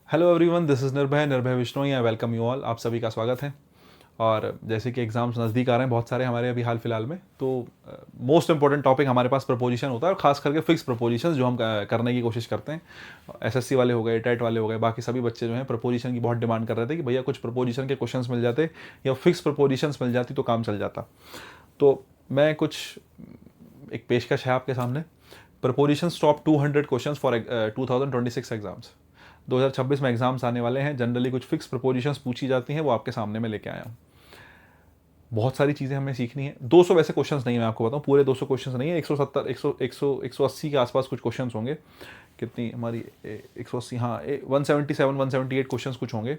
Hello everyone, this is Nirbhay Vishnoi. I welcome you all. आप सभी का स्वागत है। और जैसे कि एग्ज़ाम्स नज़दीक आ रहे हैं बहुत सारे हमारे अभी हाल फिलहाल में, तो मोस्ट इंपॉर्टेंट टॉपिक हमारे पास प्रपोजिशन होता है, और ख़ास करके फिक्स प्रपोजिशंस जो हम करने की कोशिश करते हैं। एसएससी वाले हो गए, टेट वाले हो गए, बाकी सभी बच्चे जो हैं प्रपोजिशन की बहुत डिमांड कर रहे थे कि भैया कुछ प्रपोजिशन के क्वेश्चंस मिल जाते या फिक्स प्रपोजिशंस मिल जाती तो काम चल जाता। तो मैं कुछ एक पेशकश है आपके सामने। Propositions top 200 questions for 2026 exams. 2026 में एग्जाम्स आने वाले हैं। जनरली कुछ फिक्स प्रपोजिशंस पूछी जाती हैं, वो आपके सामने मैं लेके आया हूँ। बहुत सारी चीज़ें हमें सीखनी है। 200 वैसे क्वेश्चंस नहीं है, मैं आपको बताऊँ, पूरे 200 क्वेश्चंस नहीं है। 170 100 100 180 के आसपास कुछ क्वेश्चंस होंगे। कितनी हमारी 180, हाँ 177 178 क्वेश्चंस कुछ होंगे।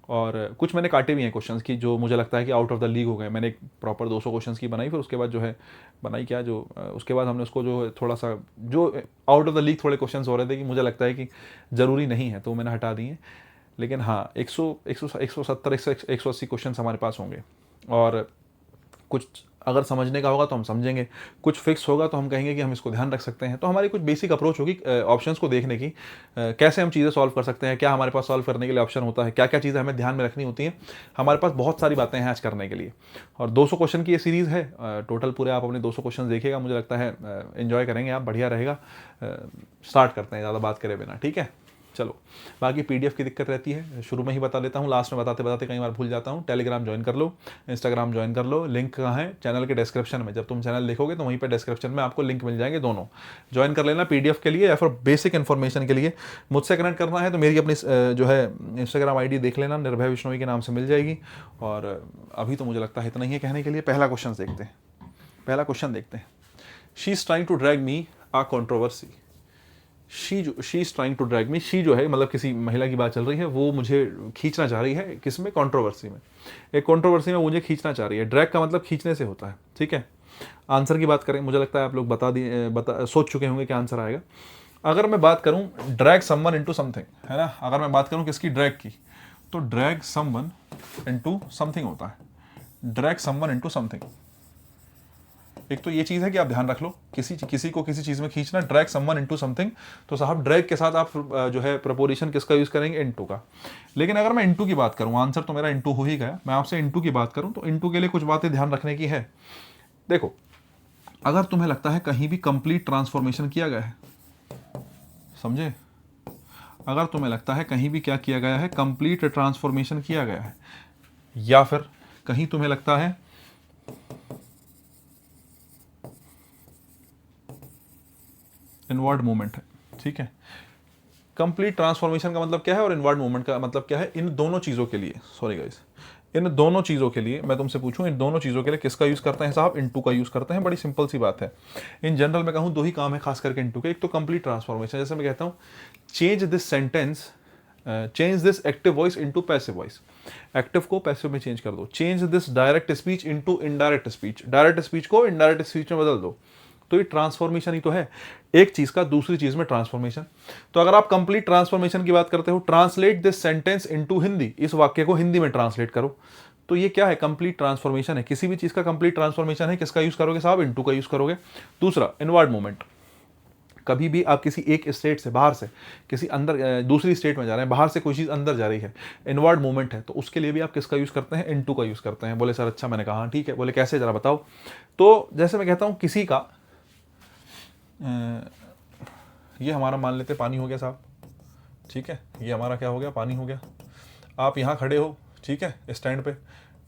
और कुछ मैंने काटे भी हैं क्वेश्चंस की, जो मुझे लगता है कि आउट ऑफ द लीग हो गए। मैंने एक प्रॉपर 200 क्वेश्चंस की बनाई, फिर उसके बाद जो है बनाई क्या, जो उसके बाद हमने उसको जो थोड़ा सा जो आउट ऑफ द लीग थोड़े क्वेश्चंस हो रहे थे कि मुझे लगता है कि ज़रूरी नहीं है, तो मैंने हटा दिए। लेकिन हाँ 170 180 क्वेश्चन हमारे पास होंगे। और कुछ अगर समझने का होगा तो हम समझेंगे, कुछ फिक्स होगा तो हम कहेंगे कि हम इसको ध्यान रख सकते हैं। तो हमारी कुछ बेसिक अप्रोच होगी ऑप्शंस को देखने की, कैसे हम चीज़ें सॉल्व कर सकते हैं, क्या हमारे पास सॉल्व करने के लिए ऑप्शन होता है, क्या क्या चीज़ें हमें ध्यान में रखनी होती हैं। हमारे पास बहुत सारी बातें हैं आज करने के लिए। और 200 क्वेश्चन की ये सीरीज़ है। टोटल पूरे आप अपने 200 क्वेश्चन देखिएगा, मुझे लगता है इन्जॉय करेंगे आप, बढ़िया रहेगा। स्टार्ट करते हैं ज़्यादा बात करे बिना, ठीक है। चलो, बाकी पीडीएफ की दिक्कत रहती है, शुरू में ही बता देता हूँ, लास्ट में बताते बताते कई बार भूल जाता हूँ। टेलीग्राम ज्वाइन कर लो, इंस्टाग्राम ज्वाइन कर लो। लिंक कहाँ है? चैनल के डिस्क्रिप्शन में। जब तुम चैनल देखोगे तो वहीं पर डिस्क्रिप्शन में आपको लिंक मिल जाएंगे, दोनों ज्वाइन कर लेना, पीडीएफ के लिए या फिर बेसिक इन्फॉर्मेशन के लिए। मुझसे कनेक्ट करना है तो मेरी अपनी जो है इंस्टाग्राम आईडी देख लेना, निर्भय विश्नोई के नाम से मिल जाएगी। और अभी तो मुझे लगता है इतना ही है कहने के लिए। पहला क्वेश्चन देखते हैं। पहला क्वेश्चन देखते हैं। She is trying to drag me a controversy. She is trying to drag me, she जो है मतलब किसी महिला की बात चल रही है, वो मुझे खींचना चाह रही है। किसमें? कंट्रोवर्सी में। एक कंट्रोवर्सी में मुझे खींचना चाह रही है। ड्रैग का मतलब खींचने से होता है, ठीक है। आंसर की बात करें, मुझे लगता है आप लोग सोच चुके होंगे क्या आंसर आएगा। अगर मैं बात करूं ड्रैग समवन इनटू समथिंग, है ना, अगर मैं बात करूं किसकी? ड्रैग की, तो ड्रैग समवन इनटू समथिंग होता है। Drag someone into something. एक तो ये चीज़ है कि आप ध्यान रख लो, किसी को किसी चीज़ में खींचना, ड्रैग समवन इनटू समथिंग। तो साहब ड्रैग के साथ आप जो है प्रपोजिशन किसका यूज़ करेंगे? इनटू का। लेकिन अगर मैं इनटू की बात करूँ, आंसर तो मेरा इनटू हो ही गया। मैं आपसे इनटू की बात करूँ तो इनटू के लिए कुछ बातें ध्यान रखने की है। देखो, अगर तुम्हें लगता है कहीं भी कंप्लीट ट्रांसफॉर्मेशन किया गया है, समझे, अगर तुम्हें लगता है कहीं भी क्या किया गया है, कंप्लीट ट्रांसफॉर्मेशन किया गया है, या फिर कहीं तुम्हें लगता है इनवर्ड मूवमेंट है, ठीक है। कंप्लीट ट्रांसफॉर्मेशन का मतलब क्या है और इनवर्ड मूवमेंट का मतलब क्या है? इन दोनों चीज़ों के लिए, सॉरी गाइस, इन दोनों चीज़ों के लिए मैं तुमसे पूछूं, इन दोनों चीज़ों के लिए किसका यूज़ करते हैं साहब? इनटू का यूज़ करते हैं। बड़ी सिंपल सी बात है। इन जनरल मैं कहूँ दो ही काम है खास करके इनटू के। एक तो कंप्लीट ट्रांसफॉर्मेशन, जैसे मैं कहता हूँ change this sentence, change this active voice into passive voice. Active को पैसिव में चेंज कर दो। Change this direct speech into indirect speech. Direct speech को इनडायरेक्ट स्पीच में बदल दो। तो ये ट्रांसफॉर्मेशन ही तो है, एक चीज का दूसरी चीज में ट्रांसफॉर्मेशन। तो अगर आप कंप्लीट ट्रांसफॉर्मेशन की बात करते हो, translate this sentence into Hindi, इस वाक्य को हिंदी में ट्रांसलेट करो, तो ये क्या है? कंप्लीट ट्रांसफॉर्मेशन है। किसी भी चीज का कंप्लीट ट्रांसफॉर्मेशन है, किसका यूज करोगे साहब? इनटू का यूज करोगे। दूसरा, इनवर्ड मूवमेंट। कभी भी आप किसी एक स्टेट से बाहर से किसी अंदर दूसरी स्टेट में जा रहे हैं, बाहर से कोई चीज़ अंदर जा रही है, इनवर्ड मूवमेंट है, तो उसके लिए भी आप किसका यूज़ करते हैं? इनटू का यूज़ करते हैं। बोले सर अच्छा, मैंने कहा ठीक है। बोले कैसे, ज़रा बताओ। तो जैसे मैं कहता हूँ किसी का ये हमारा मान लेते पानी हो गया साहब, ठीक है। ये हमारा क्या हो गया? पानी हो गया। आप यहाँ खड़े हो, ठीक है, स्टैंड पे,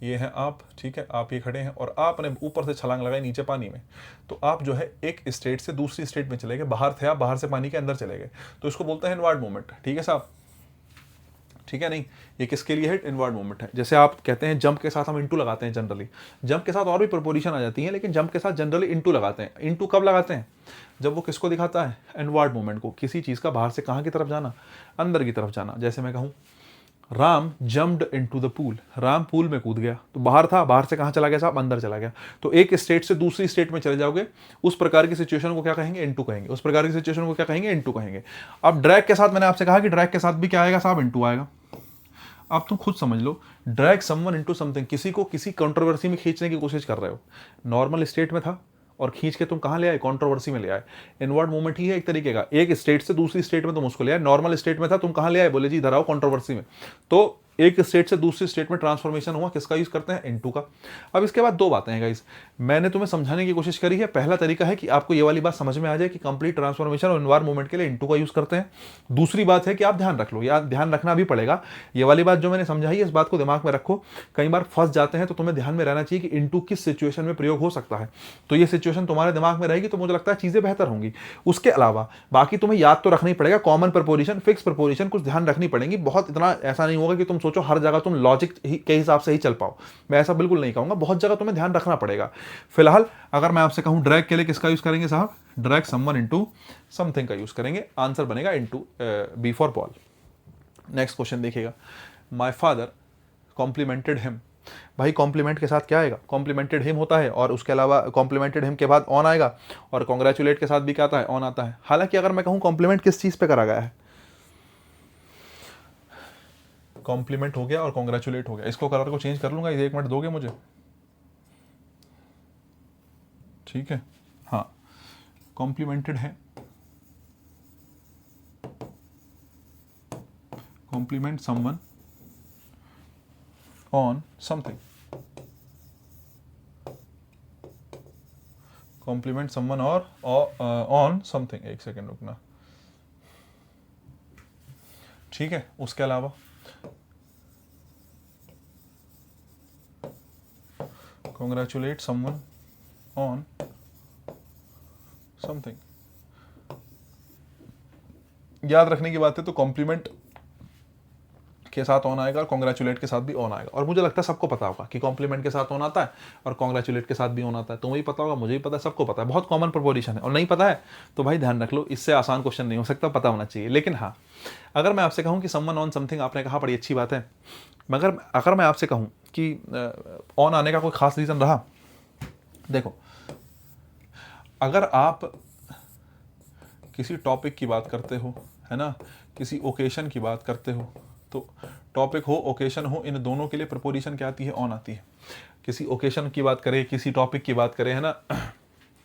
ये है आप, ठीक है, आप ये खड़े हैं और आपने ऊपर से छलांग लगाई नीचे पानी में। तो आप जो है एक स्टेट से दूसरी स्टेट में चले गए, बाहर थे आप, बाहर से पानी के अंदर चले गए, तो इसको बोलते हैं इनवर्ड मूवमेंट, ठीक है साहब, ठीक है। नहीं, ये किसके लिए है? इनवर्ड मूवमेंट है। जैसे आप कहते हैं जंप के साथ हम इनटू लगाते हैं जनरली, जंप के साथ और भी प्रपोजिशन आ जाती है, लेकिन जंप के साथ जनरली इनटू लगाते हैं। इनटू कब लगाते हैं? जब वो किसको दिखाता है? इनवर्ड मूवमेंट को। किसी चीज़ का बाहर से कहाँ की तरफ जाना? अंदर की तरफ जाना। जैसे मैं कहूँ Ram jumped into the pool, Ram pool में कूद गया, तो बाहर था, बाहर से कहाँ चला गया साहब? अंदर चला गया। तो एक स्टेट से दूसरी स्टेट में चले जाओगे, उस प्रकार की सिचुएशन को क्या कहेंगे? इनटू कहेंगे। उस प्रकार की सिचुएशन को क्या कहेंगे? इनटू कहेंगे। अब ड्रैग के साथ मैंने आपसे कहा कि ड्रैग के साथ भी क्या आएगा साहब? इनटू आएगा। अब तुम खुद समझ लो, ड्रैग समवन इनटू समथिंग, किसी को किसी कंट्रोवर्सी में खींचने की कोशिश कर रहे हो। नॉर्मल स्टेट में था, और खींच के तुम कहाँ ले आए, कंट्रोवर्सी में ले आए। इनवर्ड मूवमेंट ही है एक तरीके का, एक स्टेट से दूसरी स्टेट में तुम उसको ले आए। नॉर्मल स्टेट में था, तुम कहाँ ले आए, बोले जी इधर आओ कंट्रोवर्सी में। तो एक स्टेट से दूसरी स्टेट में ट्रांसफॉर्मेशन हुआ, किसका यूज करते हैं, इनटू का। अब इसके बाद दो बातें हैं गाइस, मैंने तुम्हें समझाने की कोशिश करी है। पहला तरीका है कि आपको ये वाली बात समझ में आ जाए कि कंप्लीट ट्रांसफॉर्मेशन और इनवर्ड मूवमेंट के लिए इनटू का यूज करते हैं। दूसरी बात है कि आप ध्यान रख लो, या ध्यान रखना भी पड़ेगा, ये वाली बात जो मैंने समझाई है इस बात को दिमाग में रखो। कई बार फंस जाते हैं तो तुम्हें ध्यान में रहना चाहिए कि इनटू किस सिचुएशन में प्रयोग हो सकता है। तो ये सिचुएशन तुम्हारे दिमाग में रहेगी तो मुझे लगता है चीजें बेहतर होंगी। उसके अलावा बाकी तुम्हें याद तो रखना ही पड़ेगा, कॉमन प्रपोजिशन, फिक्स प्रपोजिशन कुछ ध्यान रखनी पड़ेगी। बहुत इतना ऐसा नहीं होगा कि तुम सोचो हर जगह तुम लॉजिक के हिसाब से ही चल पाओ, मैं ऐसा बिल्कुल नहीं कहूंगा, बहुत जगह तुम्हें ध्यान रखना पड़ेगा। फिलहाल अगर मैं आपसे कहूं ड्रैग के लिए किसका यूज करेंगे साहब, ड्रैग समवन इनटू समथिंग का यूज करेंगे, आंसर बनेगा into, B for ball. Next question देखिएगा, माय फादर कॉम्प्लीमेंटेड हिम। भाई कॉम्प्लीमेंट के साथ क्या आएगा, कॉम्प्लीमेंटेड हिम होता है, और उसके अलावा कॉम्प्लीमेंटेड हिम के बाद ऑन आएगा, और कॉन्ग्रेचुलेट के साथ भी क्या आता है, ऑन आता है। हालांकि अगर मैं कहूं कॉम्प्लीमेंट किस चीज पे करा गया है, कॉम्प्लीमेंट हो गया और कॉन्ग्रेचुलेट हो गया, इसको कलर को चेंज कर लूंगा, 1 मिनट दोगे मुझे, ठीक है। हाँ, कॉम्प्लीमेंटेड है, compliment someone on something, compliment someone और ऑन समथिंग, एक सेकेंड रुकना, ठीक है। उसके अलावा कॉन्ग्रेचुलेट समवन ऑन समथिंग। याद रखने की बात है तो कॉम्प्लीमेंट के साथ ऑन आएगा और कॉन्ग्रेचुलेट के साथ भी ऑन आएगा, और मुझे लगता है सबको पता होगा कि कॉम्प्लीमेंट के साथ ऑन आता है और कॉन्ग्रेचुलेट के साथ भी ऑन आता है। तुम्हें भी पता होगा, मुझे भी पता है, सबको पता है, बहुत कॉमन प्रपोजिशन है। और नहीं पता है तो भाई ध्यान रख लो, इससे आसान क्वेश्चन नहीं हो सकता, पता होना चाहिए। लेकिन हाँ, अगर मैं आपसे कहूँ कि समवन ऑन समथिंग, आपने कहा बड़ी अच्छी बात है, मगर अगर मैं आपसे कहूँ कि ऑन आने का कोई खास रीज़न रहा, देखो अगर आप किसी टॉपिक की बात करते हो, है ना, किसी ओकेशन की बात करते हो, तो टॉपिक हो ओकेशन हो, इन दोनों के लिए प्रपोजिशन क्या आती है, ऑन आती है। किसी ओकेशन की बात करें, किसी टॉपिक की बात करें, है ना,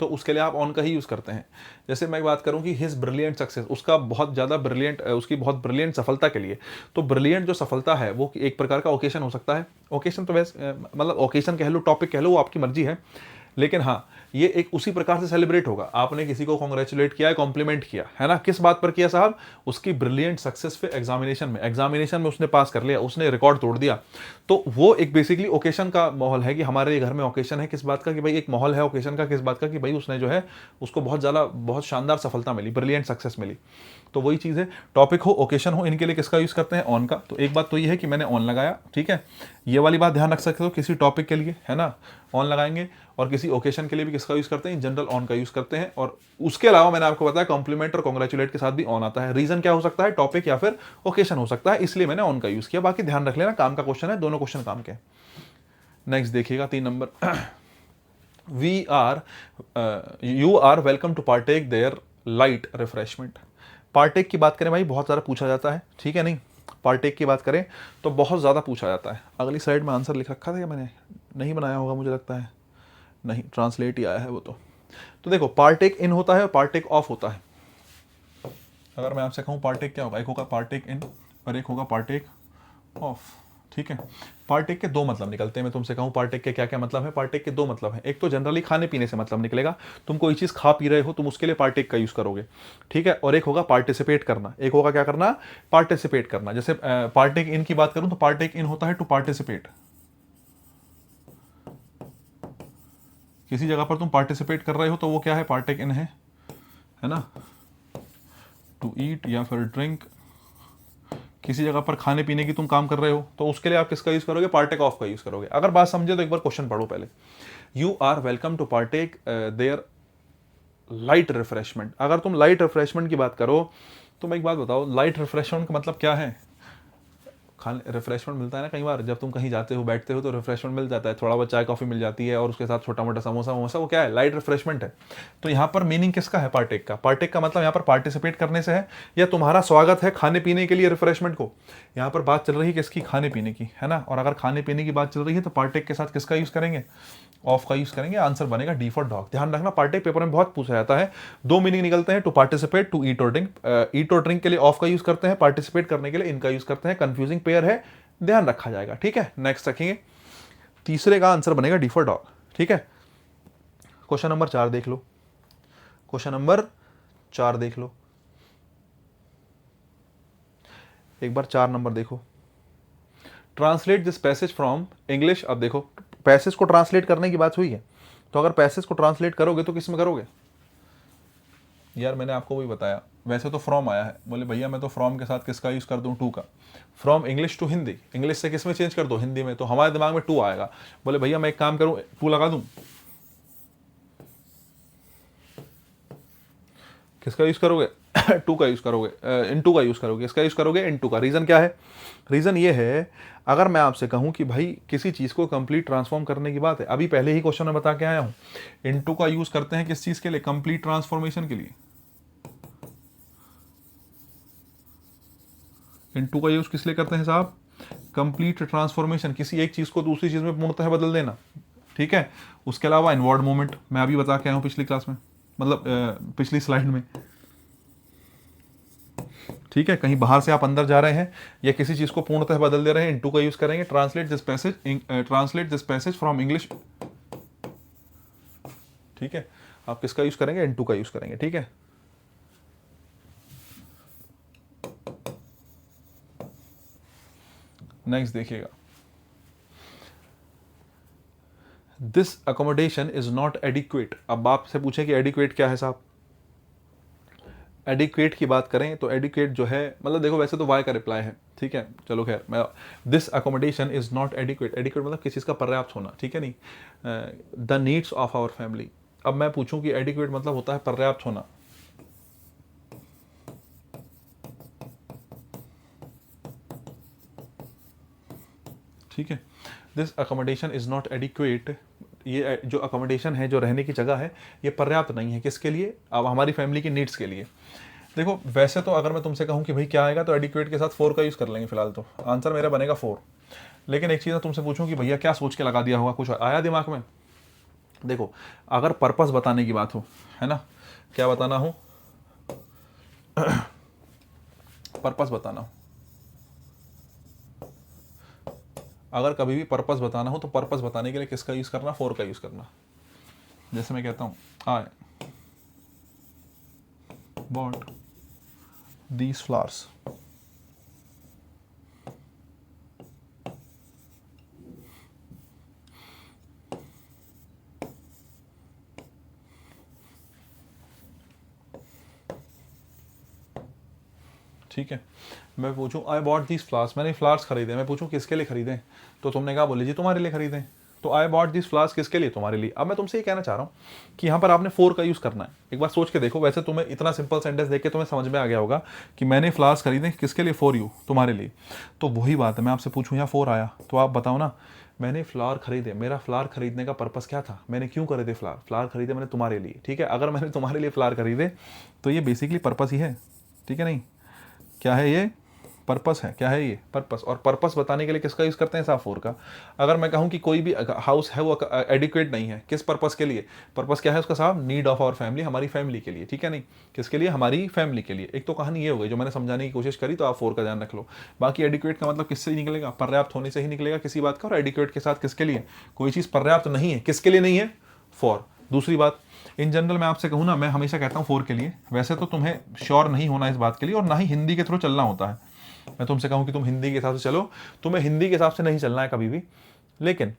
तो उसके लिए आप ऑन का ही यूज़ करते हैं। जैसे मैं बात करूं कि हिज ब्रिलियंट सक्सेस, उसका बहुत ज़्यादा ब्रिलियंट, उसकी बहुत ब्रिलियंट सफलता के लिए, तो ब्रिलियंट जो सफलता है वो एक प्रकार का ओकेशन हो सकता है। ओकेशन तो वैसे मतलब ओकेशन कह लो, टॉपिक कह लो, वो आपकी मर्जी है। लेकिन हाँ, ये एक उसी प्रकार से सेलिब्रेट होगा, आपने किसी को कॉन्ग्रेचुलेट किया है, कॉम्प्लीमेंट किया है ना, किस बात पर किया साहब, उसकी ब्रिलियंट सक्सेस पे एग्जामिनेशन में उसने पास कर लिया, उसने रिकॉर्ड तोड़ दिया। तो वो एक बेसिकली ओकेशन का माहौल है कि हमारे घर में ओकेशन है, किस बात का, कि भाई एक माहौल है ओकेशन का, किस बात का, कि भाई उसने जो है उसको बहुत शानदार सफलता मिली, ब्रिलियंट सक्सेस मिली। तो वही चीज़ है, टॉपिक हो ओकेशन हो, इनके लिए किसका यूज़ करते हैं, ऑन का। तो एक बात तो ये है कि मैंने ऑन लगाया, ठीक है, ये वाली बात ध्यान रख सकते हो, किसी टॉपिक के लिए, है ना, ऑन लगाएंगे, और किसी ओकेशन के लिए भी किसका यूज़ करते हैं, जनरल ऑन का यूज़ करते हैं। और उसके अलावा मैंने आपको बताया कॉम्प्लीमेंट और कॉन्ग्रेचुलेट के साथ भी ऑन आता है। रीज़न क्या हो सकता है, टॉपिक या फिर ओकेशन हो सकता है, इसलिए मैंने ऑन का यूज़ किया। बाकी ध्यान रख लेना, काम का क्वेश्चन है, दोनों क्वेश्चन काम के। नेक्स्ट देखिएगा 3 number, you are welcome to partake their light refreshment. Partake की बात करें भाई, बहुत ज़्यादा पूछा जाता है, ठीक है, नहीं, पार्टेक की बात करें तो बहुत ज़्यादा पूछा जाता है। अगली स्लाइड में आंसर लिख रखा था या मैंने नहीं बनाया होगा, मुझे लगता है नहीं, ट्रांसलेट ही आया है वो। तो देखो, पार्टेक इन होता है और पार्टेक ऑफ होता है। अगर मैं आपसे कहूँ पार्टेक क्या होगा, एक होगा पार्टेक इन और एक होगा पार्टेक ऑफ, ठीक है। पार्टेक के 2 मतलब निकलते हैं। मैं तुमसे कहूँ पार्टेक के क्या क्या मतलब है, पार्टेक के 2 मतलब है। एक तो जनरली खाने पीने से मतलब निकलेगा, तुम कोई चीज़ खा पी रहे हो, तुम उसके लिए पार्टेक का यूज़ करोगे, ठीक है। और एक होगा पार्टिसिपेट करना, एक होगा क्या करना, पार्टिसिपेट करना। जैसे पार्टेक इन की बात करूँ तो पार्टेक इन होता है टू पार्टिसिपेट, किसी जगह पर तुम पार्टिसिपेट कर रहे हो तो वो क्या है, पार्टेक इन है ना। टू ईट या फिर ड्रिंक, किसी जगह पर खाने पीने की तुम काम कर रहे हो तो उसके लिए आप किसका यूज करोगे, पार्टेक ऑफ का यूज करोगे। अगर बात समझे तो एक बार क्वेश्चन पढ़ो पहले, you are welcome to partake their light refreshment. अगर तुम लाइट रिफ्रेशमेंट की बात करो तो मैं एक बात बताओ, लाइट रिफ्रेशमेंट का मतलब क्या है। खाने रिफ्रेशमेंट मिलता है ना, कई बार जब तुम कहीं जाते हो बैठते हो तो रिफ्रेशमेंट मिल जाता है, थोड़ा बहुत चाय कॉफ़ी मिल जाती है और उसके साथ छोटा मोटा समोसा वमोसा, वो क्या है, लाइट रिफ्रेशमेंट है। तो यहाँ पर मीनिंग किसका है, पार्टेक का। पार्टेक का मतलब यहाँ पर पार्टिसिपेट करने से है, या तुम्हारा स्वागत है खाने पीने के लिए रिफ्रेशमेंट को। यहाँ पर बात चल रही है किसकी, खाने पीने की, है ना। और अगर खाने पीने की बात चल रही है तो पार्टेक के साथ किसका यूज़ करेंगे, ऑफ का यूज करेंगे, आंसर बनेगा डी फॉर डॉग। ध्यान रखना, पार्टे पेपर में बहुत पूछा जाता है, दो मीनिंग निकलते हैं, टू पार्टिसिपेट, टू ईट और ड्रिंक। ईट और ड्रिंक के लिए ऑफ का यूज करते हैं, पार्टिसिपेट करने के लिए इनका यूज करते हैं। कंफ्यूजिंग पेयर है, ध्यान रखा जाएगा। ठीक है, नेक्स्ट रखेंगे, तीसरे का आंसर बनेगा डी फॉर डॉग। ठीक है, क्वेश्चन नंबर 4 देख लो, क्वेश्चन नंबर 4 देख लो, एक बार 4 नंबर देखो। Translate this passage from English. अब देखो, पैसेज को ट्रांसलेट करने की बात हुई है, तो अगर पैसेज को ट्रांसलेट करोगे तो किस में करोगे? यार मैंने आपको वही बताया, वैसे तो फ्रॉम आया है, बोले भैया मैं तो फ्रॉम के साथ किसका यूज कर दूं? टू का। From English to Hindi, English से किस में चेंज कर दो? हिंदी में। तो हमारे दिमाग में टू आएगा, बोले भैया मैं एक काम करूं, टू लगा दूं, किसका यूज करोगे? टू का यूज करोगे, इन टू का यूज करोगे। इसका यूज करोगे इन टू का। रीजन क्या है? रीजन ये है, अगर मैं आपसे कहूं कि भाई किसी चीज को कंप्लीट ट्रांसफॉर्म करने की बात है, अभी पहले ही क्वेश्चन में बता के आया हूं, इन टू का यूज करते हैं किस चीज के लिए? कंप्लीट ट्रांसफॉर्मेशन के लिए। इन टू का यूज किस लिए करते हैं साहब? कंप्लीट ट्रांसफॉर्मेशन, किसी एक चीज को दूसरी चीज में पूर्णतः बदल देना। ठीक है, उसके अलावा इनवर्ड मूवमेंट, मैं अभी बता के आया हूं पिछली क्लास में, मतलब पिछली स्लाइड में। ठीक है, कहीं बाहर से आप अंदर जा रहे हैं या किसी चीज को पूर्णतः बदल दे रहे हैं, इनटू का यूज करेंगे। Translate this passage from English. ठीक है, आप किसका यूज करेंगे? इनटू का यूज करेंगे। ठीक है, नेक्स्ट देखिएगा, this accommodation is not adequate. अब आपसे पूछे कि एडिक्वेट क्या है साहब? एडिक्वेट की बात करें तो एडिक्वेट जो है, मतलब देखो वैसे तो वाई का रिप्लाई है। ठीक है, चलो खैर, मैं this accommodation is not adequate, adequate मतलब किसी चीज़ का पर्याप्त होना। ठीक है, नहीं, the needs of our family. अब मैं पूछूं कि एडिक्वेट मतलब होता है पर्याप्त होना, ठीक है, this accommodation is not adequate, ये जो अकोमोडेशन है, जो रहने की जगह है, ये पर्याप्त नहीं है। किसके लिए? अब हमारी फैमिली की नीड्स के लिए। देखो वैसे तो अगर मैं तुमसे कहूँ कि भाई क्या आएगा, तो एडिक्वेट के साथ फोर का यूज़ कर लेंगे फिलहाल, तो आंसर मेरा बनेगा फोर। लेकिन एक चीज़ मैं तुमसे पूछूं कि भैया क्या सोच के लगा दिया होगा, कुछ आया दिमाग में? देखो, अगर पर्पस बताने की बात हो, है ना, क्या बताना हो, पर्पस बताना हो, अगर कभी भी पर्पस बताना हो तो पर्पस बताने के लिए किसका यूज़ करना? फोर का यूज़ करना। जैसे मैं कहता हूँ, आई बॉट दीज फ्लावर्स, ठीक है, मैं पूछूं आई बॉट दीज फ्लावर्स, मैंने फ्लावर्स खरीदे, मैं पूछूं किसके लिए खरीदे, तो तुमने कहा बोले जी तुम्हारे लिए खरीदे, तो आई बॉट दीज फ्लावर्स किसके लिए? तुम्हारे लिए। अब मैं तुमसे ये कहना चाह रहा हूँ कि यहाँ पर आपने फोर का यूज़ करना है। एक बार सोच के देखो, वैसे तुम्हें इतना सिंपल सेंटेंस देख के तुम्हें समझ में आ गया होगा कि मैंने फ्लावर्स खरीदे किसके लिए? फॉर यू, तुम्हारे लिए। तो वही बात है, मैं आपसे पूछूँ यहाँ फोर आया, तो आप बताओ ना, मैंने फ्लावर खरीदे, मेरा फ्लावर खरीदने का पर्पस क्या था? मैंने क्यों खरीदे फ्लावर? फ्लावर खरीदे मैंने तुम्हारे लिए। ठीक है, अगर मैंने तुम्हारे लिए फ्लावर खरीदे तो ये बेसिकली पर्पस ही है। ठीक है, नहीं, क्या है ये? पर्पस है। क्या है ये? पर्पस। और पर्पस बताने के लिए किसका यूज़ करते हैं साहब? फोर का। अगर मैं कहूँ कि कोई भी हाउस है वो एडिक्वेट नहीं है, किस पर्पस के लिए? पर्पस क्या है उसका साहब? नीड ऑफ आवर फैमिली, हमारी फैमिली के लिए। ठीक है, नहीं, किसके लिए? हमारी फैमिली के लिए। एक तो कहानी ये हो गई जो मैंने समझाने की कोशिश करी, तो आप फोर का ध्यान रख लो। बाकी एडिक्वेट का मतलब किससे ही निकलेगा? पर्याप्त होने से ही निकलेगा किसी बात का। और एडिक्वेट के साथ किसके लिए? कोई चीज़ पर्याप्त नहीं है, किसके लिए नहीं है? फॉर। दूसरी बात, इन जनरल मैं आपसे कहूँ ना, मैं हमेशा कहता हूँ फोर के लिए, वैसे तो तुम्हें श्योर नहीं होना इस बात के लिए, और ना ही हिंदी के थ्रू चलना होता है। मैं तुमसे कहूं कि तुम हिंदी के हिसाब से चलो, तुम्हें हिंदी के हिसाब से नहीं चलना है कभी भी, लेकिन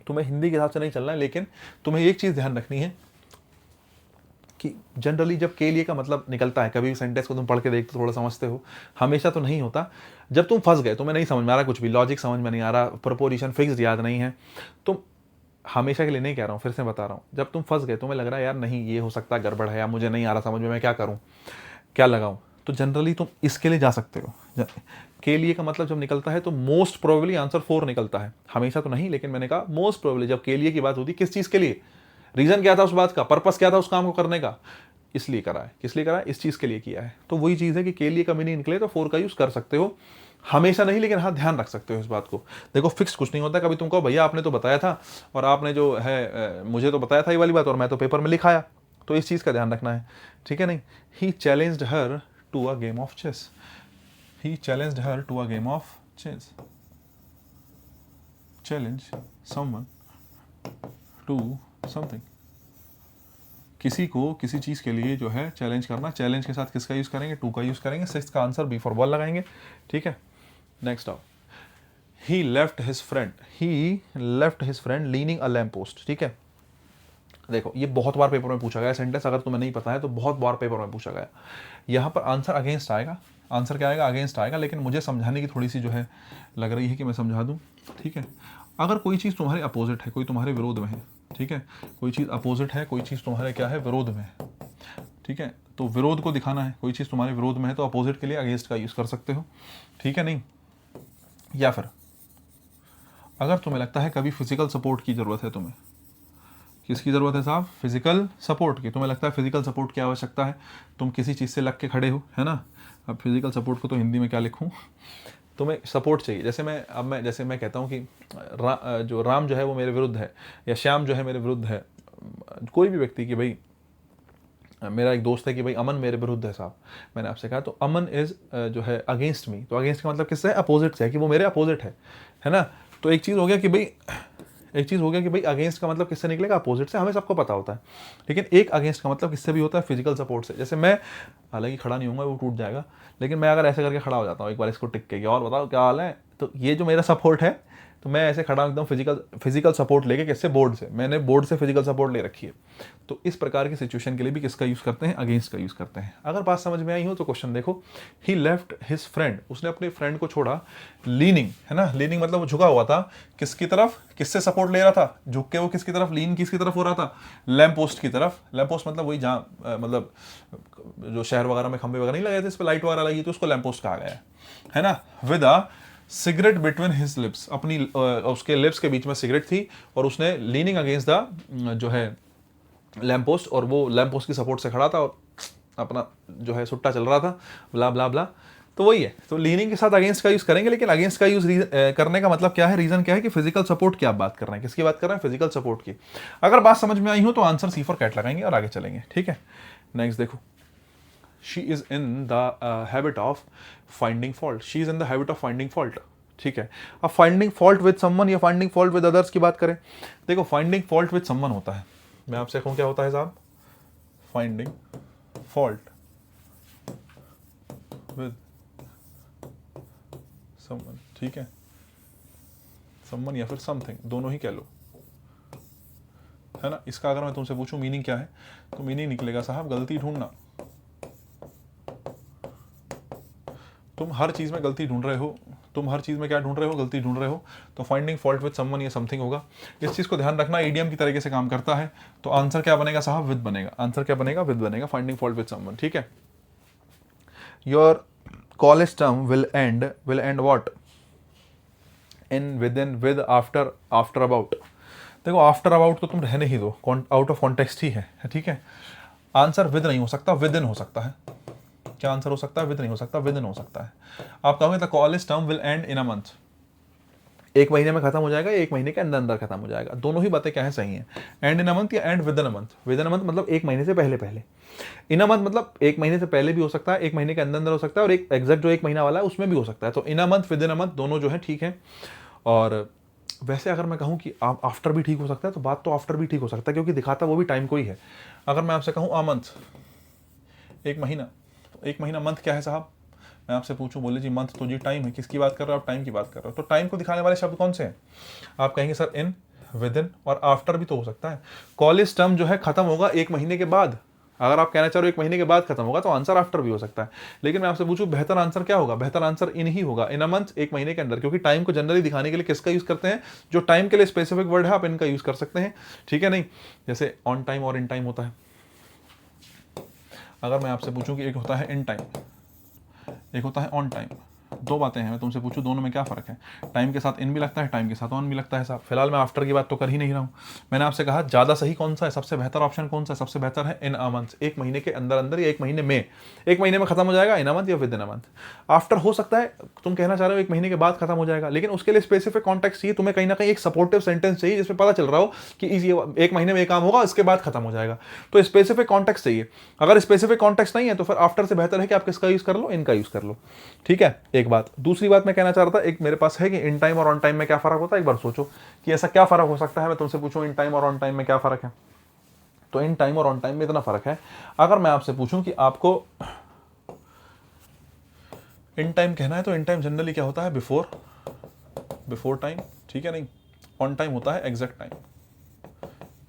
तुम्हें हिंदी के हिसाब से नहीं चलना है, लेकिन तुम्हें एक चीज़ ध्यान रखनी है कि जनरली जब के लिए का मतलब निकलता है, कभी भी सेंटेंस को तुम पढ़ के देखते हो, थोड़ा समझते हो, हमेशा तो नहीं होता। जब तुम फंस गए, तुम्हें नहीं समझ में आ रहा, कुछ भी लॉजिक समझ में नहीं आ रहा, प्रपोजिशन फिक्स्ड याद नहीं है, तुम, हमेशा के लिए नहीं कह रहा हूँ, फिर से बता रहा हूँ, जब तुम फंस गए, तुम्हें लग रहा है यार नहीं ये हो सकता है गड़बड़ है, या मुझे नहीं आ रहा समझ में, मैं क्या करूँ, क्या लगाऊँ, तो जनरली तुम इसके लिए जा सकते हो। के लिए का मतलब जब निकलता है तो मोस्ट प्रोबेबली आंसर फोर निकलता है, हमेशा तो नहीं, लेकिन मैंने कहा मोस्ट प्रोबेबली जब के लिए की बात होती, किस चीज़ के लिए? रीज़न क्या था उस बात का? पर्पस क्या था उस काम को करने का? इसलिए करा है। किस लिए करा है? इस चीज़ के लिए किया है। तो वही चीज़ है कि के लिए का मीनिंग निकले तो फोर का यूज़ कर सकते हो। हमेशा नहीं, लेकिन हाँ ध्यान रख सकते हो इस बात को। देखो फिक्स कुछ नहीं होता, कभी तुम कहो भैया आपने तो बताया था और आपने जो है मुझे तो बताया था ये वाली बात और मैं तो पेपर में लिखाया, तो इस चीज़ का ध्यान रखना है, ठीक है नहीं। He challenged her to a game of chess, he challenged her to a game of chess, challenge someone to something, किसी को किसी चीज़ के लिए जो है चैलेंज करना, चैलेंज के साथ किसका यूज़ करेंगे, टू का यूज़ करेंगे, सिक्स का आंसर बी फॉर बॉल लगाएंगे, ठीक है। नेक्स्ट आओ, he left his friend, he left his friend leaning a lamp post, ठीक है। देखो ये बहुत बार पेपर में पूछा गया सेंटेंस, अगर तुम्हें नहीं पता है तो बहुत बार पेपर में पूछा गया। यहाँ पर आंसर अगेंस्ट आएगा, आंसर क्या आएगा, अगेंस्ट आएगा, लेकिन मुझे समझाने की थोड़ी सी जो है लग रही है कि मैं समझा दूँ, ठीक है। अगर कोई चीज़ तुम्हारे अपोजिट है, कोई तुम्हारे विरोध में है, ठीक है, कोई चीज़ अपोजिट है, कोई चीज़ तुम्हारे क्या है, विरोध में है, ठीक है, तो विरोध को दिखाना है, कोई चीज़ तुम्हारे विरोध में है तो अपोजिट के लिए अगेंस्ट का यूज़ कर सकते हो, ठीक है नहीं। या फिर अगर तुम्हें लगता है कभी फिजिकल सपोर्ट की ज़रूरत है, तुम्हें किसकी ज़रूरत है साहब, फिजिकल सपोर्ट की, तुम्हें लगता है फिजिकल सपोर्ट की आवश्यकता है, तुम किसी चीज़ से लग के खड़े हो, है ना। अब फिजिकल सपोर्ट को तो हिंदी में क्या लिखूं, तुम्हें सपोर्ट चाहिए, जैसे मैं कहता हूँ कि जो राम जो है वो मेरे विरुद्ध है, या श्याम जो है मेरे विरुद्ध है, कोई भी व्यक्ति कि भाई मेरा एक दोस्त है कि भाई अमन मेरे विरुद्ध है साहब, मैंने आपसे कहा तो अमन इज जो है अगेंस्ट मी, तो अगेंस्ट का मतलब किससे है, अपोजिट से है, कि वो मेरे अपोजिट है ना। तो एक चीज़ हो गया कि भाई अगेंस्ट का मतलब किससे निकलेगा, अपोजिट से, हमें सबको पता होता है। लेकिन एक अगेंस्ट का मतलब किससे भी होता है, फिजिकल सपोर्ट से। जैसे मैं हालांकि खड़ा नहीं होऊंगा, वो टूट जाएगा, लेकिन मैं अगर ऐसे करके खड़ा हो जाता हूँ एक बार इसको टिक के, और बताओ क्या हाल है, तो ये जो मेरा सपोर्ट है, तो मैं ऐसे खड़ा एकदम फिजिकल सपोर्ट लेके, किससे, बोर्ड से, मैंने बोर्ड से फिजिकल सपोर्ट ले रखी है। तो इस प्रकार की सिचुएशन के लिए भी किसका यूज़ करते हैं, अगेंस्ट का यूज़ करते हैं। अगर बात समझ में आई हो तो क्वेश्चन देखो, ही लेफ्ट हिज फ्रेंड, उसने अपने फ्रेंड को छोड़ा, लीनिंग, है ना, लीनिंग मतलब वो झुका हुआ था, किसकी तरफ, किससे सपोर्ट ले रहा था, झुक के वो किसकी तरफ, लीन किसकी तरफ हो रहा था, लैम्प पोस्ट की तरफ। लैम्प पोस्ट मतलब वही जहाँ मतलब जो शहर वगैरह में खंभे वगैरह नहीं लगे थे, इस पर लाइट वगैरह लगी, तो उसको लैम्प पोस्ट कहा गया है ना। With a cigarette between his lips, अपनी उसके लिप्स के बीच में सिगरेट थी, और उसने लीनिंग अगेंस्ट द जो है लैम्प पोस्ट, और वो लैम्प पोस्ट की सपोर्ट से खड़ा था और अपना जो है सुट्टा चल रहा था, ब्ला ब्ला ब्ला। तो वही है, तो लीनिंग के साथ अगेंस्ट का यूज़ करेंगे, लेकिन अगेंस्ट का यूज़ करने का मतलब क्या है, रीज़न क्या है, कि फिजिकल सपोर्ट की आप बात कर रहे हैं, किसकी बात कर रहे हैं, फिजिकल सपोर्ट की। अगर बात समझ में आई हो तो आंसर सी फॉर कैट लगाएंगे और आगे चलेंगे, ठीक है। नेक्स्ट देखो, she is in the habit of finding fault, she is in the habit of finding fault, ठीक है। अब फाइंडिंग फॉल्ट विद समवन या फाइंडिंग फॉल्ट विद अदर्स की बात करें, देखो फाइंडिंग फॉल्ट विद समवन होता है, मैं आपसे कहूँ क्या होता है साहब, फाइंडिंग फॉल्ट विद समवन, ठीक है, समवन या फिर समथिंग, दोनों ही कह लो, है ना। इसका अगर मैं तुमसे पूछूं मीनिंग क्या है, तो मीनिंग निकलेगा साहब गलती ढूंढना, तुम हर चीज़ में गलती ढूंढ रहे हो, तुम हर चीज़ में क्या ढूंढ रहे हो, गलती ढूंढ रहे हो, तो फाइंडिंग फॉल्ट विद समवन या समथिंग होगा। इस चीज़ को ध्यान रखना, ईडीएम की तरीके से काम करता है, तो आंसर क्या बनेगा साहब, विद बनेगा, आंसर क्या बनेगा, विद बनेगा, फाइंडिंग फॉल्ट विद समवन, ठीक है। Your college term will and what, in, with in, with, after, after about. देखो आफ्टर अबाउट तो तुम रहने ही दो, आउट ऑफ कॉन्टेक्स्ट ही है, ठीक है। आंसर विद नहीं हो सकता, विद इन हो सकता है। क्या आंसर हो सकता है, विद नहीं हो सकता, विद इन हो सकता है। आप कहोगे the college term will and in a month, एक महीने में खत्म हो जाएगा, एक महीने के अंदर अंदर खत्म हो जाएगा, दोनों ही बातें क्या है, सही है। एंड इन अ मंथ या and with in a month, within a month मतलब एक महीने से पहले पहले, इन अ मंथ मतलब एक महीने से पहले भी हो सकता है, एक महीने के अंदर अंदर हो सकता है, और एक एग्जैक्ट जो एक महीना वाला है उसमें भी हो सकता है। तो in a month, within a month, दोनों जो है ठीक है। और वैसे अगर मैं कहूँ कि आप आफ्टर भी ठीक हो सकता है, तो बात तो आफ्टर भी ठीक हो सकता है, क्योंकि दिखाता वो भी टाइम को ही है। अगर मैं आपसे कहूँ अ मंथ, एक महीना, तो एक महीना मंथ क्या है साहब, मैं आपसे पूछूं, बोले जी मंथ तो जी टाइम है, किसकी बात कर रहे हो आप, टाइम की बात कर रहे हो, तो टाइम को दिखाने वाले शब्द कौन से हैं, आप कहेंगे सर इन, विद इन, और आफ्टर भी तो हो सकता है। कॉलेज टर्म जो है खत्म होगा एक महीने के बाद, अगर आप कहना चाह रहे हो एक महीने के बाद खत्म होगा, तो आंसर आफ्टर भी हो सकता है। लेकिन मैं आपसे पूछूं बेहतर आंसर क्या होगा, बेहतर आंसर इन ही होगा, इन अ मंथ, एक महीने के अंदर, क्योंकि टाइम को जनरली दिखाने के लिए किसका यूज करते हैं, जो टाइम के लिए स्पेसिफिक वर्ड है आप इनका यूज कर सकते हैं, ठीक है नहीं। जैसे ऑन टाइम और इन टाइम होता है। अगर मैं आपसे पूछूं कि एक होता है इन टाइम, एक होता है ऑन टाइम, दो बातें हैं, मैं तुमसे पूछूं दोनों में क्या फ़र्क है? टाइम के साथ इन भी लगता है, टाइम के साथ ऑन भी लगता है साहब। फिलहाल मैं आफ्टर की बात तो कर ही नहीं रहा हूँ। मैंने आपसे कहा ज़्यादा सही कौन सा है, सबसे बेहतर ऑप्शन कौन सा है? सबसे बेहतर है इन अ मंथ, एक महीने के अंदर अंदर या एक महीने में। एक महीने में खत्म हो जाएगा इन अ मंथ या with in a month. After हो सकता है तुम कहना चाह रहे हो एक महीने के बाद खत्म हो जाएगा, लेकिन उसके लिए स्पेसिफिक कॉन्टेक्स्ट चाहिए, तुम्हें कहीं ना कहीं एक सपोर्टिव सेंटेंस चाहिए जिसमें पता चल रहा हो कि एक महीने में ये काम होगा, इसके बाद खत्म हो जाएगा। तो स्पेसिफिक कॉन्टेक्स्ट चाहिए। अगर स्पेसिफिक कॉन्टेक्स्ट नहीं है तो फिर आफ्टर से बेहतर है कि आप किसका यूज कर लो, इनका यूज कर लो। ठीक है, एक बात। दूसरी बात मैं कहना चाह रहा था, एक मेरे पास है कि इन टाइम और ऑन टाइम में क्या फर्क होता है। एक बार सोचो कि ऐसा क्या फर्क हो सकता है। मैं तुमसे पूछूं इन टाइम और ऑन टाइम में क्या फर्क है, तो इन टाइम और ऑन टाइम में इतना फर्क है। अगर मैं आपसे पूछूं कि आपको इन टाइम कहना है, तो इन टाइम जनरली क्या होता है? बिफोर टाइम, ठीक है नहीं। ऑन टाइम होता है एग्जैक्ट टाइम।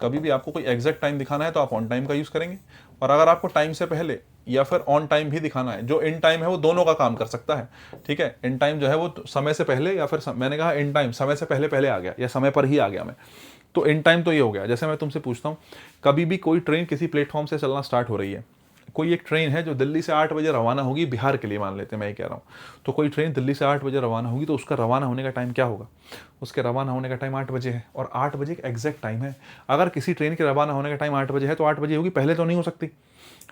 कभी भी आपको कोई एग्जैक्ट टाइम दिखाना है तो आप ऑन टाइम का यूज करेंगे, और अगर आपको टाइम से पहले या फिर ऑन टाइम भी दिखाना है, जो इन टाइम है वो दोनों का काम कर सकता है। ठीक है, इन टाइम जो है वो समय से पहले, या फिर मैंने कहा इन टाइम समय से पहले पहले आ गया या समय पर ही आ गया मैं, तो इन टाइम तो ये हो गया। जैसे मैं तुमसे पूछता हूँ, कभी भी कोई ट्रेन किसी प्लेटफॉर्म से चलना स्टार्ट हो रही है, कोई एक ट्रेन है जो दिल्ली से 8 बजे रवाना होगी, बिहार के लिए मान लेते हैं, मैं ये कह रहा हूँ। तो कोई ट्रेन दिल्ली से 8 बजे रवाना होगी, तो उसका रवाना होने का टाइम क्या होगा? उसके रवाना होने का टाइम 8 बजे है, और 8 बजे एक एग्जैक्ट टाइम है। अगर किसी ट्रेन के रवाना होने का टाइम 8 बजे है तो 8 बजे होगी, पहले तो नहीं हो सकती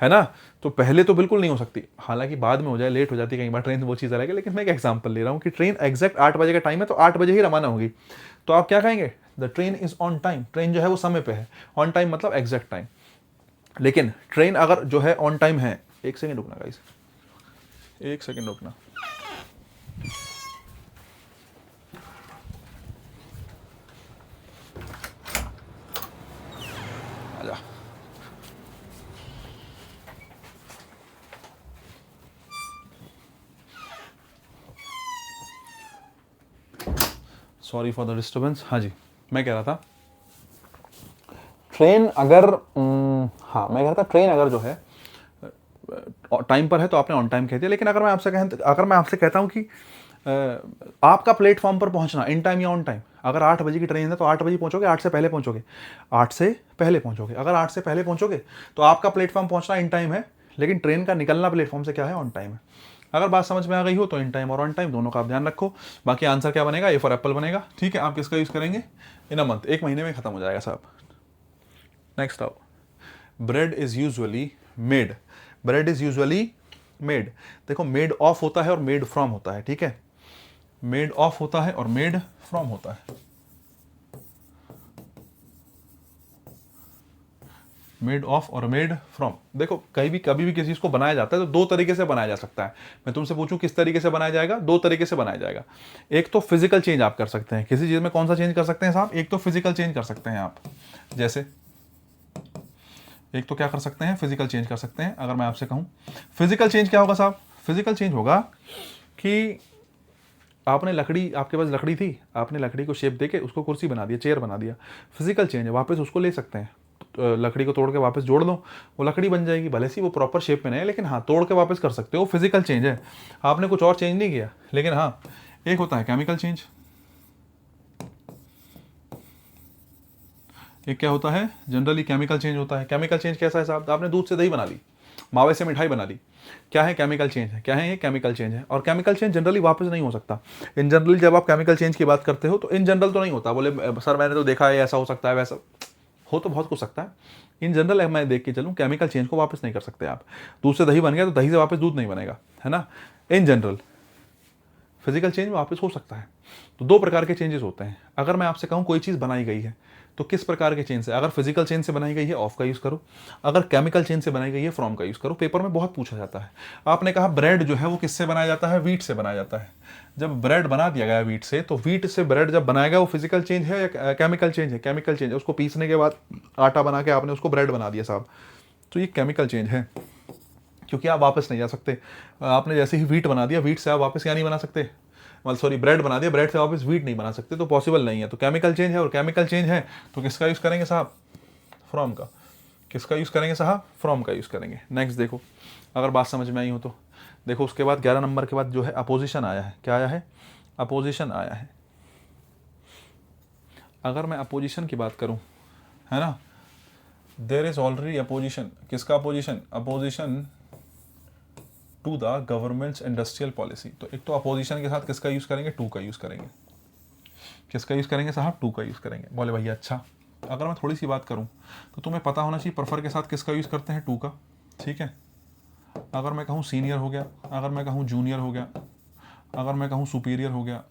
है ना। तो पहले तो बिल्कुल नहीं हो सकती, हालांकि बाद में हो जाए, लेट हो जाती है कई बार ट्रेन, वो चीज़ अलग है। लेकिन मैं एक एग्जांपल ले रहा हूँ कि ट्रेन एग्जैक्ट 8 बजे का टाइम है, तो 8 बजे ही रवाना होगी। तो आप क्या कहेंगे? The train is on time. Train जो है वो समय पे है, ऑन टाइम मतलब एग्जैक्ट टाइम। लेकिन ट्रेन अगर जो है ऑन टाइम है, एक सेकेंड रुकना गाइस, एक सेकेंड रुकना। आजा। Sorry for the disturbance. हाँ जी, मैं कह रहा था ट्रेन अगर हाँ मैं कह रहा था ट्रेन अगर जो है टाइम पर है तो आपने ऑन टाइम कह दिया। लेकिन अगर मैं आपसे कहता हूँ कि आपका प्लेटफॉर्म पर पहुंचना इन टाइम या ऑन टाइम, अगर 8 बजे की ट्रेन है तो 8 बजे पहुंचोगे, 8 से पहले पहुंचोगे? 8 से पहले पहुंचोगे। अगर 8 से पहले पहुंचोगे तो आपका प्लेटफॉर्म पहुंचना इन टाइम है, लेकिन ट्रेन का निकलना प्लेटफॉर्म से क्या है? ऑन टाइम है। अगर बात समझ में आ गई हो तो इन टाइम और ऑन टाइम दोनों का आप ध्यान रखो। बाकी आंसर क्या बनेगा? ए फॉर एप्पल बनेगा। ठीक है, आप किसका यूज करेंगे? इन अ मंथ, एक महीने में खत्म हो जाएगा साहब। नेक्स्ट आओ। Bread is usually made. Bread is usually made. देखो, मेड ऑफ होता है और मेड फ्रॉम होता है। ठीक है, मेड ऑफ होता है और मेड फ्रॉम होता है। मेड ऑफ और मेड फ्रॉम। देखो, कभी भी किसी चीज को बनाया जाता है तो दो तरीके से बनाया जा सकता है। मैं तुमसे पूछूं किस तरीके से बनाया जाएगा? दो तरीके से बनाया जाएगा। एक तो फिजिकल चेंज आप कर सकते हैं किसी चीज में। कौन सा चेंज कर सकते हैं साहब? एक तो फिजिकल चेंज कर सकते हैं आप, जैसे एक तो क्या कर सकते हैं? फिजिकल चेंज कर सकते हैं। अगर मैं आपसे कहूं फिजिकल चेंज क्या होगा साहब? फिजिकल चेंज होगा कि आपने लकड़ी, आपके पास लकड़ी थी, आपने लकड़ी को शेप देके उसको कुर्सी बना दिया, चेयर बना दिया। फिजिकल चेंज है, वापस उसको ले सकते हैं। तो लकड़ी को तोड़ के वापस जोड़ दो, वो लकड़ी बन जाएगी, भले से वो प्रॉपर शेप में नहीं है, लेकिन हाँ तोड़ के वापस कर सकते हो। फिजिकल चेंज है, आपने कुछ और चेंज नहीं किया। लेकिन हाँ, एक होता है केमिकल चेंज। एक क्या होता है? जनरली केमिकल चेंज होता है। केमिकल चेंज कैसा है साहब? आपने दूध से दही बना ली, मावे से मिठाई बना ली। क्या है? केमिकल चेंज है। क्या है ये? केमिकल चेंज है। और केमिकल चेंज जनरली वापस नहीं हो सकता। इन जनरल जब आप केमिकल चेंज की बात करते हो तो इन जनरल तो नहीं होता। बोले सर मैंने तो देखा है ऐसा हो सकता है, वैसा हो तो बहुत कुछ सकता है। इन जनरल मैं देख के चलूँ, केमिकल चेंज को वापस नहीं कर सकते आप। दूध से दही बन गया तो दही से वापस दूध नहीं बनेगा, है ना। इन जनरल फिजिकल चेंज वापस हो सकता है। तो दो प्रकार के चेंजेस होते हैं। अगर मैं आपसे कहूँ कोई चीज़ बनाई गई है तो किस प्रकार के चेंज से? अगर फिजिकल चेंज से बनाई गई है ऑफ का यूज़ करो, अगर केमिकल चेंज से बनाई गई है फ्रॉम का यूज़ करो। पेपर में बहुत पूछा जाता है। आपने कहा ब्रेड जो है वो किससे बनाया जाता है? व्हीट से बनाया जाता है। जब ब्रेड बना दिया गया व्हीट से, तो व्हीट से ब्रेड जब बनाया गया वो फिजिकल चेंज है या केमिकल चेंज है? केमिकल चेंज है। उसको पीसने के बाद आटा बना के आपने उसको ब्रेड बना दिया साहब, तो ये केमिकल चेंज है, क्योंकि आप वापस नहीं जा सकते। आपने जैसे ही व्हीट बना दिया, व्हीट से आप वापस क्या नहीं बना सकते? मतलब सॉरी, ब्रेड बना दिया, ब्रेड से वापस व्हीट नहीं बना सकते, तो पॉसिबल नहीं है। तो केमिकल चेंज है, और केमिकल चेंज है तो किसका यूज़ करेंगे साहब? फ्रॉम का। किसका यूज़ करेंगे साहब? फ्रॉम का यूज़ करेंगे। नेक्स्ट देखो, अगर बात समझ में आई हो तो देखो, उसके बाद 11 नंबर के बाद जो है अपोजिशन आया है। क्या आया है? अपोजिशन आया है। अगर मैं अपोजिशन की बात करूं, है ना, देयर इज ऑलरेडी अपोजिशन। किसका opposition? Opposition to the government's industrial policy. तो एक तो अपोजिशन के साथ किसका यूज़ करेंगे, टू का यूज़ करेंगे। किसका यूज़ करेंगे साहब, टू का यूज़ करेंगे। बोले भैया अच्छा, अगर मैं थोड़ी सी बात करूँ तो तुम्हें पता होना चाहिए प्रेफर के साथ किसका यूज़ करते हैं, टू का। ठीक है, अगर मैं कहूँ सीनियर हो गया, अगर मैं कहूँ जूनियर हो गया, अगर मैं कहूँ सुपीरियर हो गया,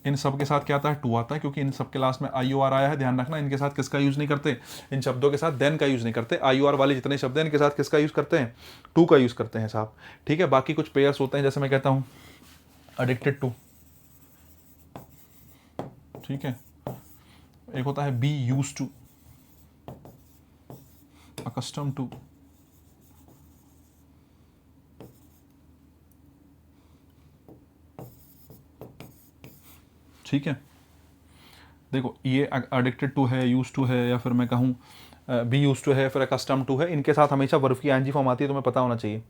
इन सब के साथ क्या आता है, टू आता है, क्योंकि इन सब के लास्ट में आई ओ आर आया है। ध्यान रखना, इनके साथ किसका यूज़ नहीं करते, इन शब्दों के साथ देन का यूज़ नहीं करते। आई ओ आर वाले जितने शब्द हैं इनके साथ किसका यूज़ करते हैं, टू का यूज़ करते हैं साहब। ठीक है, बाकी कुछ पेयर्स होते हैं, जैसे मैं कहता हूँ एडिक्टेड टू, ठीक है, एक होता है be use to, accustom to, ठीक है। देखो ये एडिक्टेड टू है, यूज टू है, या फिर मैं कहूँ बी यूज टू है, फिर अकस्टम टू है, इनके साथ हमेशा वर्ब की आईएनजी फॉर्म आती है, तुम्हें पता होना चाहिए।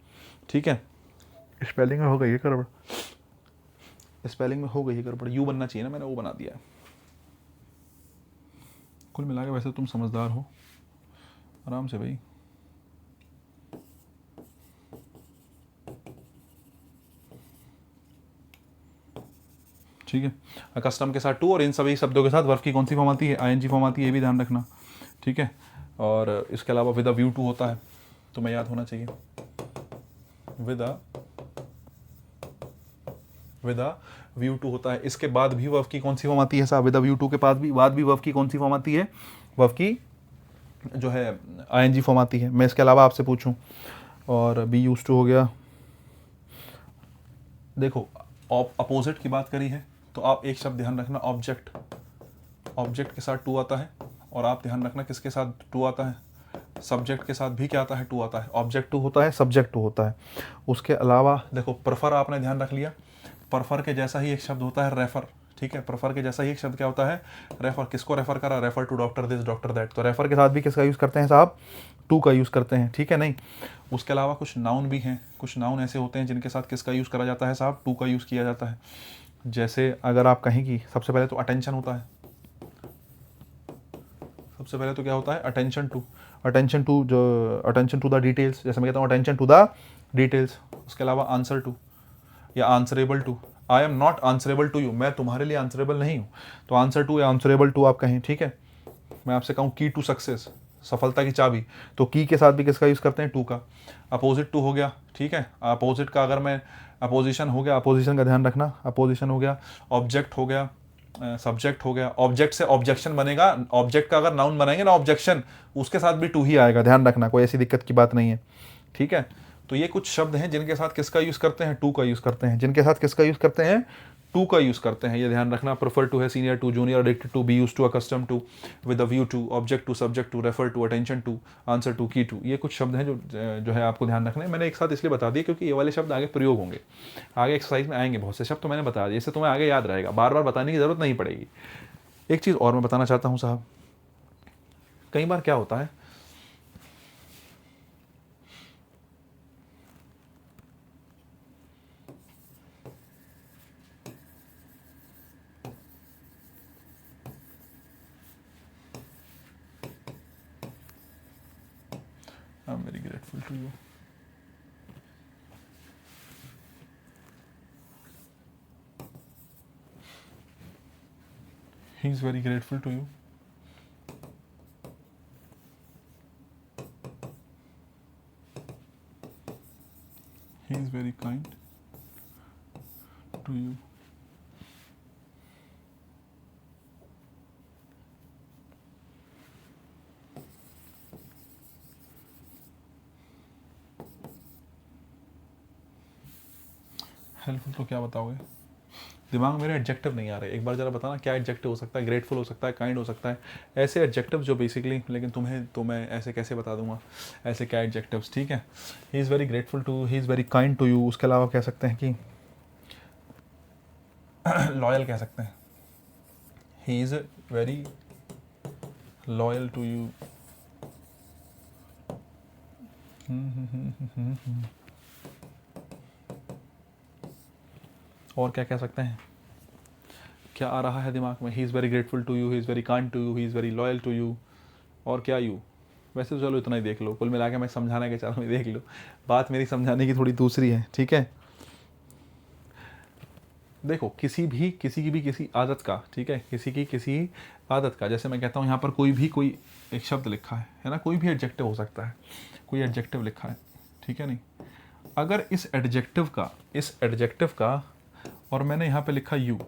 ठीक है, स्पेलिंग में हो गई है गड़बड़, स्पेलिंग में हो गई है गड़बड़, यू बनना चाहिए ना, मैंने वो बना दिया है। कुल मिला के वैसे तुम समझदार हो, आराम से भाई। ठीक है, अकस्टम के साथ टू, और इन सभी शब्दों के साथ वर्ब की कौन सी फॉर्म आती है, आईएनजी फॉर्म आती है, ये भी ध्यान रखना। ठीक है, और इसके अलावा विद अ व्यू टू होता है, तुम्हें याद होना चाहिए, विद अ व्यू टू होता है। इसके बाद भी वर्ब की कौन सी फॉर्म आती है साहब, विद अ व्यू टू के बाद भी वर्ब की कौन सी फॉर्म आती है, वर्ब की जो है आईएनजी फॉर्म आती है। मैं इसके अलावा आपसे पूछूं, और बी यूज टू हो गया। देखो अपोजिट की बात करी है तो आप एक शब्द ध्यान रखना, ऑब्जेक्ट, ऑब्जेक्ट के साथ टू आता है, और आप ध्यान रखना किसके साथ टू आता है, सब्जेक्ट के साथ भी क्या आता है, टू आता है। ऑब्जेक्ट टू होता है, सब्जेक्ट टू होता है। उसके अलावा देखो प्रेफर आपने ध्यान रख लिया, प्रेफर के जैसा ही एक शब्द होता है रेफर। ठीक है, प्रेफर के जैसा ही एक शब्द क्या होता है, रेफर। किसको रेफर करा, refer to doctor this doctor that. तो रेफर के साथ भी किसका यूज़ करते हैं साहब, टू का यूज़ करते हैं। ठीक है, नहीं उसके अलावा कुछ नाउन भी हैं, कुछ नाउन ऐसे होते हैं जिनके साथ किसका यूज़ करा जाता है साहब, टू का यूज़ किया जाता है। जैसे अगर आप कहें कि सबसे पहले तो अटेंशन होता है, सबसे पहले तो क्या होता है, अटेंशन टू, अटेंशन टू जो अटेंशन टू द डिटेल्स, जैसे मैं कहता हूँ अटेंशन टू द डिटेल्स। उसके अलावा आंसर टू या answerable to, I am not answerable to you, मैं तुम्हारे लिए आंसरेबल नहीं हूँ, तो आंसर टू या आंसरेबल टू आप कहें। ठीक है, मैं आपसे कहूँ की टू सक्सेस, सफलता की चाबी, तो की के साथ भी किसका यूज़ करते हैं, टू का। अपोजिट टू हो गया, ठीक है, अपोजिट का अगर मैं, अपोजिशन हो गया, अपोजिशन का ध्यान रखना, अपोजिशन हो गया, ऑब्जेक्ट हो गया, सब्जेक्ट हो गया। ऑब्जेक्ट से ऑब्जेक्शन बनेगा, ऑब्जेक्ट का अगर नाउन बनाएंगे ना ऑब्जेक्शन, उसके साथ भी टू ही आएगा, ध्यान रखना, कोई ऐसी दिक्कत की बात नहीं है। ठीक है, तो ये कुछ शब्द हैं जिनके साथ किसका यूज़ करते हैं, टू का यूज़ करते हैं, जिनके साथ किसका यूज़ करते हैं, टू का यूज़ करते हैं, ये ध्यान रखना। प्रेफर टू है, senior to, junior, addicted to, be use to, accustom to, with a view to, object to, subject to, refer to, attention to, answer to, key to. ये कुछ शब्द हैं जो है आपको ध्यान रखना है। मैंने एक साथ इसलिए बता दिए क्योंकि ये वाले शब्द आगे प्रयोग होंगे, आगे एक्सरसाइज में आएंगे बहुत से शब्द, तो मैंने बता दिया, इससे तुम्हें आगे याद रहेगा, बार बार बताने की जरूरत नहीं पड़ेगी। एक चीज़ और मैं बताना चाहता हूँ साहब, कई बार क्या होता है, I am very grateful to you, he is very grateful to you, he is very kind to you, helpful तो क्या बताओगे, दिमाग मेरे एडजेक्टिव नहीं आ रहे, एक बार जरा बताना क्या एडजेक्टिव हो सकता है, ग्रेटफुल हो सकता है, काइंड हो सकता है, ऐसे एडजेक्टिव जो बेसिकली, लेकिन तुम्हें तो मैं ऐसे कैसे बता दूंगा ऐसे क्या एडजेक्टिव्स। ठीक है, he is very grateful to, he is very kind to you. उसके अलावा कह सकते हैं कि लॉयल कह सकते हैं, he is very loyal to you. और क्या कह सकते हैं, क्या आ रहा है दिमाग में, he is very grateful to you, he is very kind to you, he is very loyal to you, और क्या यू, वैसे तो चलो इतना ही देख लो, कुल मिला के मैं समझाना के चलो देख लो, बात मेरी समझाने की थोड़ी दूसरी है, ठीक है। देखो किसी की भी किसी आदत का, ठीक है, किसी आदत का, जैसे मैं कहता हूँ यहाँ पर कोई एक शब्द लिखा है ना, कोई भी एडजेक्टिव हो सकता है, कोई एडजेक्टिव लिखा है, ठीक है नहीं, अगर इस एडजेक्टिव का और मैंने यहाँ पे लिखा यू,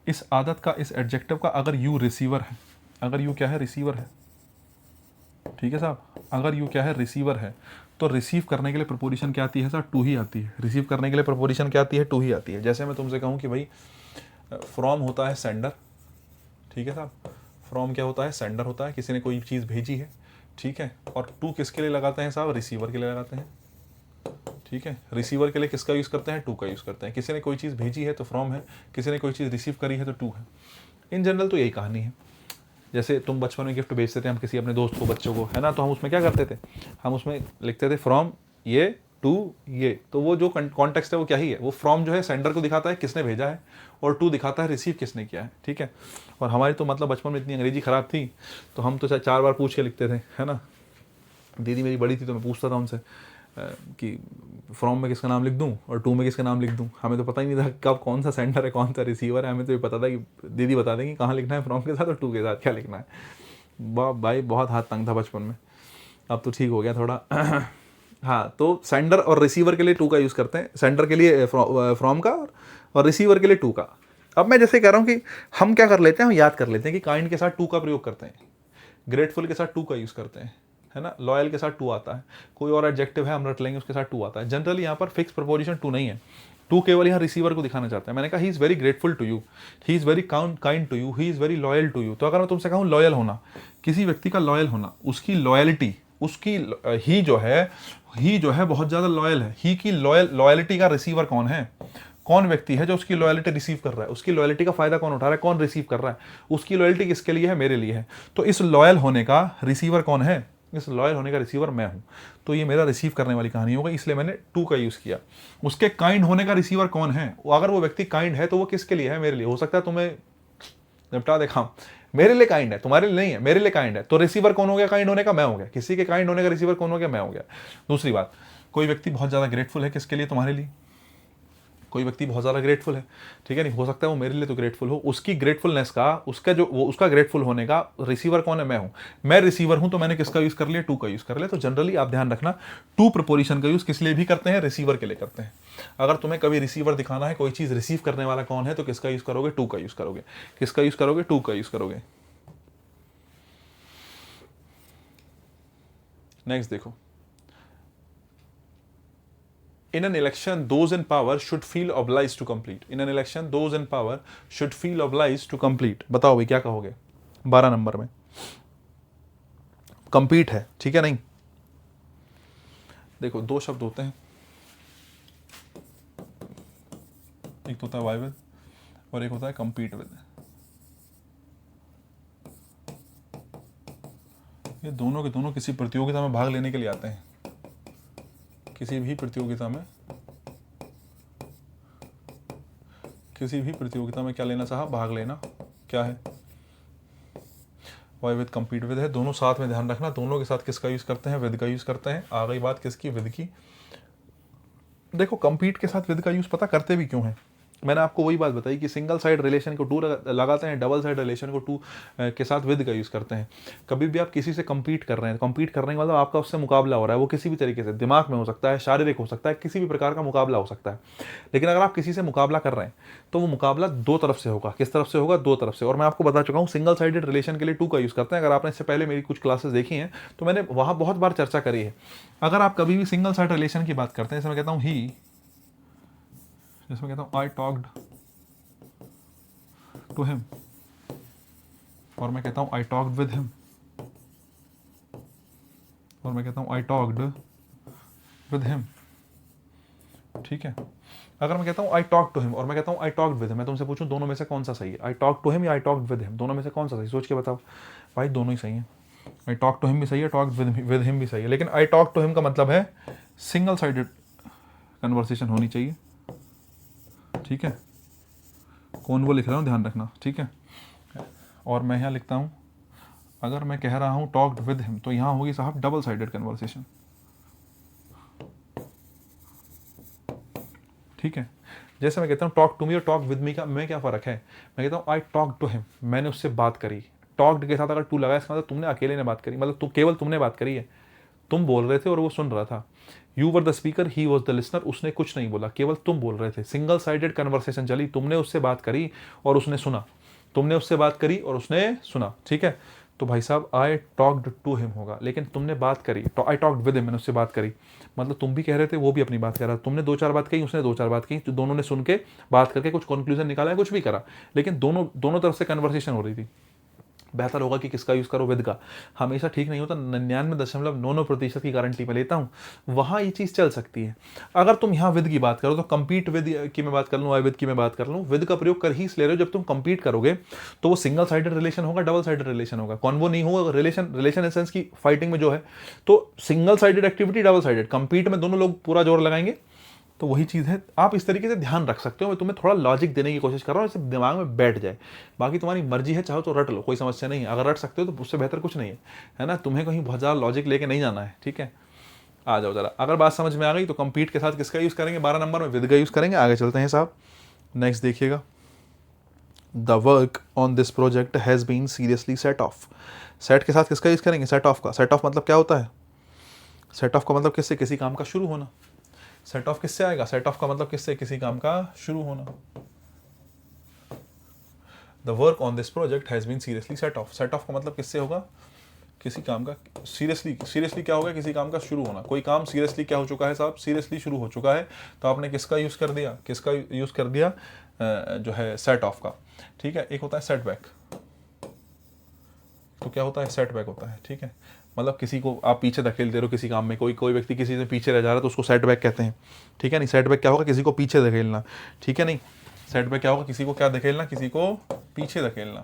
इस आदत का, इस एडजेक्टिव का अगर यू रिसीवर है, अगर यू क्या है, रिसीवर है, ठीक है साहब, अगर यू क्या है, रिसीवर है, तो रिसीव करने के लिए प्रपोजिशन क्या आती है सर, टू ही आती है। रिसीव करने के लिए प्रपोजिशन क्या आती है, टू ही आती है। जैसे मैं तुमसे कहूँ कि भाई फ्रॉम होता है सेंडर, ठीक है साहब, फ्रॉम क्या होता है, सेंडर होता है, किसी ने कोई चीज़ भेजी है, ठीक है, और टू किसके लिए लगाते हैं साहब, रिसीवर के लिए लगाते हैं, ठीक है। रिसीवर के लिए किसका यूज़ करते हैं, टू का यूज़ करते हैं। किसी ने कोई चीज़ भेजी है तो फ्रॉम है, किसी ने कोई चीज़ रिसीव करी है तो टू है। इन जनरल तो यही कहानी है। जैसे तुम बचपन में गिफ्ट भेजते थे हम किसी अपने दोस्त को, बच्चों को, है ना, तो हम उसमें क्या करते थे, हम उसमें लिखते थे फ्रॉम ये टू ये, तो वो जो कॉन्टेक्स्ट है वो क्या ही है, वो फ्रॉम जो है सेंडर को दिखाता है किसने भेजा है, और टू दिखाता है रिसीव किसने किया है, ठीक है। और हमारी तो मतलब बचपन में इतनी अंग्रेजी ख़राब थी, तो हम तो 4 बार पूछ के लिखते थे, है ना। दीदी मेरी बड़ी थी तो मैं पूछता था उनसे कि फ्रॉम में किसका नाम लिख दूं और टू में किसका नाम लिख दूं। हमें तो पता ही नहीं था कब कौन सा सेंडर है कौन सा रिसीवर है, हमें तो ये पता था कि दीदी बता देंगी कहाँ लिखना है फ्रॉम के साथ और टू के साथ क्या लिखना है। भाई बहुत हाथ तंग था बचपन में, अब तो ठीक हो गया थोड़ा। हाँ, तो सेंडर और रिसीवर के लिए टू का यूज़ करते हैं, सेंडर के लिए फ्रॉम का और रिसीवर के लिए टू का। अब मैं जैसे कह रहा हूँ कि हम क्या कर लेते हैं, हम याद कर लेते हैं कि काइंड के साथ टू का प्रयोग करते हैं, ग्रेटफुल के साथ टू का यूज़ करते हैं, है ना, लॉयल के साथ टू आता है, कोई और एडजेक्टिव है हम रट लेंगे उसके साथ टू आता है। जनरली यहाँ पर फिक्स प्रपोजिशन टू नहीं है, टू केवल यहाँ रिसीवर को दिखाना चाहता है। मैंने कहा he is very grateful to you, he is very kind to you, he is very loyal to you. तो अगर मैं तुमसे कहूँ लॉयल होना, किसी व्यक्ति का लॉयल होना, उसकी लॉयलिटी, उसकी ही जो है बहुत ज़्यादा लॉयल है, ही की लॉयलिटी का रिसीवर कौन है, कौन व्यक्ति है जो उसकी लॉयलिटी रिसीव कर रहा है, उसकी लॉयलिटी का फायदा कौन उठा रहा है, कौन रिसीव कर रहा है, उसकी लॉयलिटी किसके लिए है, मेरे लिए है। तो इस लॉयल होने का रिसीवर कौन है, इस लॉयल होने का रिसीवर मैं हूं, तो ये मेरा रिसीव करने वाली कहानी होगा, इसलिए मैंने टू का यूज़ किया। उसके काइंड होने का रिसीवर कौन है, अगर वो व्यक्ति काइंड है तो वो किसके लिए है, मेरे लिए। हो सकता है तुम्हें निपटा देखा, मेरे लिए काइंड है, तुम्हारे लिए नहीं है, मेरे लिए काइंड है, तो रिसीवर कौन हो गया काइंड होने का, मैं हो गया। किसी के काइंड होने का रिसीवर कौन हो गया, मैं हो गया। दूसरी बात, कोई व्यक्ति बहुत ज़्यादा ग्रेटफुल है, किसके लिए, तुम्हारे लिए। कोई व्यक्ति बहुत ज़्यादा ग्रेटफुल है, ठीक है नहीं, हो सकता है वो मेरे लिए तो ग्रेटफुल हो, उसकी ग्रेटफुलनेस का, उसका जो वो उसका ग्रेटफुल होने का रिसीवर कौन है, मैं हूँ। मैं रिसीवर हूँ तो मैंने किसका यूज़ कर लिया, टू का यूज़ कर लिया। तो जनरली आप ध्यान रखना, टू प्रपोजिशन का यूज़ किस लिए भी करते हैं, रिसीवर के लिए करते हैं। अगर तुम्हें कभी रिसीवर दिखाना है, कोई चीज़ रिसीव करने वाला कौन है, तो किसका यूज़ करोगे, टू का यूज़ करोगे। किसका यूज़ करोगे, टू का यूज़ करोगे। नेक्स्ट देखो, in an election those in power should feel obliged to complete, in an election those in power should feel obliged to complete। बताओ भाई क्या कहोगे 12 नंबर में, कंपीट है, ठीक है नहीं। देखो दो शब्द होते हैं, एक तो होता है वाई विद और एक होता है कंपीट विद। ये दोनों के दोनों किसी प्रतियोगिता में भाग लेने के लिए आते हैं, किसी भी प्रतियोगिता में क्या लेना साहब, भाग लेना। क्या है, वाई विद कंपीट विद है, दोनों साथ में, ध्यान रखना दोनों के साथ किसका यूज़ करते हैं, विद का यूज़ करते हैं। आ गई बात किसकी, विद की। देखो कंपीट के साथ विद का यूज़ पता करते भी क्यों है, मैंने आपको वही बात बताई कि सिंगल साइड रिलेशन को टू लगाते हैं, डबल साइड रिलेशन को टू के साथ विद का यूज़ करते हैं। कभी भी आप किसी से compete कर रहे हैं, compete करने का मतलब आपका उससे मुकाबला हो रहा है, वो किसी भी तरीके से, दिमाग में हो सकता है, शारीरिक हो सकता है, किसी भी प्रकार का मुकाबला हो सकता है। लेकिन अगर आप किसी से मुकाबला कर रहे हैं तो वो मुकाबला दो तरफ से होगा। किस तरफ से होगा, दो तरफ से। और मैं आपको बता चुका हूँ सिंगल साइडेड रिलेशन के लिए टू का यूज़ करते हैं। अगर आपने इससे पहले मेरी कुछ क्लासेस देखी हैं तो मैंने वहाँ बहुत बार चर्चा करी है। अगर आप कभी भी सिंगल साइड रिलेशन की बात करते हैं, जैसे मैं कहता हूँ ही, जैसे मैं कहता हूँ आई टॉक्ड टू हिम, और मैं कहता हूं आई टॉक्ड विद हिम, और मैं कहता हूं आई टॉक्ड विद हिम, ठीक है। अगर मैं कहता हूं आई टॉक टू हिम और मैं कहता हूं आई टॉक्ड विद हिम, मैं तुमसे पूछूं दोनों में से कौन सा सही है, आई टॉक टू हिम या आई टॉक्ड विद हिम, दोनों में से कौन सा सही, सोच के बताओ भाई। दोनों ही सही है, आई टॉक टू हिम भी सही है, टॉक विद हिम भी सही है। लेकिन आई टॉक टू हिम का मतलब है सिंगल साइडेड कन्वर्सेशन होनी चाहिए, ठीक है। कौन वो लिख रहा हूँ ध्यान रखना, ठीक है। और मैं यहाँ लिखता हूँ अगर मैं कह रहा हूँ टॉक्ड विद हिम तो यहाँ होगी साहब डबल साइडेड कन्वर्सेशन, ठीक है। जैसे मैं कहता हूँ टॉक टू मी और टॉक विद मी का में क्या फ़र्क है, मैं कहता हूँ आई टॉक टू हिम, मैंने उससे बात करी। टॉक्ड के साथ अगर टू लगा इसका मतलब तुमने अकेले ने बात करी, मतलब केवल तुमने बात करी है, तुम बोल रहे थे और वो सुन रहा था। You were the speaker, he was the listener, उसने कुछ नहीं बोला, केवल तुम बोल रहे थे। सिंगल साइडेड कन्वर्सेशन चली, तुमने उससे बात करी और उसने सुना, तुमने उससे बात करी और उसने सुना, ठीक है। तो भाई साहब आई टॉक्ड टू हिम होगा, लेकिन तुमने बात करी, आई टॉक्ड विद हिम, मैंने उससे बात करी, मतलब तुम भी कह रहे थे वो भी अपनी बात कह रहा था, तुमने दो चार बात कही उसने दो चार बात कही, तो दोनों ने सुन के बात करके कुछ कंक्लूजन निकाला है, कुछ भी करा, लेकिन दोनों दोनों तरफ से कन्वर्सेशन हो रही थी। बेहतर होगा कि किसका यूज़ करो, विद का। हमेशा ठीक नहीं होता, 99.99% की गारंटी मैं लेता हूँ, वहाँ ये चीज़ चल सकती है। अगर तुम यहाँ विद की बात करो तो कम्पीट विद की मैं बात कर लूँ, आई विद की मैं बात कर लूँ, विद का प्रयोग कर ही इसलिए रहे हो, जब तुम कम्पीट करोगे तो वो सिंगल साइडेड रिलेशन होगा, डबल साइडेड रिलेशन होगा, कॉन्वो नहीं होगा। रिलेशन इन सेंस की फाइटिंग में जो है, तो single sided activity, double sided, compete में दोनों लोग पूरा जोर लगाएंगे। तो वही चीज़ है, आप इस तरीके से ध्यान रख सकते हो। मैं तुम्हें थोड़ा लॉजिक देने की कोशिश कर रहा हूँ, इसे दिमाग में बैठ जाए। बाकी तुम्हारी मर्जी है, चाहो तो रट लो, कोई समस्या नहीं है। अगर रट सकते हो तो उससे बेहतर कुछ नहीं है ना। तुम्हें कहीं बहुत ज़्यादा लॉजिक लेके नहीं जाना है, ठीक है। आ जाओ जरा, अगर बात समझ में आ गई तो कंपीट के साथ किसका यूज़ करेंगे, 12 नंबर में विद का यूज़ करेंगे। आगे चलते हैं साहब, नेक्स्ट देखिएगा। The work on this project has been seriously set off. Set के साथ किसका यूज़ करेंगे, सेट ऑफ का। सेट ऑफ मतलब क्या होता है, सेट ऑफ का मतलब किससे, किसी काम का शुरू होना। सेट ऑफ किससे आएगा, सेट ऑफ का मतलब किससे, किसी काम का शुरू होना। The work on this project has been seriously set off. Set off का मतलब किससे होगा, किसी काम का सीरियसली। सीरियसली क्या होगा, किसी काम का शुरू होना। कोई काम सीरियसली क्या हो चुका है साहब, सीरियसली शुरू हो चुका है, तो आपने किसका यूज़ कर दिया, किसका यूज़ कर दिया, जो है सेट ऑफ का, ठीक है। एक होता है सेटबैक, तो क्या होता है, सेटबैक होता है, ठीक है। मतलब किसी को आप पीछे धकेल दे रहे हो किसी काम में, कोई व्यक्ति किसी से पीछे रह जा रहा है तो उसको सेटबैक कहते हैं, ठीक है। नहीं, सेटबैक क्या होगा, किसी को पीछे धकेलना, ठीक है। नहीं, सेटबैक क्या होगा, किसी को क्या धकेलना, किसी को पीछे धकेलना।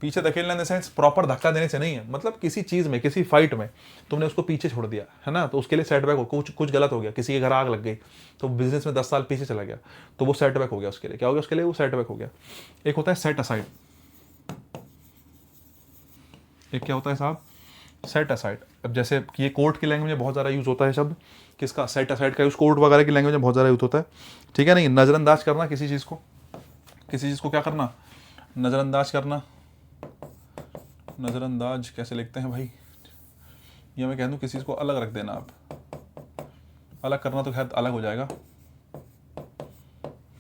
पीछे धकेलना इन द सेंस प्रॉपर धक्का देने से नहीं है, मतलब किसी चीज़ में, किसी फाइट में तुमने उसको पीछे छोड़ दिया है ना, तो उसके लिए सेटबैक हो। कुछ गलत हो गया, किसी के घर आग लग गई, तो बिजनेस में 10 साल पीछे चला गया, तो वो सेटबैक हो गया उसके लिए। क्या हो गया उसके लिए, वो सेटबैक हो गया। एक होता है सेट असाइड, एक क्या होता है साहब, सेट असाइड। अब जैसे कि ये कोर्ट की लैंग्वेज में बहुत ज़्यादा यूज़ होता है शब्द किसका, सेट असाइड का यूज़ कोर्ट वगैरह की लैंग्वेज में बहुत ज़्यादा यूज़ होता है, ठीक है। नहीं, नज़रअंदाज करना किसी चीज़ को, किसी चीज़ को क्या करना, नज़रअंदाज करना। नज़रअंदाज कैसे लिखते हैं भाई, या मैं कह दूँ किसी चीज़ को अलग रख देना। आप अलग करना तो खैर अलग हो जाएगा,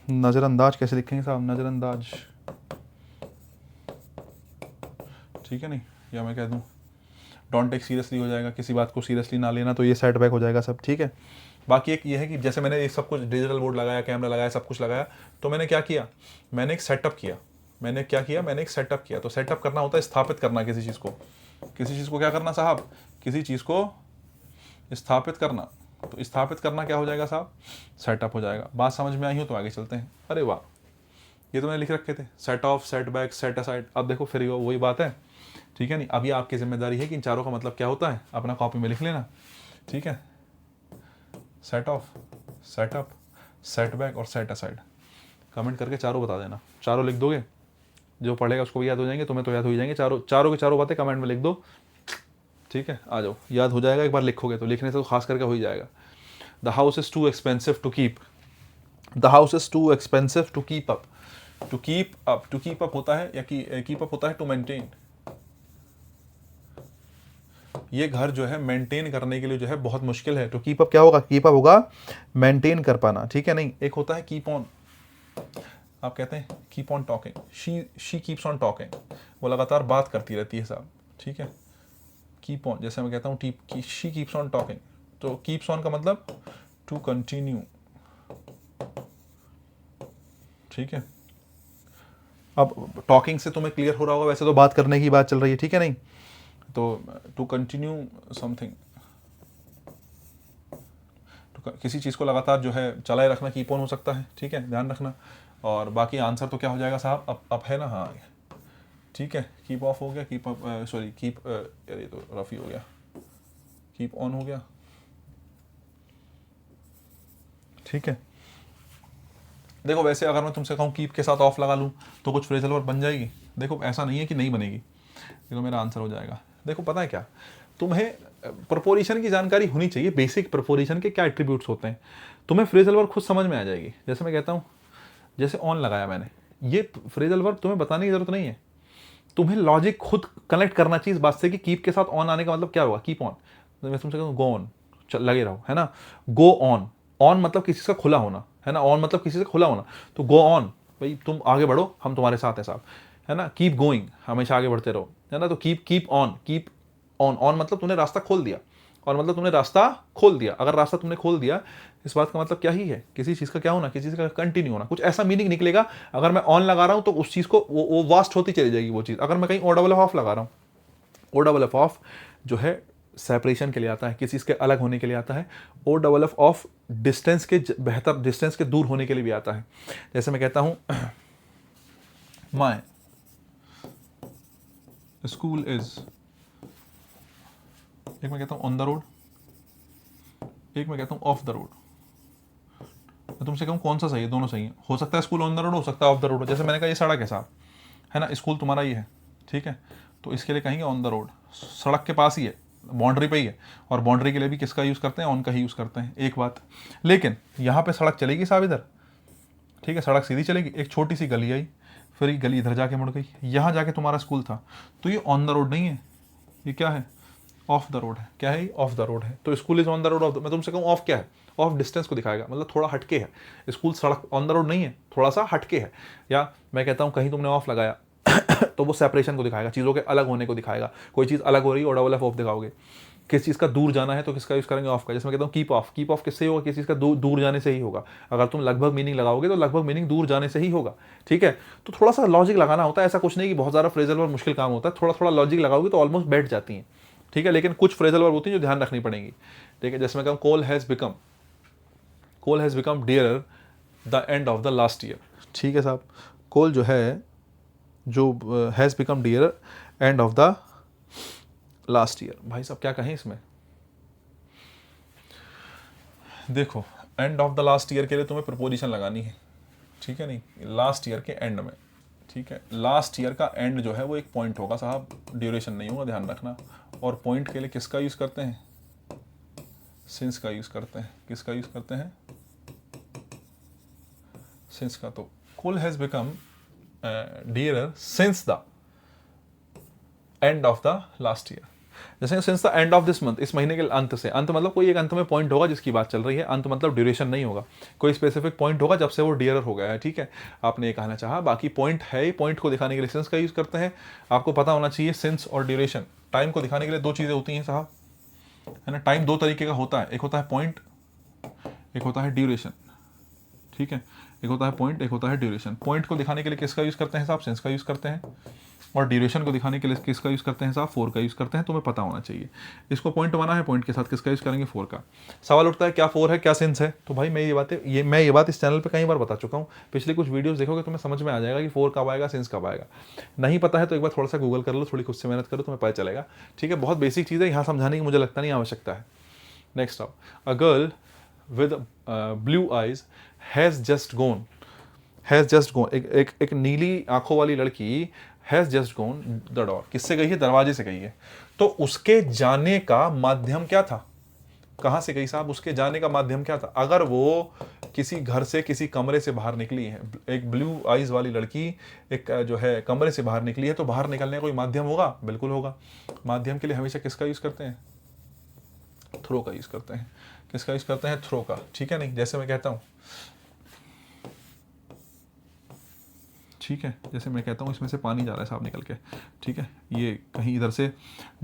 नज़रअंदाज कैसे लिखेंगे साहब, नज़रअंदाज, ठीक है। नहीं, या मैं कह दूँ डोंट टेक सीरियसली हो जाएगा, किसी बात को सीरियसली ना लेना, तो ये सेटबैक हो जाएगा सब, ठीक है। बाकी एक ये है कि जैसे मैंने ये सब कुछ डिजिटल बोर्ड लगाया, कैमरा लगाया, सब कुछ लगाया, तो मैंने क्या किया, मैंने एक सेटअप किया। मैंने क्या किया, मैंने एक सेटअप किया। तो सेटअप करना होता है स्थापित करना किसी चीज़ को। किसी चीज़ को क्या करना साहब, किसी चीज़ को स्थापित करना। तो स्थापित करना क्या हो जाएगा साहब, सेटअप हो जाएगा। बात समझ में आई हो तो आगे चलते हैं। अरे वाह, ये तो मैंने लिख रखे थे, set off, set back, set aside. अब देखो फिर वही बात है, ठीक है। नहीं, अभी आपकी जिम्मेदारी है कि इन चारों का मतलब क्या होता है, अपना कॉपी में लिख लेना, ठीक है। Set of, setup, set back और सेट असाइड। कमेंट करके चारों बता देना, चारों लिख दोगे, जो पढ़ेगा उसको भी याद हो जाएंगे, तुम्हें तो याद हो ही जाएंगे। चारों की चारों बातें कमेंट में लिख दो, ठीक है। आ जाओ, याद हो जाएगा, एक बार लिखोगे तो, लिखने से तो खास करके हो ही जाएगा। The house is too expensive to keep, the house is too expensive to keep up. To keep up, to keep up होता है, या कीप अप होता है टू मेंटेन। ये घर जो है मेंटेन करने के लिए जो है बहुत मुश्किल है। तो कीप अप क्या होगा, कीप अप होगा मेंटेन कर पाना, ठीक है। नहीं, एक होता है कीप ऑन, आप कहते हैं keep on talking, she keeps on talking, वो लगातार बात करती रहती है साहब, ठीक है। कीप ऑन, जैसे मैं कहता हूँ शी कीप्स ऑन टॉकिंग, तो कीप्स ऑन का मतलब टू कंटिन्यू, ठीक है। अब टॉकिंग से तुम्हें क्लियर हो रहा होगा, वैसे तो बात करने की बात चल रही है, ठीक है। नहीं, तो टू कंटिन्यू समथिंग, किसी चीज़ को लगातार जो है चलाए रखना कीप ऑन हो सकता है, ठीक है, ध्यान रखना। और बाकी आंसर तो क्या हो जाएगा साहब, अप है ना, हाँ ठीक है। कीप ऑफ हो गया, कीप अप, सॉरी कीप, यार ये तो रफ ही हो गया, कीप ऑन हो गया, ठीक है। देखो वैसे अगर मैं तुमसे कहूँ कीप के साथ ऑफ लगा लूँ तो कुछ फ्रेजल वर्ब बन जाएगी। देखो ऐसा नहीं है कि नहीं बनेगी, ये तो मेरा आंसर हो जाएगा। देखो पता है क्या, तुम्हें प्रपोजिशन की जानकारी होनी चाहिए, बेसिक प्रपोजिशन के क्या एट्रीब्यूट्स होते हैं, तुम्हें फ्रेजल वर्ब खुद समझ में आ जाएगी। जैसे मैं कहता हूँ, जैसे ऑन लगाया मैंने, ये फ्रेजल वर्ब तुम्हें बताने की जरूरत नहीं है, तुम्हें लॉजिक खुद कनेक्ट करना चाहिए इस बात से कि कीप के साथ ऑन आने का मतलब क्या होगा, कीप ऑन। मैं तुमसे कहूँ गो ऑन, लगे रहो, है ना। गो ऑन, ऑन मतलब किसी का खुला होना, है ना, ऑन मतलब किसी से खुला होना, तो गो ऑन, भाई तुम आगे बढ़ो, हम तुम्हारे साथ हैं साहब, है ना। कीप गोइंग, हमेशा आगे बढ़ते रहो, है ना। तो keep on, keep on, on मतलब तुमने रास्ता खोल दिया, और मतलब तुमने रास्ता खोल दिया। अगर रास्ता तुमने खोल दिया, इस बात का मतलब क्या ही है, किसी चीज़ का क्या होना, किसी चीज़ का कंटिन्यू होना, कुछ ऐसा मीनिंग निकलेगा। अगर मैं ऑन लगा रहा हूं तो उस चीज़ को वो वास्ट होती चली जाएगी वो चीज़। अगर मैं कहीं ओ डबल एफ ऑफ लगा रहा हूँ, ओ डबल एफ ऑफ जो है सेपरेशन के लिए आता है, किसी चीज़ के अलग होने के लिए आता है। O double F of distance के बेहतर, डिस्टेंस के दूर होने के लिए भी आता है। जैसे मैं कहता हूँ माई स्कूल इज, एक मैं कहता हूँ ऑन द रोड, एक मैं कहता हूँ ऑफ द रोड। मैं तुमसे कहूँ कौन सा सही है, दोनों सही है। हो सकता है स्कूल ऑन द रोड, हो सकता है ऑफ द रोड। जैसे मैंने कहा ये सड़क है साहब, है ना, स्कूल तुम्हारा ही है, ठीक है, तो इसके लिए कहेंगे ऑन द रोड, सड़क के पास ही है, बाउंड्री पे ही है। और बाउंड्री के लिए भी किसका यूज़ करते हैं, ऑन का ही यूज़ करते हैं, एक बात। लेकिन यहाँ पे सड़क चलेगी साहब इधर, ठीक है, सड़क सीधी चलेगी, एक छोटी सी गली आई, फिर ये गली इधर जाके मुड़ गई, यहाँ जाके तुम्हारा स्कूल था, तो ये ऑन द रोड नहीं है, ये क्या है, ऑफ द रोड है। क्या है, ऑफ द रोड है। तो school is on the road of, मैं तुमसे कहूँ ऑफ क्या है, ऑफ डिस्टेंस को दिखाएगा, मतलब थोड़ा हटके है। स्कूल सड़क ऑन द रोड नहीं है, थोड़ा सा हटके है। या मैं कहता हूँ कहीं तुमने ऑफ लगाया तो वो सेपरेशन को दिखाएगा, चीज़ों के अलग होने को दिखाएगा। कोई चीज़ अलग हो रही है, और डबल एफ ऑफ दिखाओगे। किस चीज़ का दूर जाना है तो किसका यूज़ करेंगे, ऑफ का। जैसे मैं कहता हूँ कीप ऑफ, कीप ऑफ किससे होगा, किसी चीज़ का दूर जाने से ही होगा। अगर तुम लगभग मीनिंग लगाओगे तो लगभग मीनिंग दूर जाने से ही होगा, ठीक है। तो थोड़ा सा लॉजिक लगाना होता है, ऐसा कुछ नहीं कि बहुत ज़्यादा फ्रेजल और मुश्किल काम होता है। थोड़ा थोड़ा लॉजिक लगाओगे तो ऑलमोस्ट बैठ जाती हैं, ठीक है। लेकिन कुछ फ्रेजल वर्ब होती हैं जो ध्यान रखनी पड़ेंगी, ठीक है। जैसे मैं कहूँ coal has become dearer the end of the last year, ठीक है साहब। कोल जो है, जो has become dearer end of the last year, भाई साहब क्या कहें इसमें। देखो end of the last year के लिए तुम्हें प्रपोजिशन लगानी है, ठीक है, नहीं लास्ट ईयर के एंड में, ठीक है। लास्ट ईयर का एंड जो है वो एक पॉइंट होगा साहब, ड्यूरेशन नहीं होगा, ध्यान रखना। और पॉइंट के लिए किसका यूज़ करते हैं, सिंस का यूज़ करते हैं। किसका यूज़ करते हैं, सिंस का। तो coal has become dearer since the end of the last year. जैसे since the end of this month, इस महीने के अंत से। अंत मतलब कोई एक अंत में पॉइंट होगा जिसकी बात चल रही है, अंत मतलब ड्यूरेशन नहीं होगा, कोई स्पेसिफिक पॉइंट होगा जब से वो डियरर हो गया है, ठीक है। आपने ये कहना चाहा, बाकी पॉइंट है, पॉइंट को दिखाने के लिए सिंस का यूज़ करते हैं। आपको पता होना चाहिए सिंस और ड्यूरेशन, टाइम को दिखाने के लिए दो चीज़ें होती हैं साहब, है ना। टाइम दो तरीके का होता है, एक होता है पॉइंट, एक होता है ड्यूरेशन, ठीक है। एक होता है पॉइंट, एक होता है ड्यूरेशन। पॉइंट को दिखाने के लिए किसका यूज़ करते हैं साहब, सिंस का यूज़ करते हैं। और ड्यूरेशन को दिखाने के लिए किसका यूज़ करते हैं साहब, फोर का यूज़ करते हैं। तुम्हें पता होना चाहिए, इसको पॉइंट बना है, पॉइंट के साथ किसका यूज़ करेंगे, फोर का। सवाल उठता है क्या फोर है, क्या सिंस है। तो भाई मैं ये बात इस चैनल पे कई बार बता चुका हूँ, पिछले कुछ वीडियोस देखोगे तुम्हें समझ में आ जाएगा कि फोर कब आएगा, सिंस कब आएगा। नहीं पता है तो एक बार थोड़ा सा गूगल कर लो, थोड़ी खुद से मेहनत करो, तुम्हें पता चलेगा, ठीक है। बहुत बेसिक चीज़ है, यहाँ समझाने की मुझे लगता नहीं आवश्यकता है। नेक्स्ट आओ, a girl with blue eyes has just gonna, एक नीली आंखों वाली लड़की has just gonna the door, किससे गई है, दरवाजे से गई है। तो उसके जाने का माध्यम क्या था, कहाँ से गई साहब, उसके जाने का माध्यम क्या था। अगर वो किसी घर से, किसी कमरे से बाहर निकली है, एक ब्लू आइज वाली लड़की एक जो है कमरे से बाहर निकली है, तो बाहर निकलने का कोई माध्यम होगा, बिल्कुल होगा। माध्यम के लिए हमेशा किसका यूज़ करते हैं, थ्रो का यूज़ करते हैं। किसका यूज़ करते हैं, थ्रो का, ठीक है। नहीं जैसे मैं कहता हूँ, ठीक है, जैसे मैं कहता हूँ इसमें से पानी जा रहा है साहब निकल के, ठीक है, ये कहीं इधर से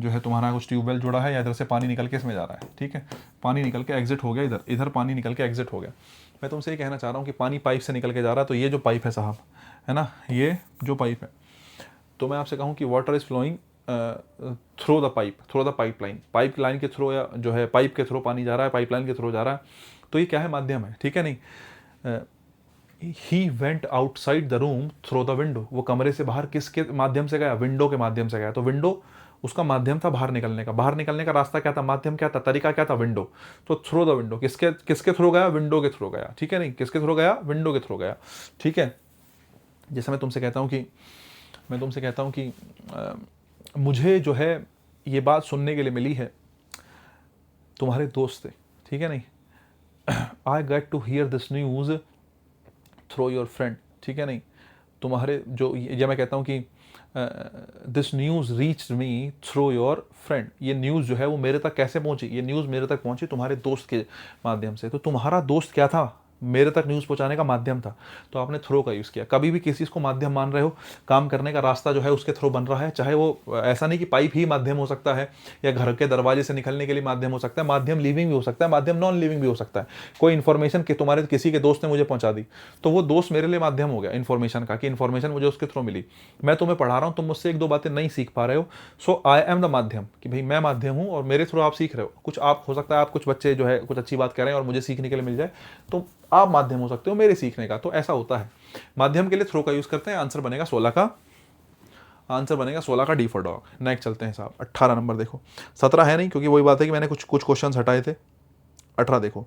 जो है तुम्हारा कुछ ट्यूबवेल जुड़ा है, या इधर से पानी निकल के इसमें जा रहा है, ठीक है। पानी निकल के एग्जिट हो गया, इधर पानी निकल के एग्जिट हो गया। मैं तुमसे ये कहना चाह रहा हूँ कि पानी पाइप से निकल के जा रहा है, तो ये जो पाइप है साहब, है ना, ये जो पाइप है, तो मैं आपसे कहूँ कि water is flowing through the pipeline, pipe line के थ्रू, या जो है पाइप के थ्रू पानी जा रहा है, पाइपलाइन के थ्रू जा रहा है, तो ये क्या है, माध्यम है, ठीक है। नहीं he went outside the room through the window, वो कमरे से बाहर किसके माध्यम से गया, विंडो के माध्यम से गया। तो विंडो उसका माध्यम था बाहर निकलने का, बाहर निकलने का रास्ता क्या था, माध्यम क्या था, तरीका क्या था, विंडो। तो थ्रू द विंडो, किसके थ्रू गया, विंडो के थ्रू गया, ठीक है। नहीं किसके थ्रू गया, विंडो के थ्रू गया, ठीक है। जैसे मैं तुमसे कहता हूँ कि मुझे जो है ये बात सुनने के लिए मिली है, तुम्हारे दोस्त थे, ठीक है नहीं, I get to hear this news through your friend, ठीक है नहीं, तुम्हारे जो ये मैं कहता हूँ कि this news reach me through your friend, ये न्यूज़ जो है वो मेरे तक कैसे पहुंची, ये न्यूज़ मेरे तक पहुंची तुम्हारे दोस्त के माध्यम से। तो तुम्हारा दोस्त क्या था, मेरे तक न्यूज़ पहुंचाने का माध्यम था, तो आपने थ्रो का यूज़ किया। कभी भी किसी चीज़ को माध्यम मान रहे हो, काम करने का रास्ता जो है उसके थ्रू बन रहा है, चाहे वो ऐसा नहीं कि पाइप ही माध्यम हो सकता है या घर के दरवाजे से निकलने के लिए माध्यम हो सकता है, माध्यम लिविंग भी हो सकता है, माध्यम नॉन लिविंग भी हो सकता है। कोई इन्फॉर्मेशन कि तुम्हारे किसी के दोस्त ने मुझे पहुंचा दी, तो वो दोस्त मेरे लिए माध्यम हो गया इन्फॉर्मेशन का, कि इन्फॉर्मेशन मुझे उसके थ्रू मिली। मैं तुम्हें पढ़ा रहा हूँ, तुम मुझसे एक दो बातें नहीं सीख पा रहे हो, सो आई एम द माध्यम, कि भाई मैं माध्यम हूँ और मेरे थ्रू आप सीख रहे हो कुछ। आप हो सकता है आप कुछ बच्चे जो है कुछ अच्छी बात कह रहे हैं और मुझे सीखने के लिए मिल जाए, तो आप माध्यम हो सकते हो मेरे सीखने का। तो ऐसा होता है, माध्यम के लिए थ्रो का यूज करते हैं। आंसर बनेगा 16 का, आंसर बनेगा 16 का, डी फॉर डॉग। नेक्स्ट चलते हैं साहब, 18 नंबर देखो, 17 है नहीं क्योंकि वही बात है कि मैंने कुछ कुछ क्वेश्चन हटाए थे। 18 देखो,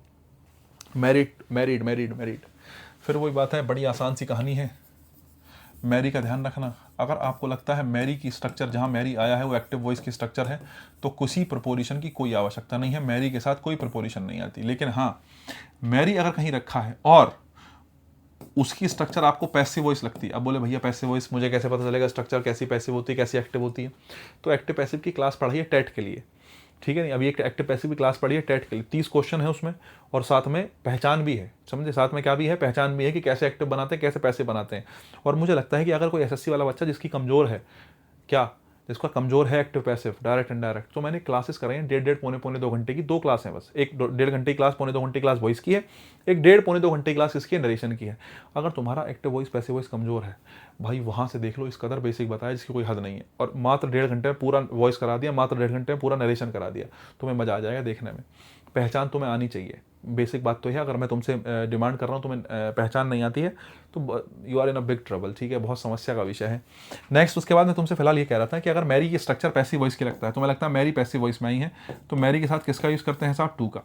मैरिड मैरिड मैरिड मैरिड, फिर वही बात है, बड़ी आसान सी कहानी है। मैरी का ध्यान रखना, अगर आपको लगता है मैरी की स्ट्रक्चर जहाँ मैरी आया है वो एक्टिव वॉइस की स्ट्रक्चर है, तो किसी प्रपोजिशन की कोई आवश्यकता नहीं है, मैरी के साथ कोई प्रपोजिशन नहीं आती। लेकिन हाँ, मैरी अगर कहीं रखा है और उसकी स्ट्रक्चर आपको पैसिव वॉइस लगती है, अब बोले भैया पैसिव वॉइस मुझे कैसे पता चलेगा स्ट्रक्चर कैसी पैसिव होती है कैसी एक्टिव होती है, तो एक्टिव पैसिव की क्लास पढ़ाइए टेट के लिए, ठीक है नहीं। अभी एक एक्टिव पैसिव की क्लास पढ़ी है टेट के लिए, 30 क्वेश्चन है उसमें, और साथ में पहचान भी है, समझे, साथ में क्या भी है, पहचान भी है कि कैसे एक्टिव बनाते हैं कैसे पैसिव बनाते हैं। और मुझे लगता है कि अगर कोई एसएससी वाला बच्चा जिसकी कमज़ोर है, क्या जिसका कमजोर है एक्टिव पैसिव डायरेक्ट इनडायरेक्ट, तो मैंने क्लासेस कराई हैं, डेढ़ डेढ़ पौने पौने 2 घंटे की, 2 क्लास हैं बस, एक 1.5 घंटे की क्लास, पौने 2 घंटे की क्लास वॉइस की है, एक 1.5 पौने 2 घंटे की क्लास इसकी नरेशन की है। अगर तुम्हारा एक्टिव वॉइस पैसिव वॉइस कमजोर है भाई, वहाँ से देख लो, इस कदर बेसिक बताया जिसकी कोई हद नहीं है, और मात्र 1.5 घंटे में पूरा वॉइस करा दिया, मात्र 1.5 घंटे में पूरा नरेशन करा दिया, तुम्हें मजा आ जाएगा देखने में। पहचान तुम्हें आनी चाहिए, बेसिक बात तो है। अगर मैं तुमसे डिमांड कर रहा हूँ तुम्हें पहचान नहीं आती है तो you are in a big trouble, ठीक है, बहुत समस्या का विषय है। नेक्स्ट, उसके बाद मैं तुमसे फिलहाल ये कह रहा था कि अगर मैरी की स्ट्रक्चर पैसिव वॉइस की लगता है, तो मैं लगता है मैरी पैसिव वॉइस में ही है, तो मैरी के साथ किसका यूज़ करते हैं साहब, 2 का।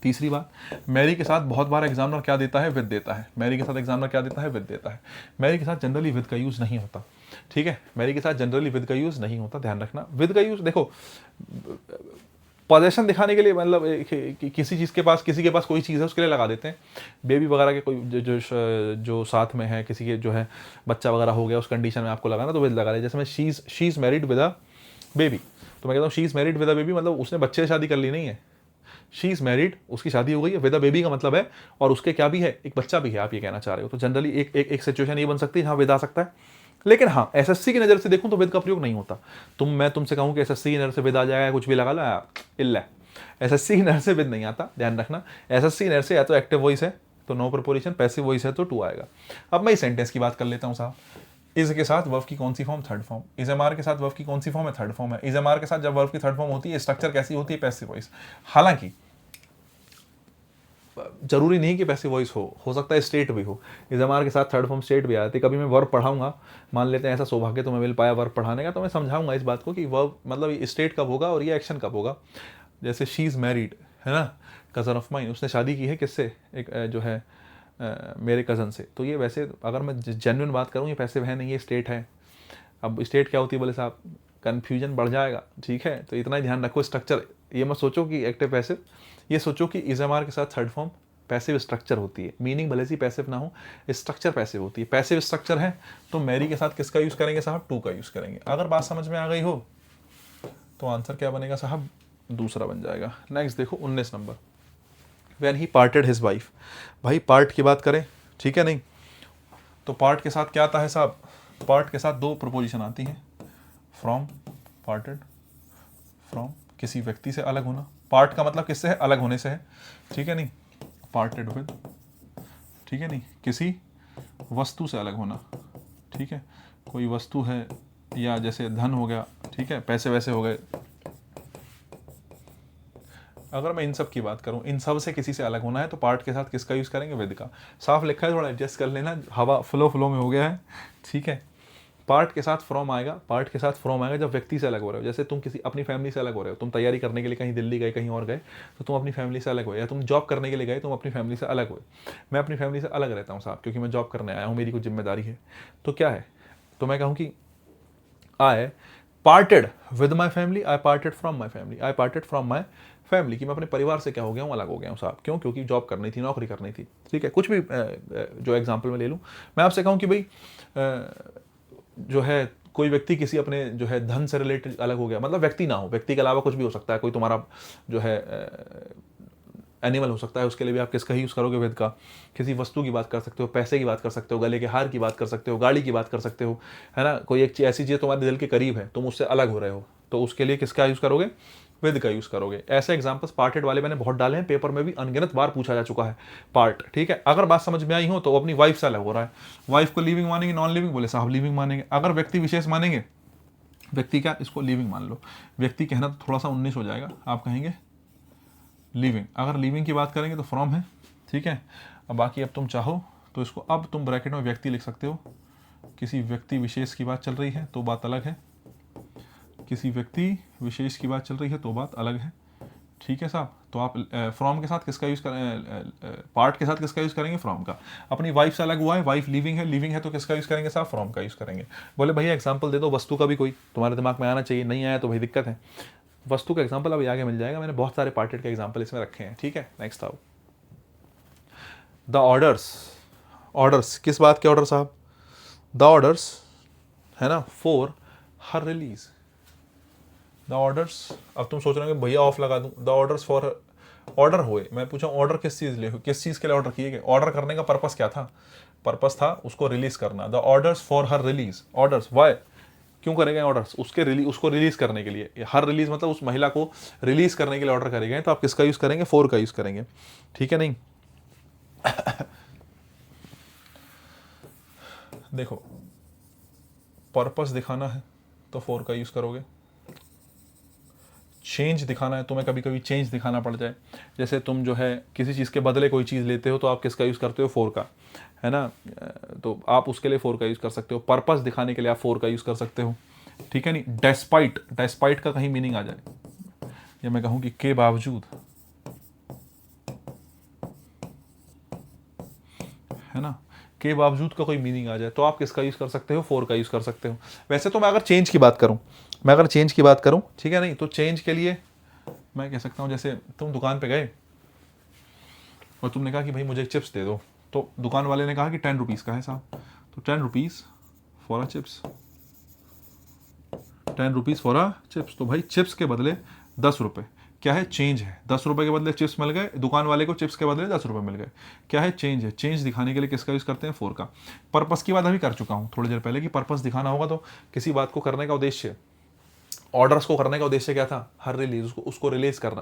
तीसरी बात, मैरी के साथ बहुत बार एग्जामिनर क्या देता है, विद देता है। मैरी के साथ एग्जामिनर क्या देता है, विद देता है। मैरी के साथ जनरली विद का यूज़ नहीं होता, ठीक है, मैरी के साथ जनरली विद का यूज़ नहीं होता, ध्यान रखना। विद का यूज़ देखो पोजेशन दिखाने के लिए, मतलब किसी चीज़ के पास, किसी के पास कोई चीज़ है उसके लिए लगा देते हैं। बेबी वगैरह के कोई जो साथ में है, किसी के जो है बच्चा वगैरह हो गया, उस कंडीशन में आपको लगाना तो विद लगा ले। जैसे मैं she is married with a baby, तो मैं कहता हूँ she is married with a baby, मतलब उसने बच्चे से शादी कर ली नहीं है, शी इज़ मैरिड, उसकी शादी हो गई है, विद अ बेबी का मतलब है और उसके क्या भी है, एक बच्चा भी है, आप ये कहना चाह रहे हो। तो जनरली एक सिचुएशन ये बन सकती है जहाँ विद आ सकता है। लेकिन हाँ, एसएससी की नज़र से देखूं तो विद का प्रयोग नहीं होता। मैं तुमसे कहूं कि एसएससी की नज़र से विद आ जाएगा, कुछ भी लगा ला इल्ला, एसएससी की नज़र से विद नहीं आता, ध्यान रखना। एसएससी की नज़र से या तो एक्टिव वॉइस है तो नो प्रपोजिशन, पैसिव वॉइस है तो 2 आएगा। अब मैं इस सेंटेंस की बात कर लेता हूँ साहब। इज के साथ वर्ब की कौन सी form, third form. Is am are के साथ वर्ब की कौन सी फॉर्म है, थर्ड फॉर्म है। इज एम आर के साथ जब वर्ब की थर्ड फॉर्म होती है, स्ट्रक्चर कैसी होती है, पैसिव वॉइस। हालांकि जरूरी नहीं कि पैसिव वॉइस हो सकता है स्टेट भी हो। इस एम के साथ थर्ड फॉर्म स्टेट भी आती है। कभी मैं वर्ब पढ़ाऊंगा, मान लेते हैं ऐसा सौभाग्य तुम्हें मिल पाया वर्ब पढ़ाने का, तो मैं समझाऊंगा इस बात को कि वर्ब मतलब स्टेट कब होगा और ये एक्शन कब होगा। जैसे शी इज़ मैरिड है ना, कज़न ऑफ माइन, उसने शादी की है किससे, एक जो है मेरे कज़न से, तो ये वैसे अगर मैं जेन्युइन बात करूँ ये पैसिव है नहीं, ये स्टेट है। अब स्टेट क्या होती है बोले साहब, कन्फ्यूजन बढ़ जाएगा, ठीक है, तो इतना ही ध्यान रखो। स्ट्रक्चर ये मत सोचो कि एक्टिव पैसिव, ये सोचो कि इज एम आर के साथ थर्ड फॉर्म पैसिव स्ट्रक्चर होती है, मीनिंग भले सी पैसिव ना हो, स्ट्रक्चर पैसिव होती है। पैसिव स्ट्रक्चर है तो मैरी के साथ किसका यूज़ करेंगे साहब, 2 का यूज़ करेंगे। अगर बात समझ में आ गई हो तो आंसर क्या बनेगा साहब, दूसरा बन जाएगा। नेक्स्ट देखो 19 number, when he parted his wife. भाई पार्ट की बात करें, ठीक है नहीं, तो पार्ट के साथ क्या आता है साहब, पार्ट के साथ 2 प्रपोजिशन आती हैं, फ्रॉम, पार्टेड, फ्रॉम किसी व्यक्ति से अलग होना, पार्ट का मतलब किससे है, अलग होने से है, ठीक है नहीं, पार्टेड विद, ठीक है नहीं, किसी वस्तु से अलग होना, ठीक है, कोई वस्तु है या जैसे धन हो गया, ठीक है, पैसे वैसे हो गए। अगर मैं इन सब की बात करूं, इन सब से किसी से अलग होना है तो पार्ट के साथ किसका यूज़ करेंगे, विद का। साफ लिखा है, थोड़ा एडजस्ट कर लेना, हवा फ्लो में हो गया है, ठीक है। पार्ट के साथ फ्रॉम आएगा, पार्ट के साथ फ्रॉम आएगा जब व्यक्ति से अलग हो रहे हो। जैसे तुम किसी अपनी फैमिली से अलग हो रहे हो, तुम तैयारी करने के लिए कहीं दिल्ली गए, कहीं और गए, तो तुम अपनी फैमिली से अलग हो, या तुम जॉब करने के लिए गए, तुम अपनी फैमिली से अलग हो। मैं अपनी फैमिली से अलग रहता हूँ साहब, क्योंकि मैं जॉब करने आया हूँ, मेरी कुछ जिम्मेदारी है। तो क्या है, तो मैं कहूँ कि I parted with my family, I parted from my family, I parted from my family, कि मैं अपने परिवार से क्या हो गया हूँ, अलग हो गया हूँ साहब। क्यों? क्योंकि जॉब करनी थी, नौकरी करनी थी। ठीक है, कुछ भी जो एग्जाम्पल मैं ले लूँ, मैं आपसे कहूँ कि भाई जो है कोई व्यक्ति किसी अपने जो है धन से रिलेटेड अलग हो गया, मतलब व्यक्ति ना हो, व्यक्ति के अलावा कुछ भी हो सकता है, कोई तुम्हारा जो है एनिमल हो सकता है, उसके लिए भी आप किसका ही यूज़ करोगे? विद का। किसी वस्तु की बात कर सकते हो, पैसे की बात कर सकते हो, गले के हार की बात कर सकते हो, गाड़ी की बात कर सकते हो, है ना। कोई एक ऐसी चीज़ तुम्हारे दिल के करीब है, तुम उससे अलग हो रहे हो, तो उसके लिए किसका यूज़ करोगे? विद का यूज़ करोगे। ऐसे एग्जाम्पल्स पार्टेड वाले मैंने बहुत डाले हैं, पेपर में भी अनगिनत बार पूछा जा चुका है पार्ट। ठीक है, अगर बात समझ में आई हो तो अपनी वाइफ से अलग हो रहा है, वाइफ को लिविंग मानेंगे, नॉन लिविंग? बोले साहब लिविंग मानेंगे। अगर व्यक्ति विशेष मानेंगे, व्यक्ति क्या, इसको लिविंग मान लो, व्यक्ति कहना तो थोड़ा सा 19 हो जाएगा, आप कहेंगे लिविंग। अगर लिविंग की बात करेंगे तो फ्रॉम है। ठीक है, अब बाकी अब तुम चाहो तो इसको अब तुम ब्रैकेट में व्यक्ति लिख सकते हो, किसी व्यक्ति विशेष की बात चल रही है तो बात अलग है, किसी व्यक्ति विशेष की बात चल रही है तो बात अलग है। ठीक है साहब, तो आप फ्रॉम के साथ किसका यूज़ करें, पार्ट के साथ किसका यूज़ करेंगे? फ्रॉम का। अपनी वाइफ से अलग हुआ है, वाइफ लिविंग है, लिविंग है तो किसका यूज़ करेंगे साहब? फ्रॉम का यूज़ करेंगे। बोले भैया एग्जाम्पल दे दो वस्तु का भी, कोई तुम्हारे दिमाग में आना चाहिए, नहीं आया तो भाई दिक्कत है। वस्तु का एग्जाम्पल अभी आगे मिल जाएगा, मैंने बहुत सारे पार्टेड के एग्जाम्पल इसमें रखे हैं। ठीक है, नेक्स्ट आओ, द ऑर्डर्स। ऑर्डर्स किस बात के ऑर्डर साहब? द ऑर्डर्स, है ना, for her release. The orders, अब तुम सोच रहे हो कि भैया ऑफ लगा दूं, द ऑर्डर्स फॉर, ऑर्डर हुए, मैं पूछा ऑर्डर किस चीज़ लिए, किस चीज़ के लिए ऑर्डर किए गए? ऑर्डर करने का पर्पस क्या था? पर्पस था उसको रिलीज करना। The orders for her release. Orders why, क्यों करे गए ऑर्डर्स? उसके रिलीज, उसको रिलीज करने के लिए। हर रिलीज मतलब उस महिला को रिलीज करने के लिए ऑर्डर करे गए, तो आप किसका यूज करेंगे? फॉर का यूज करेंगे। ठीक है, नहीं देखो, पर्पस दिखाना है तो फॉर का यूज करोगे, चेंज दिखाना है, तुम्हें कभी कभी चेंज दिखाना पड़ जाए, जैसे तुम जो है किसी चीज़ के बदले कोई चीज़ लेते हो तो आप किसका यूज़ करते हो? फॉर का, है ना। तो आप उसके लिए फॉर का यूज़ कर सकते हो, पर्पस दिखाने के लिए आप फॉर का यूज़ कर सकते हो। ठीक है, नहीं। डेस्पाइट, डेस्पाइट का कहीं मीनिंग आ जाए, या मैं कहूँ कि के बावजूद, है ना, के बावजूद का कोई मीनिंग आ जाए तो आप किसका यूज़ कर सकते हो? फॉर का यूज़ कर सकते हो। वैसे तो मैं अगर चेंज की बात करूँ, ठीक है, नहीं, तो चेंज के लिए मैं कह सकता हूँ, जैसे तुम दुकान पे गए और तुमने कहा कि भाई मुझे चिप्स दे दो, तो दुकान वाले ने कहा कि 10 रुपीज़ का है साहब, तो 10 rupees for a chips, 10 rupees for a chips, तो भाई चिप्स के बदले 10 रुपये, क्या है? चेंज है। 10 रुपये के बदले चिप्स मिल गए, दुकान वाले को चिप्स के बदले 10 रुपये मिल गए, क्या है? चेंज है। चेंज दिखाने के लिए किसका यूज़ करते हैं? फॉर का। पर्पस की बात अभी कर चुका हूँ थोड़ी देर पहले, कि पर्पस दिखाना होगा तो किसी बात को करने का उद्देश्य, ऑर्डर्स को करने का उद्देश्य क्या था? हर रिलीज, उसको रिलीज करना,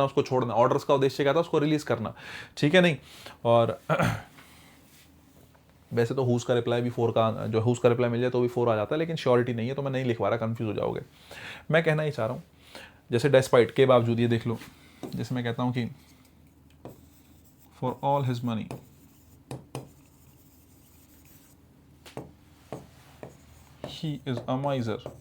उसको छोड़ना। ऑर्डर्स का उद्देश्य क्या था? उसको रिलीज करना। ठीक है, नहीं। और वैसे तो हुज का रिप्लाई भी फोर का, जो हुज का रिप्लाई मिल जाए तो भी फोर आ जाता है, लेकिन श्योरिटी नहीं है तो मैं नहीं लिखवा रहा, कंफ्यूज हो जाओगे। मैं कहना ही चाह रहा हूँ, जैसे डेस्पाइट, के बावजूद, ये देख लो, जैसे मैं कहता हूँ कि for all his money, he is a माइजर,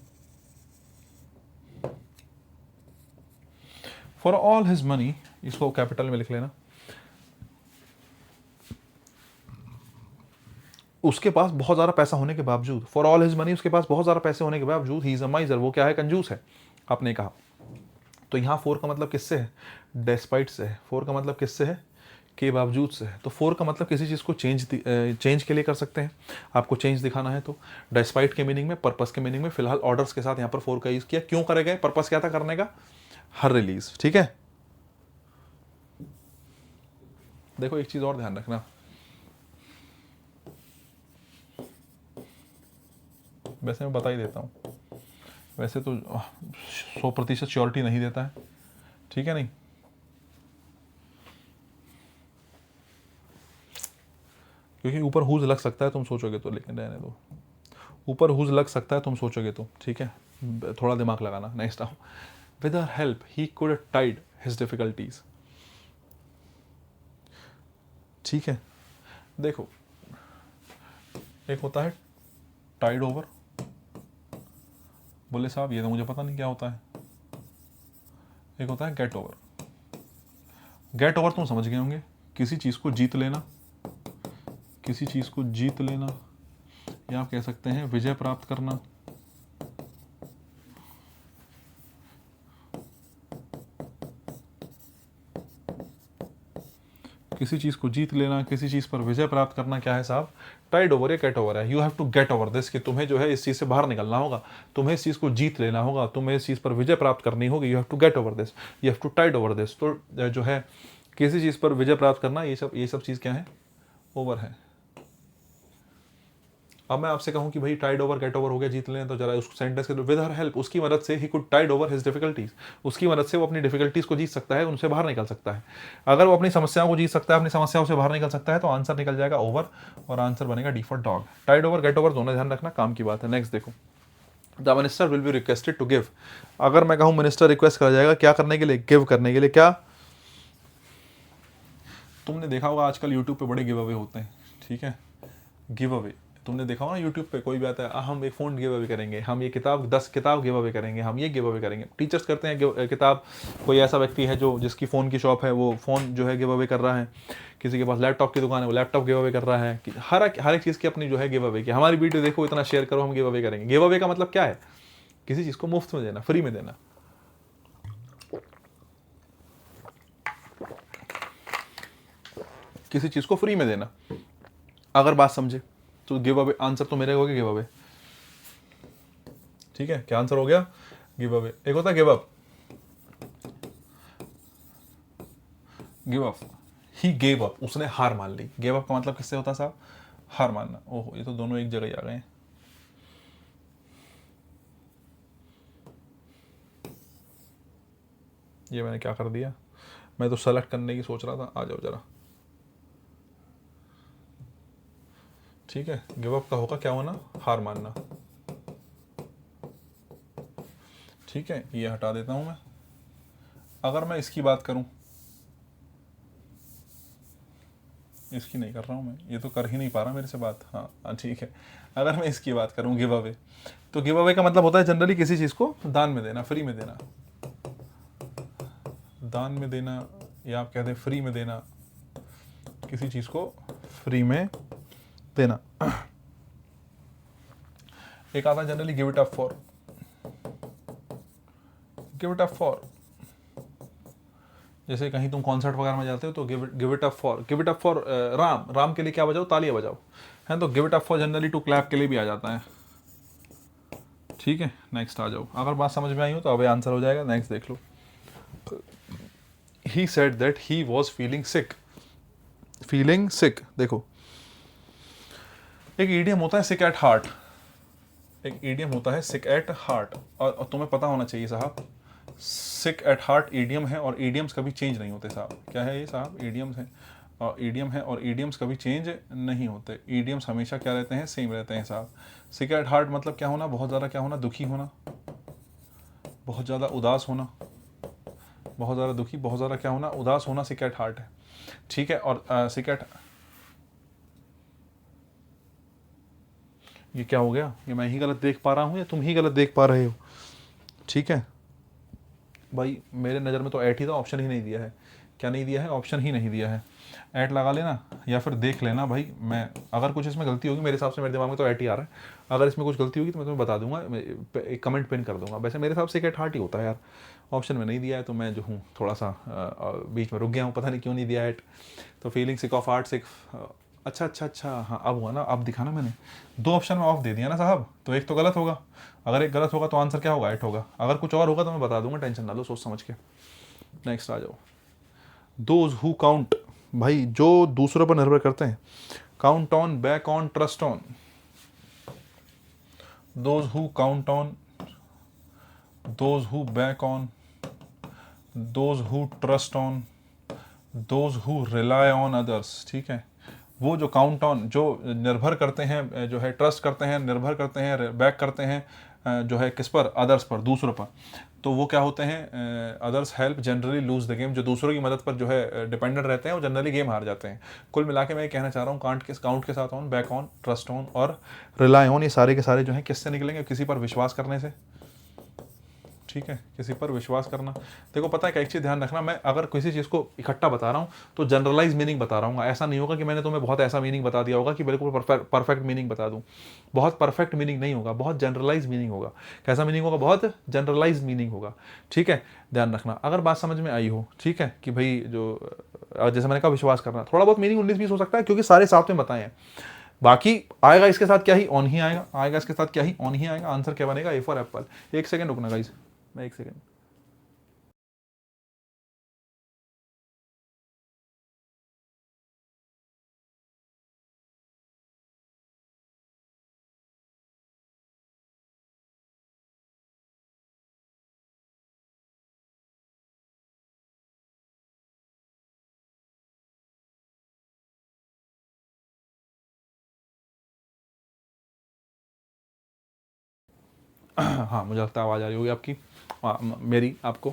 for all his money, इसको कैपिटल में लिख लेना, उसके पास बहुत ज़्यादा पैसा होने के बावजूद, फॉर ऑल हिज मनी, उसके पास बहुत ज़्यादा पैसे होने के बावजूद, ही इज अ माइजर, वो क्या है? कंजूस है, आपने कहा। तो यहाँ फोर का मतलब किससे है? डेस्पाइट से है। फोर का मतलब किससे है? के बावजूद से है। तो फोर का मतलब किसी चीज़ को चेंज के लिए कर सकते हैं, आपको चेंज दिखाना है तो। डेस्पाइट के मीनिंग में, पर्पस के मीनिंग में, फिलहाल ऑर्डर्स के साथ यहाँ पर फोर का यूज़ किया। क्यों करे गए? पर्पस क्या था करने का? हर रिलीज। ठीक है, देखो एक चीज़ और ध्यान रखना, वैसे मैं बता ही देता हूँ, वैसे तो 100% श्योरिटी नहीं देता है। ठीक है, नहीं। क्योंकि ऊपर हुज लग सकता है तुम सोचोगे तो, लेकिन रहने दो, ऊपर हुज लग सकता है तुम सोचोगे तो। ठीक है, थोड़ा दिमाग लगाना। नेक्स्ट आओ, with her help he could tide his difficulties. ठीक है, देखो, एक होता है टाइड ओवर, बोले साहब ये तो मुझे पता नहीं क्या होता है। एक होता है गेट ओवर। गेट ओवर तुम समझ गए होंगे, किसी चीज़ को जीत लेना, किसी चीज़ को जीत लेना, या आप कह सकते हैं विजय प्राप्त करना। किसी चीज़ को जीत लेना, किसी चीज़ पर विजय प्राप्त करना क्या है साहब? टाइड ओवर या गेट ओवर है। You have to get over this, कि तुम्हें जो है इस चीज़ से बाहर निकलना होगा, तुम्हें इस चीज़ को जीत लेना होगा, तुम्हें इस चीज़ पर विजय प्राप्त करनी होगी। You have to get over this, you have to tide over this. तो जो है किसी चीज़ पर विजय प्राप्त करना, ये सब चीज़ क्या है? ओवर है। अब मैं आपसे कहूं कि भाई टाइड ओवर गेट ओवर हो गया, जीत लें, तो जरा उस सेंटेंस के विद हर हेल्प, उसकी मदद से he could tide over his difficulties, उसकी मदद से वो अपनी डिफिकल्टीज को जीत सकता है, उनसे बाहर निकल सकता है। अगर वो अपनी समस्याओं को जीत सकता है, अपनी समस्याओं से बाहर निकल सकता है, तो आंसर निकल जाएगा ओवर, और आंसर बनेगा D for dog. Tide over get over दोनों ध्यान रखना, काम की बात है। नेक्स्ट देखो, the minister will be requested to give. अगर मैं कहूँ मिनिस्टर रिक्वेस्ट करा जाएगा क्या करने के लिए? गिव करने के लिए। क्या तुमने देखा होगा आजकल यूट्यूब पे बड़े गिव अवे होते हैं, ठीक है? गिव अवे तुमने देखा होगा ना यूट्यूब पे, कोई भी आता है, हम एक फ़ोन गिव अवे करेंगे, हम ये किताब 10 किताब गिव अवे करेंगे, हम ये गिव अवे करेंगे। टीचर्स करते हैं किताब। कोई ऐसा व्यक्ति है जो जिसकी फ़ोन की शॉप है, वो फ़ोन जो है गिव अवे कर रहा है। किसी के पास लैपटॉप की दुकान है, वो लैपटॉप गिव अवे कर रहा है। कि हर एक चीज़ की अपनी जो है गिव अवे की। हमारी वीडियो देखो, इतना शेयर करो, हम गिव अवे करेंगे। गिव अवे का मतलब क्या है? किसी चीज़ को मुफ्त में देना, फ्री में देना। किसी चीज़ को फ्री में देना। अगर बात समझे तो गिव अवे, आंसर तो मेरे हो गया गिव अवे, ठीक है? क्या आंसर हो गया? Give away. एक होता है give up, give up, he gave up, उसने हार मान ली। गिव अप का मतलब किससे होता है साहब? हार मानना। ओहो, ये तो दोनों एक जगह ही आ गए हैं। ये मैंने क्या कर दिया? मैं तो सेलेक्ट करने की सोच रहा था। आ जाओ जरा, ठीक है? गिव अप का होगा क्या होना? हार मानना, ठीक है? ये हटा देता हूं मैं। अगर मैं इसकी बात करूं, इसकी नहीं कर रहा हूं मैं, ये तो कर ही नहीं पा रहा मेरे से बात। हाँ ठीक है। अगर मैं इसकी बात करूं गिव अवे, तो गिव अवे का मतलब होता है जनरली किसी चीज़ को दान में देना, फ्री में देना। दान में देना, या आप कहते हैं फ्री में देना, किसी चीज़ को फ्री में देना। एक आता है generally give it up for. Give it up for, जैसे कहीं तुम कॉन्सर्ट वगैरह में जाते हो तो give it up for, give it up for Ram, Ram के लिए क्या बजाओ? तालियां बजाओ, है? तो give it up for generally to clap के लिए भी आ जाता है, ठीक है? नेक्स्ट आ जाओ। अगर बात समझ में आई हो तो अब आंसर हो जाएगा। नेक्स्ट देख लो, he said that he was feeling sick. Feeling sick, देखो एक ईडियम होता है सिक एट हार्ट, एक ईडियम होता है सिक एट हार्ट, और तुम्हें पता होना चाहिए साहब, सिक एट हार्ट ईडियम है, और ईडियम्स कभी चेंज नहीं होते साहब। क्या है ये साहब? ईडियम्स है, और ईडियम है, और ईडियम्स कभी चेंज नहीं होते। ईडियम्स हमेशा क्या रहते हैं? सेम रहते हैं साहब। सिक एट हार्ट मतलब क्या होना? बहुत ज़्यादा क्या होना? दुखी होना, बहुत ज़्यादा उदास होना, बहुत ज़्यादा दुखी, बहुत ज़्यादा क्या होना? उदास होना, सिक एट हार्ट है, ठीक है? और सिक एट, ये क्या हो गया? ये मैं ही गलत देख पा रहा हूँ या तुम ही गलत देख पा रहे हो? ठीक है भाई, मेरे नज़र में तो ऐट ही था, ऑप्शन ही नहीं दिया है। क्या नहीं दिया है? ऑप्शन ही नहीं दिया है। ऐट लगा लेना या फिर देख लेना भाई। मैं अगर कुछ इसमें गलती होगी, मेरे हिसाब से मेरे दिमाग में तो ऐट ही आ रहा है। अगर इसमें कुछ गलती होगी तो मैं तुम्हें बता दूंगा, एक कमेंट पिन कर दूंगा। वैसे मेरे हिसाब से एक हार्ट ही होता है यार, ऑप्शन में नहीं दिया है, तो मैं जो हूँ थोड़ा सा बीच में रुक गया हूँ, पता नहीं क्यों नहीं दिया ऐट। तो फीलिंग सिक ऑफ हार्ट सिक, अच्छा, हाँ अब हुआ ना, अब दिखा ना मैंने। दो ऑप्शन में ऑफ दे दिया ना साहब, तो एक तो गलत होगा। अगर एक गलत होगा तो आंसर क्या होगा? ऐट होगा। अगर कुछ और होगा तो मैं बता दूंगा, टेंशन ना लो, सोच समझ के। नेक्स्ट आ जाओ, दोज हु काउंट, भाई जो दूसरों पर निर्भर करते हैं। Count on, back on, trust on. Those who count on, those who back on, those who trust on, those who rely on others, ठीक है? वो जो काउंट ऑन, जो निर्भर करते हैं, जो है ट्रस्ट करते हैं, निर्भर करते हैं, बैक करते हैं, जो है किस पर? अदर्स पर, दूसरों पर। तो वो क्या होते हैं? Others help generally lose the game. जो दूसरों की मदद पर जो है डिपेंडेंट रहते हैं, वो जनरली गेम हार जाते हैं। कुल मिला के मैं ये कहना चाह रहा हूँ, काउंट के साथ on, back on, trust on और रिलाई ऑन, ये सारे के सारे जो हैं किससे निकलेंगे? किसी पर विश्वास करने से, ठीक है? किसी पर विश्वास करना। देखो पता है क्या, एक चीज़ ध्यान रखना, मैं अगर किसी चीज़ को इकट्ठा बता रहा हूँ तो जनरलाइज मीनिंग बता रहा हूँ। ऐसा नहीं होगा कि मैंने तुम्हें बहुत ऐसा मीनिंग बता दिया होगा कि बिल्कुल परफेक्ट मीनिंग बता दूँ। बहुत परफेक्ट मीनिंग नहीं होगा, बहुत जनरलाइज मीनिंग होगा। कैसा मीनिंग होगा? बहुत जनरलाइज मीनिंग होगा, ठीक है? ध्यान रखना। अगर बात समझ में आई हो, ठीक है, कि भाई जो जैसे मैंने कहा विश्वास करना, थोड़ा बहुत मीनिंग 19-20 हो सकता है क्योंकि सारे साथ में बताए हैं। बाकी आएगा इसके साथ क्या ही, ऑन ही आएगा, आएगा इसके साथ क्या ही, ऑन ही आएगा। आंसर क्या बनेगा? A for Apple. एक सेकंड रुकना गाइस, मैं एक सेकंड। हाँ मुझे लगता है आवाज़ आ रही होगी आपकी, मेरी आपको।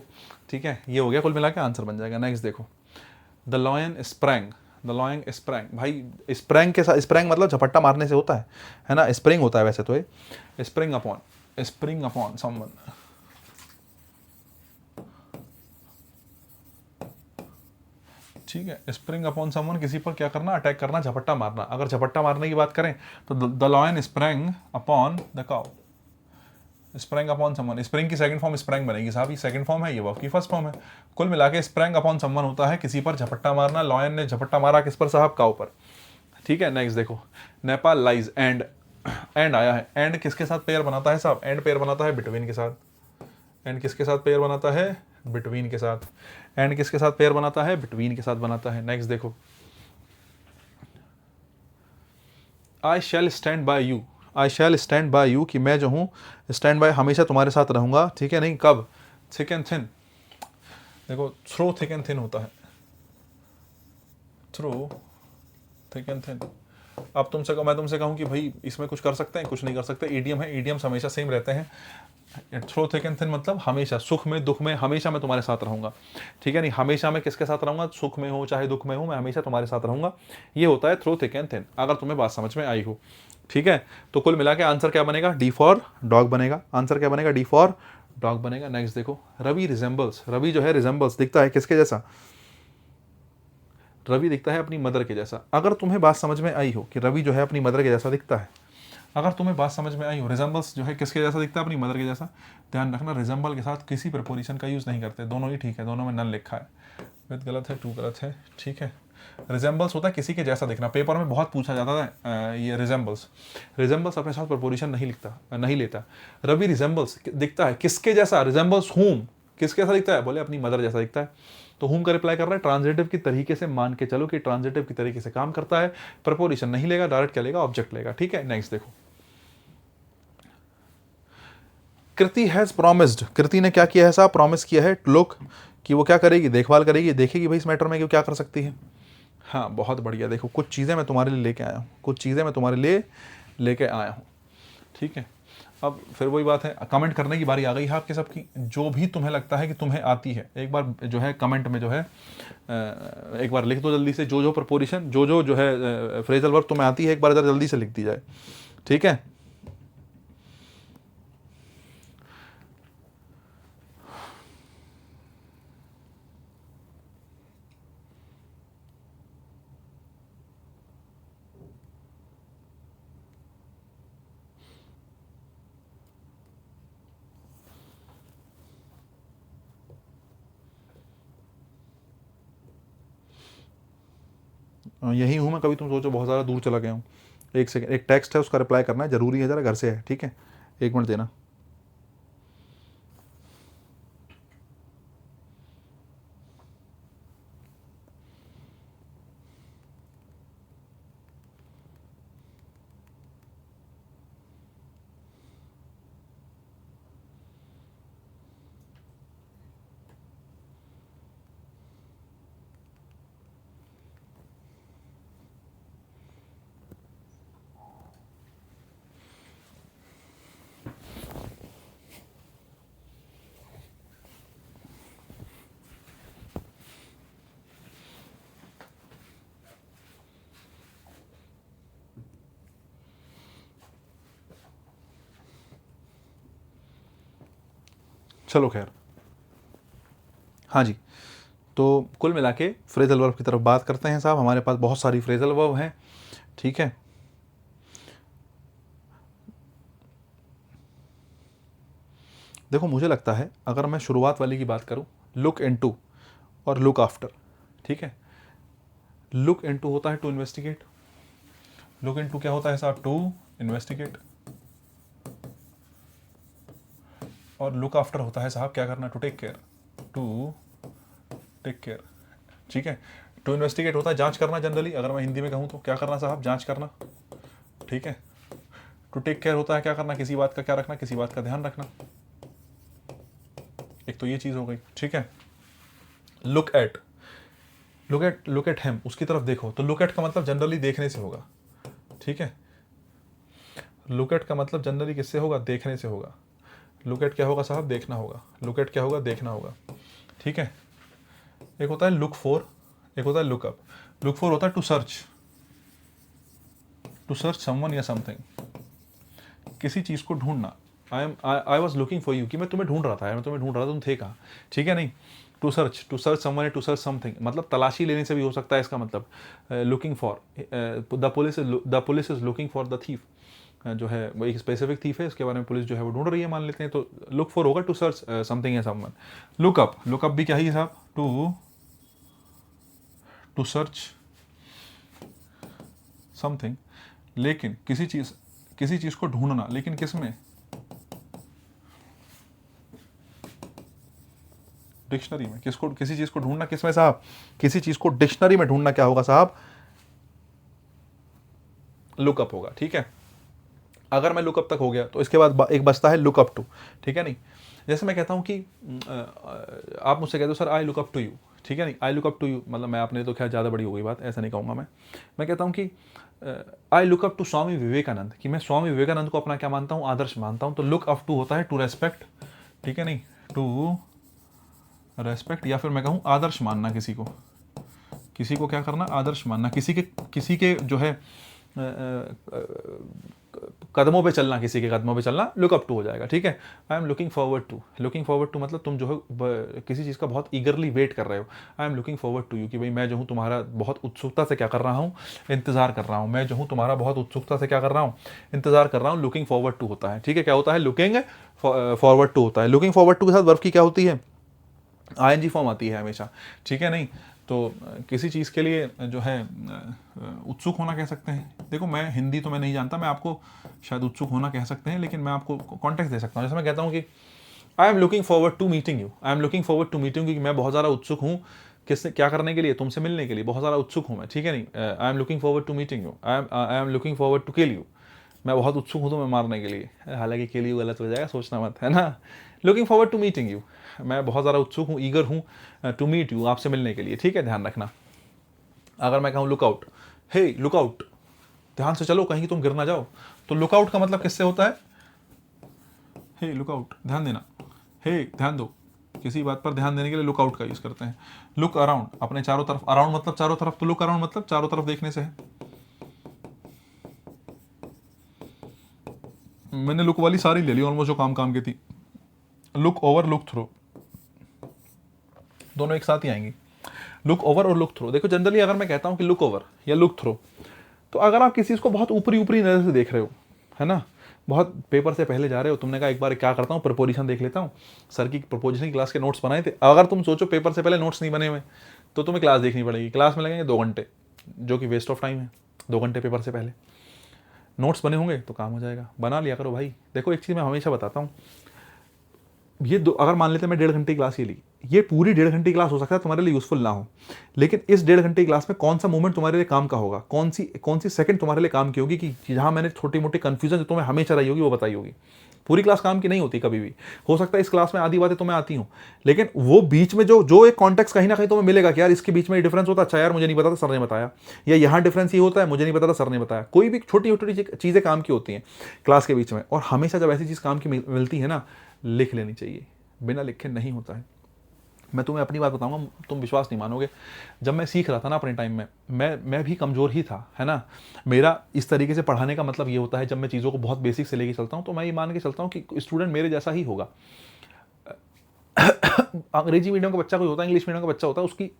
ठीक है, ये हो गया, कुल मिला के आंसर बन जाएगा। नेक्स्ट देखो, the lion sprang, the lion sprang. भाई स्प्रैंग के साथ, स्प्रैंग मतलब झपट्टा मारने से होता है ना, स्प्रिंग होता है वैसे तो ये। Spring upon someone. ठीक है, स्प्रिंग अपॉन समवन, किसी पर क्या करना? अटैक करना, झपट्टा मारना। अगर झपट्टा मारने की बात करें तो the lion sprang upon the cow. Sprang upon someone, spring की सेकंड फॉर्म स्प्रैंग बनेगी साहब, ये सेकंड फॉर्म है, ये वर्ब की फर्स्ट फॉर्म है। कुल मिला के स्प्रैंग अपॉन समवन होता है किसी पर झपट्टा मारना। लॉयन ने झपट्टा मारा किस पर साहब? काउ पर। ठीक है, नेक्स्ट देखो, नेपाल लाइज एंड। एंड आया है, एंड किसके साथ पेयर बनाता है साहब? एंड पेयर बनाता है बिटवीन के साथ। एंड किसके साथ पेयर बनाता है? बिटवीन के साथ। एंड किसके साथ पेयर बनाता है? बिटवीन के साथ बनाता है। नेक्स्ट देखो, I shall stand by you. I shall stand by you, कि मैं जो हूँ स्टैंड बाय, हमेशा तुम्हारे साथ रहूंगा। ठीक है, नहीं कब? Thick and thin. देखो थ्रो थिक एंड थिन होता है, थ्रो थिक एंड थिन। अब मैं तुमसे कहूँ कि भाई इसमें कुछ कर सकते हैं? कुछ नहीं कर सकते, ईडियम है, ईडियम्स हमेशा सेम रहते हैं। थ्रो थिक एंड थिन मतलब हमेशा, सुख में दुख में हमेशा मैं तुम्हारे साथ रहूंगा। ठीक है, नहीं हमेशा मैं किसके साथ रहूंगा? सुख में हो चाहे दुख में हो, मैं हमेशा तुम्हारे साथ रहूंगा। ये होता है थ्रो थिक एंड थिन, अगर तुम्हें बात समझ में आई हो। ठीक है, तो कुल मिला के आंसर क्या बनेगा? डी फॉर डॉग बनेगा। आंसर क्या बनेगा? डी फॉर डॉग बनेगा। नेक्स्ट देखो, रवि रिजेंबल्स। रवि जो है रिजेंबल्स, दिखता है किसके जैसा? रवि दिखता है अपनी मदर के जैसा। अगर तुम्हें बात समझ में आई हो कि रवि जो है अपनी मदर के जैसा दिखता है, अगर तुम्हें बात समझ में आई हो, रिजेंबल्स जो है किसके जैसा दिखता है? अपनी मदर के जैसा। ध्यान रखना, रिजेंबल के साथ किसी प्रपोजिशन का यूज़ नहीं करते, दोनों ही ठीक है, दोनों में नन लिखा है। विद गलत है, टू गलत है। ठीक है, रिजेंबल्स होता है किसी के जैसा दिखना, पेपर में बहुत पूछा जाता है ये रिजेंबल्स। रिजेंबल्स अपने साथ प्रपोजिशन नहीं लेता। रवि रिजेंबल्स दिखता है किसके जैसा? रिजेंबल्स हुम, किसके जैसा दिखता है? बोले अपनी मदर जैसा दिखता है। तो हुम का रिप्लाई कर रहा है ट्रांजिटिव की तरीके से, मान के चलो कि ट्रांजिटिव की तरीके से काम करता है, प्रपोजिशन नहीं लेगा, डायरेक्ट क्या लेगा? ऑब्जेक्ट लेगा। ठीक है, नेक्स्ट देखो, कृति हैज प्रॉमिस्ड। कृति ने क्या किया है साहब? प्रॉमिस किया है लुक, कि वो क्या करेगी? देखभाल करेगी, देखेगी भाई इस मैटर में कि वो क्या कर सकती है। हाँ बहुत बढ़िया, देखो कुछ चीज़ें मैं तुम्हारे लिए लेके आया हूँ, कुछ चीज़ें मैं तुम्हारे लिए लेके आया हूँ। ठीक है, अब फिर वही बात है, कमेंट करने की बारी आ गई है आपके सबकी। जो भी तुम्हें लगता है कि तुम्हें आती है, एक बार जो है कमेंट में जो है एक बार लिख दो जल्दी से, जो प्रपोजिशन जो है फ्रेजल वर्ब तुम्हें आती है, एक बार जरा जल्दी से लिख दी जाए। ठीक है, यही हूँ मैं, कभी तुम सोचो बहुत ज़्यादा दूर चला गया हूँ। एक सेकंड, एक टेक्स्ट है उसका रिप्लाई करना है, जरूरी है, जरा घर से है। ठीक है, एक मिनट देना। चलो खैर, हाँ जी, तो कुल मिला के फ्रेजल वर्ब की तरफ बात करते हैं साहब। हमारे पास बहुत सारी फ्रेजल वर्ब हैं। ठीक है, देखो मुझे लगता है अगर मैं शुरुआत वाली की बात करूं, लुक इनटू और लुक आफ्टर, ठीक है, लुक इनटू होता है टू इन्वेस्टिगेट, लुक इनटू क्या होता है साहब, टू इन्वेस्टिगेट। और लुक आफ्टर होता है साहब क्या करना, to take care, to take care, ठीक है। टू इन्वेस्टिगेट होता है जांच करना जनरली, अगर मैं हिंदी में कहूँ तो क्या करना साहब, जांच करना, ठीक है। टू टेक केयर होता है क्या करना, किसी बात का क्या रखना, किसी बात का ध्यान रखना। एक तो ये चीज हो गई, ठीक है। Look at, look at him, उसकी तरफ देखो, तो लुक एट का मतलब जनरली देखने से होगा, ठीक है। लुक एट का मतलब जनरली किससे होगा, देखने से होगा। लुक एट क्या होगा साहब, देखना होगा। लुक एट क्या होगा, देखना होगा, ठीक है। एक होता है लुक फॉर, एक होता है लुक अप। लुक फॉर होता है टू सर्च समवन या समथिंग, किसी चीज को ढूंढना। I was looking for you, कि मैं तुम्हें ढूंढ रहा था, मैं तुम्हें ढूंढ रहा था, तुम थे कहाँ, ठीक है। नहीं, to search someone, to search something मतलब तलाशी लेने से भी हो सकता है इसका मतलब। Looking for, the police is looking for the thief, जो है वो एक स्पेसिफिक थीफ है, इसके बारे में पुलिस जो है वो ढूंढ रही है मान लेते हैं, तो लुक फॉर होगा टू सर्च समथिंग या समवन। लुक अप भी क्या ही साहब, टू सर्च समथिंग, लेकिन किसी चीज को ढूंढना, लेकिन किस में, डिक्शनरी में। किसी चीज को ढूंढना किसमें साहब, किसी चीज को डिक्शनरी में ढूंढना क्या होगा साहब, लुकअप होगा, ठीक है। अगर मैं लुकअप तक हो गया तो इसके बाद एक बचता है लुकअप टू, ठीक है। नहीं, जैसे मैं कहता हूं कि आप मुझसे कहते हो sir I look up to you, ठीक है। नहीं, I look up to you मतलब मैं, आपने तो खैर ज़्यादा बड़ी हो गई बात, ऐसा नहीं कहूँगा मैं कहता हूँ कि आई look up to Swami Vivekananda, कि मैं स्वामी विवेकानंद को अपना क्या मानता हूँ, आदर्श मानता हूँ। तो लुक अप टू होता है टू रेस्पेक्ट, ठीक है। नहीं, टू रेस्पेक्ट, या फिर मैं कहूँ आदर्श मानना, किसी को क्या करना, आदर्श मानना, किसी के जो है कदमों पे चलना, किसी के कदमों पे चलना लुक अप टू हो जाएगा, ठीक है। I am looking forward to मतलब तुम जो है किसी चीज़ का बहुत ईगरली वेट कर रहे हो। I am looking forward to you, कि भाई मैं जो हूँ तुम्हारा बहुत उत्सुकता से क्या कर रहा हूँ, इंतजार कर रहा हूँ। मैं जो हूँ तुम्हारा बहुत उत्सुकता से क्या कर रहा हूँ, इंतजार कर रहा हूँ। लुकिंग फॉरवर्ड टू होता है, ठीक है। क्या होता है, लुकिंग फॉरवर्ड टू होता है। लुकिंग फॉरवर्ड टू के साथ वर्ब की क्या होती है, आईएनजी फॉर्म आती है हमेशा, ठीक है। नहीं, तो किसी चीज़ के लिए जो है उत्सुक होना कह सकते हैं। देखो मैं हिंदी तो मैं नहीं जानता, मैं आपको शायद उत्सुक होना कह सकते हैं, लेकिन मैं आपको कॉन्टेक्स्ट दे सकता हूँ। जैसे मैं कहता हूँ कि I am looking forward to meeting you, I am looking forward to meeting you, कि मैं बहुत ज़्यादा उत्सुक हूँ किससे क्या करने के लिए, तुमसे मिलने के लिए बहुत ज़्यादा उत्सुक हूँ मैं, ठीक है। नहीं, I am looking forward to meeting you, I am looking forward to kill you, मैं बहुत उत्सुक हूँ तुम्हें मारने के लिए। हालांकि किल यू गलत हो जाएगा, सोचना मत, है ना। Looking forward to meeting you, मैं बहुत ज़्यादा उत्सुक हूँ, ईगर हूँ टू मीट यू, आपसे मिलने के लिए, ठीक है। ध्यान रखना। अगर मैं कहूँ लुकआउट, हे लुकआउट, ध्यान से चलो कहीं तुम गिर ना जाओ, तो लुकआउट का मतलब किससे होता है, हे लुकआउट, ध्यान देना, हे ध्यान दो, किसी बात पर ध्यान देने के लिए लुकआउट का यूज करते हैं। लुक अराउंड, अपने चारों तरफ, अराउंड मतलब चारों तरफ, तो लुक अराउंड मतलब चारों तरफ देखने से है। मैंने लुक वाली सारी ले ली ऑलमोस्ट जो काम की थी। लुक ओवर, लुक थ्रो, दोनों एक साथ ही आएंगी। लुक ओवर और लुक थ्रो, देखो जनरली अगर मैं कहता हूं कि लुक ओवर या लुक थ्रो, तो अगर आप किसी चीज को बहुत ऊपरी नजर से देख रहे हो, है ना, बहुत पेपर से पहले जा रहे हो, तुमने कहा एक बार क्या करता हूँ प्रपोजिशन देख लेता हूँ, सर की प्रपोजिशन क्लास के नोट्स बनाए थे। अगर तुम सोचो पेपर से पहले नोट्स नहीं बने हुए, तो तुम्हें क्लास देखनी पड़ेगी, क्लास में लगेंगे 2 घंटे, जो कि वेस्ट ऑफ टाइम है। 2 घंटे पेपर से पहले नोट्स बने होंगे तो काम हो जाएगा, बना लिया करो भाई। देखो एक चीज़ मैं हमेशा बताता हूँ, ये अगर मान लेते हैं मैं 1.5 घंटे की क्लास ये ली, ये पूरी 1.5 घंटे की क्लास हो सकता है तुम्हारे लिए यूजफुल ना हो, लेकिन इस 1.5 घंटे की क्लास में कौन सा मोमेंट तुम्हारे लिए काम का होगा, कौन सी सेकंड तुम्हारे लिए काम की होगी, कि जहां मैंने छोटी मोटी कंफ्यूजन जो तुम्हें हमेशा रही होगी वो बताई होगी। पूरी क्लास काम की नहीं होती कभी भी, हो सकता है इस क्लास में आधी बातें तुम्हें आती हूँ, लेकिन वो बीच में जो एक कॉन्टेक्स्ट कहीं ना कहीं तुम्हें मिलेगा कि यार इसके बीच में डिफरेंस होता है, अच्छा यार मुझे नहीं पता था सर ने बताया, या यहाँ डिफरेंस ये होता है मुझे नहीं पता था सर ने बताया। कोई भी छोटी छोटी चीज़ें काम की होती हैं क्लास के बीच में, और हमेशा जब ऐसी चीज़ काम की मिलती है ना, लिख लेनी चाहिए, बिना लिखे नहीं होता है। मैं तुम्हें अपनी बात बताऊंगा, तुम विश्वास नहीं मानोगे, जब मैं सीख रहा था ना अपने टाइम में, मैं भी कमज़ोर ही था, है ना। मेरा इस तरीके से पढ़ाने का मतलब ये होता है, जब मैं चीज़ों को बहुत बेसिक से लेके चलता हूँ, तो मैं ये मान के चलता हूँ कि स्टूडेंट मेरे जैसा ही होगा। अंग्रेजी मीडियम का बच्चा कोई होता है, इंग्लिश मीडियम का बच्चा होता है, उसकी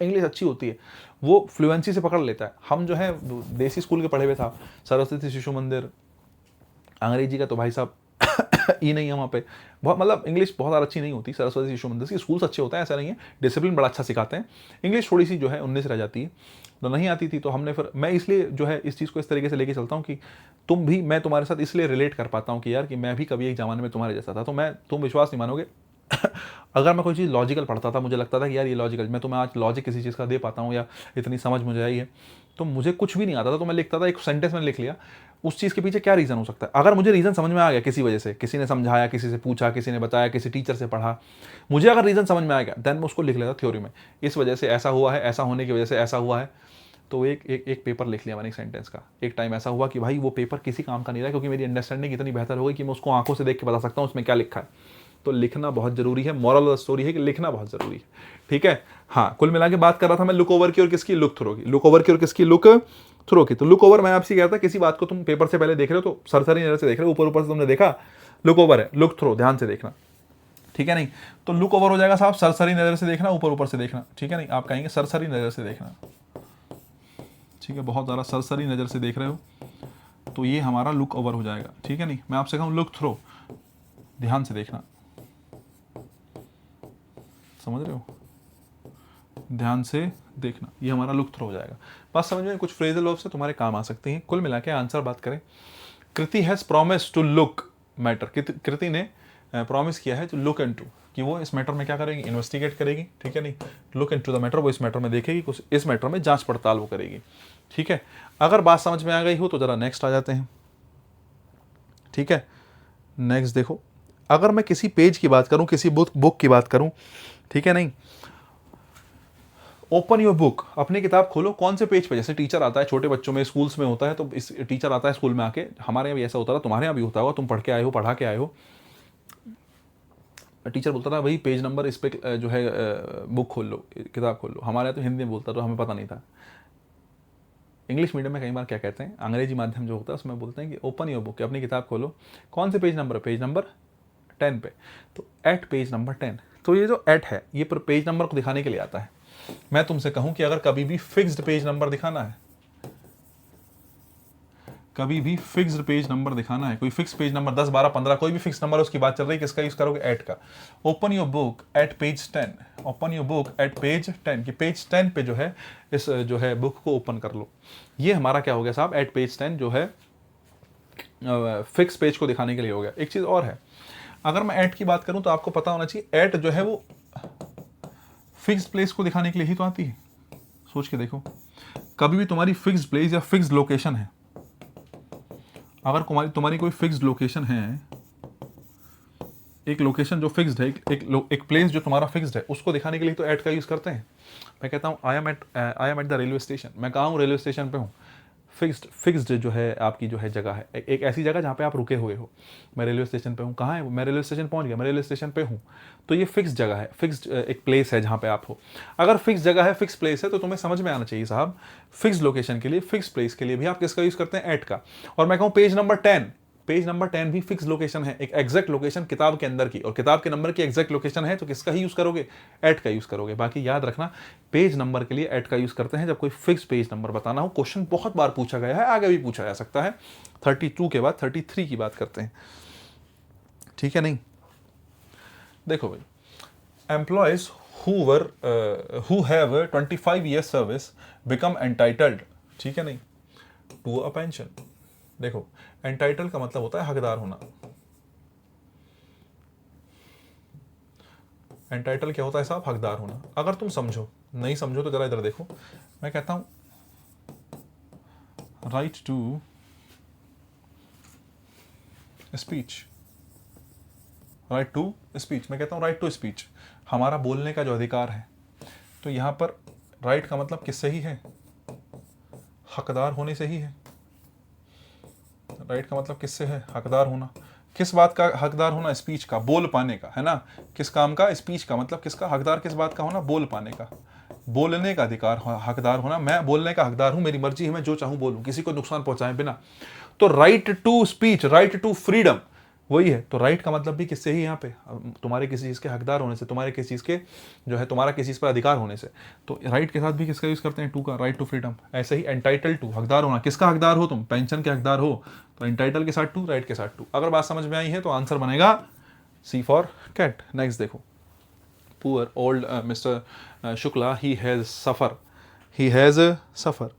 इंग्लिश अच्छी होती है, वो फ्लुएंसी से पकड़ लेता है। हम जो है देसी स्कूल के पढ़े हुए था, सरस्वती शिशु मंदिर, अंग्रेजी का तो भाई साहब ई नहीं है वहाँ पे, बहुत मतलब इंग्लिश बहुत ज़्यादा अच्छी नहीं होती। सरस्वती शिशु मंदिर की स्कूल्स अच्छे होते हैं, ऐसा नहीं है, डिसिप्लिन बड़ा अच्छा सिखाते हैं, इंग्लिश थोड़ी सी जो है 19 रह जाती है, तो नहीं आती थी। तो हमने फिर, मैं इसलिए जो है इस चीज़ को इस तरीके से लेके चलता हूँ कि तुम भी, मैं तुम्हारे साथ इसलिए रिलेट कर पाता हूँ कि यार कि मैं भी कभी एक ज़माने में तुम्हारे जैसा था। तो मैं, तुम विश्वास नहीं मानोगे अगर मैं कोई चीज़ लॉजिकल पढ़ता था, मुझे लगता था कि यार ये लॉजिकल, मैं तुम्हें आज लॉजिक किसी चीज़ का दे पाता हूँ या इतनी समझ मुझे आई है, तो मुझे कुछ भी नहीं आता था, तो मैं लिखता था, एक सेंटेंस में लिख लिया, उस चीज़ के पीछे क्या रीज़न हो सकता है। अगर मुझे रीज़न समझ में आ गया किसी वजह से, किसी ने समझाया, किसी से पूछा, किसी ने बताया, किसी टीचर से पढ़ा, मुझे अगर रीज़न समझ में आ गया, देन मैं उसको लिख लेता थ्योरी में, इस वजह से ऐसा हुआ है, ऐसा होने की वजह से ऐसा हुआ है। तो एक पेपर लिख लिया मैंने, एक सेंटेंस का। एक टाइम ऐसा हुआ कि भाई वो पेपर किसी काम का नहीं रहा, क्योंकि मेरी अंडरस्टैंडिंग इतनी बेहतर हो गई कि मैं उसको आंखों से देख के बता सकता हूँ उसमें क्या लिखा है। तो लिखना बहुत जरूरी है, मॉरल ऑफ स्टोरी है कि लिखना बहुत जरूरी है, ठीक है। हाँ, कुल मिला के बात कर रहा था मैं लुक ओवर की और किसकी, लुक थ्रो की। लुक ओवर की और किसकी, लुक थ्रो की। तो लुक ओवर, मैं आपसे कहता, किसी बात को तुम पेपर से पहले देख रहे हो तो सरसरी नजर से देख रहे हो, ऊपर ऊपर से तुमने देखा, लुक ओवर है। लुक थ्रो, ध्यान से देखना, ठीक है नहीं। तो लुक ओवर हो जाएगा साहब सरसरी नजर से देखना, ऊपर ऊपर से देखना, ठीक है नहीं। आप कहेंगे सरसरी नजर से देखना, ठीक है, बहुत ज़्यादा सरसरी नज़र से देख रहे हो, तो ये हमारा लुक ओवर हो जाएगा, ठीक है नहीं। मैं आपसे कहूँ लुक थ्रो, ध्यान से देखना, समझ रहे हो, ध्यान से देखना, ये हमारा लुक थ्रो हो जाएगा। बात समझ में, कुछ फ्रेजल वर्ब से तुम्हारे काम आ सकती हैं। कुल मिला के आंसर बात करें, Kriti has promise to look matter, Kriti ने प्रॉमिस किया है टू लुक इनटू, कि वो इस मैटर में क्या करेगी, इन्वेस्टिगेट करेगी, ठीक है नहीं। लुक इनटू द मैटर, वो इस मैटर में देखेगी, कुछ इस मैटर में जांच पड़ताल वो करेगी, ठीक है। अगर बात समझ में आ गई हो तो जरा नेक्स्ट आ जाते हैं, ठीक है। नेक्स्ट देखो, अगर मैं किसी पेज की बात करूं, किसी बुक की बात करूं, ठीक है नहीं, ओपन योर बुक, अपनी किताब खोलो, कौन से पेज पे, जैसे टीचर आता है, छोटे बच्चों में स्कूल्स में होता है, तो इस टीचर आता है स्कूल में आके, हमारे यहाँ भी ऐसा होता था, तुम्हारे यहाँ भी होता होगा, तुम पढ़ के आए हो, पढ़ा के आए हो, टीचर बोलता था भाई पेज नंबर इस पे जो है बुक खोल लो, किताब खोल लो। हमारे यहाँ तो हिंदी में बोलता, तो हमें पता नहीं था। इंग्लिश मीडियम में कई बार क्या कहते हैं, अंग्रेजी माध्यम जो होता है उसमें बोलते हैं कि ओपन योर बुक, अपनी किताब खोलो, कौन से पेज नंबर, पेज नंबर 10 पे, तो एट पेज नंबर 10। तो ये जो एट है, ये पर पेज नंबर को दिखाने के लिए आता है। मैं तुमसे कहूं कि अगर कभी भी फिक्स्ड पेज नंबर दिखाना है, कभी भी फिक्स्ड पेज नंबर दिखाना है, कोई फिक्स पेज नंबर 10, 12, 15, कोई भी फिक्स नंबर उसकी बात चल रही है, किसका यूज करोगे, एट का। Open your book at page 10, open your book at page 10, कि पेज 10 पे जो है इस जो है बुक को ओपन कर लो। ये हमारा क्या हो गया साहब, एट पेज 10 जो है फिक्स पेज को दिखाने के लिए हो गया। एक चीज और है, अगर मैं एट की बात करूं तो आपको पता होना चाहिए, एट जो है वो फिक्स प्लेस को दिखाने के लिए ही तो आती है। सोच के देखो, कभी भी तुम्हारी फिक्स प्लेस या फिक्स लोकेशन है, अगर तुम्हारी कोई फिक्स्ड लोकेशन है, एक लोकेशन जो फिक्स्ड है, एक प्लेस जो तुम्हारा फिक्स्ड है, उसको दिखाने के लिए तो ऐड का यूज करते हैं। मैं कहता हूँ I am at the railway station, मैं कहाँ हूँ, रेलवे स्टेशन पे हूँ। फिक्स्ड जो है आपकी जो है जगह है, एक ऐसी जगह जहाँ पे आप रुके हुए हो। मैं रेलवे स्टेशन पे हूँ, कहाँ है, मैं रेलवे स्टेशन पहुँच गया, मैं रेलवे स्टेशन पे हूँ। तो ये फिक्स जगह है, फिक्स्ड एक प्लेस है जहाँ पे आप हो। अगर फिक्स जगह है, फिक्स प्लेस है, तो तुम्हें समझ में आना चाहिए साहब, फिक्स लोकेशन के लिए, फिक्स प्लेस के लिए भी आप किसका यूज करते हैं, एट का। और मैं कहूँ पेज नंबर 10, पेज नंबर 10 भी फिक्स लोकेशन है, एक एग्जैक्ट लोकेशन किताब के अंदर की, और किताब के नंबर की एग्जैक्ट लोकेशन है, तो किसका ही यूज करोगे, एट का यूज करोगे। बाकी याद रखना, पेज नंबर के लिए एट का यूज करते हैं जब कोई फिक्स पेज नंबर बताना हो। क्वेश्चन बहुत बार पूछा गया है, आगे भी पूछा जा सकता है। 32 के बाद 33 की बात करते हैं, ठीक है नहीं। देखो भाई, employees who have 25 years service become entitled, ठीक है नहीं, टू अ पेंशन। देखो, एंटाइटल का मतलब होता है हकदार होना। एंटाइटल क्या होता है साहब, हकदार होना। अगर तुम समझो, नहीं समझो तो जरा इधर देखो, मैं कहता हूं right to speech, right to speech, मैं कहता हूं राइट टू स्पीच, हमारा बोलने का जो अधिकार है। तो यहां पर राइट का मतलब किससे ही है, हकदार होने से ही है। राइट का मतलब किससे है, हकदार होना। किस बात का हकदार होना, स्पीच का, बोल पाने का, है ना। किस काम का, स्पीच का, मतलब किसका हकदार, किस बात का होना, बोल पाने का, बोलने का अधिकार, हकदार होना। मैं बोलने का हकदार हूं, मेरी मर्जी है, मैं जो चाहूं बोलूं, किसी को नुकसान पहुंचाए बिना। तो right to speech, right to freedom, वही है। तो राइट का मतलब भी किससे ही यहाँ पे, तुम्हारे किसी चीज़ के हकदार होने से, तुम्हारे किसी चीज़ के जो है तुम्हारा किसी चीज़ पर अधिकार होने से। तो राइट के साथ भी किसका यूज़ करते हैं, टू का, राइट टू फ्रीडम। ऐसे ही एंटाइटल टू, हकदार होना, किसका हकदार हो तुम, पेंशन के हकदार हो, तो एंटाइटल के साथ टू, राइट के साथ टू। अगर बात समझ में आई है तो आंसर बनेगा सी फॉर कैट। नेक्स्ट देखो, poor old mister Shukla he has suffer, he has suffer.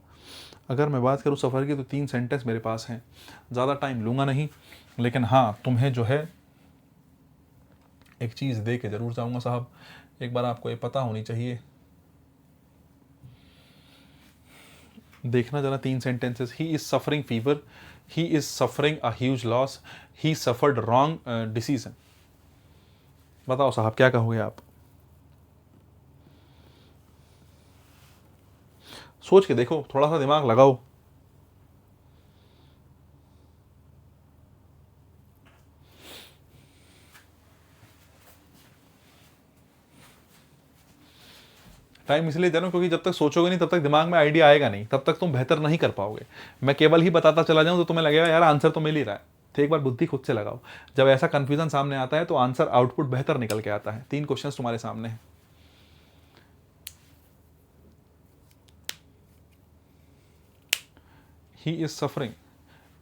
अगर मैं बात करूँ सफ़र की तो 3 सेंटेंस मेरे पास हैं, ज़्यादा टाइम लूँगा नहीं, लेकिन हाँ तुम्हें जो है एक चीज़ दे के ज़रूर जाऊँगा साहब, एक बार आपको ये पता होनी चाहिए। देखना जरा 3 sentences. He is suffering fever, he is suffering a huge loss, he suffered wrong decision. बताओ साहब क्या कहोगे आप, सोच के देखो, थोड़ा सा दिमाग लगाओ। टाइम इसलिए दे रहा हूँ क्योंकि जब तक सोचोगे नहीं तब तक दिमाग में आइडिया आएगा नहीं, तब तक तुम बेहतर नहीं कर पाओगे। मैं केवल ही बताता चला जाऊँ तो तुम्हें लगेगा यार आंसर तो मिल ही रहा है। तो एक बार बुद्धि खुद से लगाओ। जब ऐसा कंफ्यूजन सामने आता है तो आंसर आउटपुट बेहतर निकल के आता है। 3 क्वेश्चंस तुम्हारे सामने हैं। He is suffering,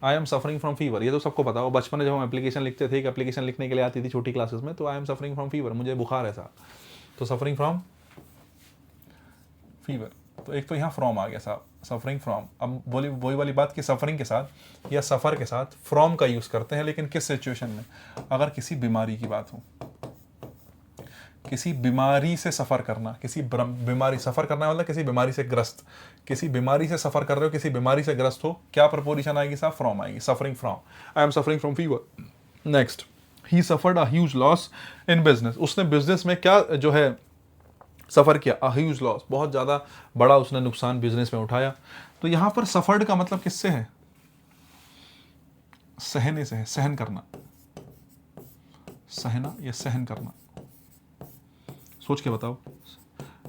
I am suffering from fever, ये तो सबको पता हो। बचपन में जब हम एप्लीकेशन लिखते थे, एक एप्लीकेशन लिखने के लिए आती थी छोटी क्लासेस में, तो I am suffering from fever, मुझे बुखार है साहब, तो सफरिंग फ्रॉम फीवर। तो एक तो यहाँ फ्रॉम आ गया साहब, सफरिंग फ्रॉम। अब बोली वही वाली बात कि सफरिंग के साथ या सफ़र के साथ फ्रॉम का यूज़ करते हैं, लेकिन किस सिचुएशन में, अगर किसी बीमारी की बात हो, किसी बीमारी से सफ़र करना, किसी बीमारी सफ़र करना मतलब किसी बीमारी से ग्रस्त, किसी बीमारी से सफ़र कर रहे हो, किसी बीमारी से ग्रस्त हो, क्या प्रपोजिशन आएगी साहब, फ्रॉम आएगी, suffering from. I am suffering from fever. Next, he suffered a huge loss in business, उसने बिजनेस में क्या जो है सफ़र किया, अ ह्यूज लॉस, बहुत ज़्यादा बड़ा उसने नुकसान बिजनेस में उठाया। तो यहाँ पर सफर्ड का मतलब किससे है, सहने से है, सहन करना, सहना या सहन करना, सोच के बताओ।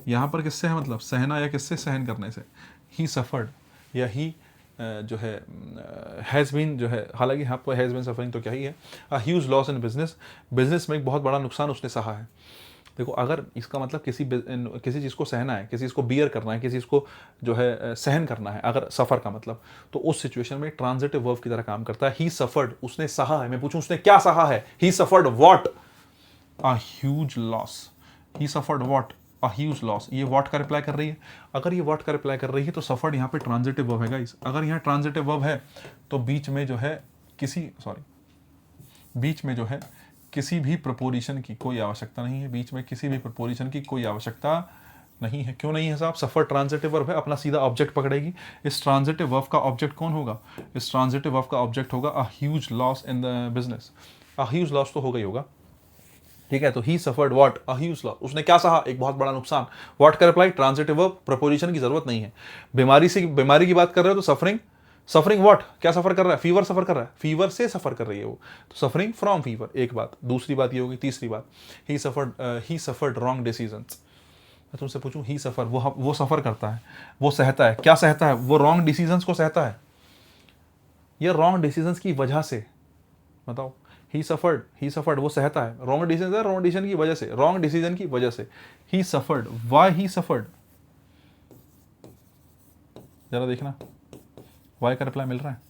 यहाँ पर किससे है मतलब, सहना या किससे, सहन करने से। ही सफर्ड या ही जो है हैज़ बीन जो है, हालांकि आपको हैज़ बीन सफरिंग तो क्या ही है, a huge loss in business, business में एक बहुत बड़ा नुकसान उसने सहा है। देखो अगर इसका मतलब किसी चीज़ को सहना है, किसी चीज़ को बियर करना है, किसी चीज़ को जो है सहन करना है, अगर सफ़र का मतलब, तो उस सिचुएशन में ट्रांजिटिव वर्ब की तरह काम करता है। ही सफर्ड, उसने सहा है। मैं पूछूं उसने क्या सहा है, ही suffered what, a huge loss. He suffered what, a huge loss. ये व्हाट का रिप्लाई कर रही है। अगर ये व्हाट का रिप्लाई कर रही है तो सफर्ड यहाँ पे ट्रांजिटिव वर्ब है गाइस। अगर यहाँ ट्रांजिटिव वर्ब है तो बीच में जो है बीच में जो है किसी भी प्रपोजिशन की कोई आवश्यकता नहीं है, बीच में किसी भी प्रपोजिशन की कोई आवश्यकता नहीं है। क्यों नहीं है साहब, सफर ट्रांजिटिव वर्ब है, अपना सीधा ऑब्जेक्ट पकड़ेगी। इस ट्रांजिटिव वर्ब का ऑब्जेक्ट कौन होगा, इस ट्रांजिटिव वर्ब का ऑब्जेक्ट होगा a huge loss in the business. A huge loss तो होगा ही होगा, ठीक है। तो ही suffered what, a huge loss, उसने क्या सहा, एक बहुत बड़ा नुकसान। व्हाट का रिप्लाई ट्रांजिटिव वर्ब, प्रपोजिशन की जरूरत नहीं है। बीमारी की बात कर रहे हो तो सफरिंग, सफरिंग व्हाट, क्या सफर कर रहा है, फीवर सफर कर रहा है, फीवर से सफर कर रही है वो, तो सफरिंग फ्रॉम फीवर, एक बात। दूसरी बात ये होगी, तीसरी बात, ही सफर्ड रॉन्ग डिसीजंस। मैं तुमसे पूछूं, ही सफर, वो सफर करता है, वो सहता है, क्या सहता है, वो रॉन्ग डिसीजंस को सहता है, ये रॉन्ग डिसीजंस की वजह से। बताओ, ही सफर्ड वो सहता है, रॉन्ग डिसीजन है, रॉन्ग डिसीजन की वजह से, रॉन्ग डिसीजन की वजह से। ही सफर्ड, वाई ही सफर्ड, जरा देखना वाई का रिप्लाई मिल रहा है।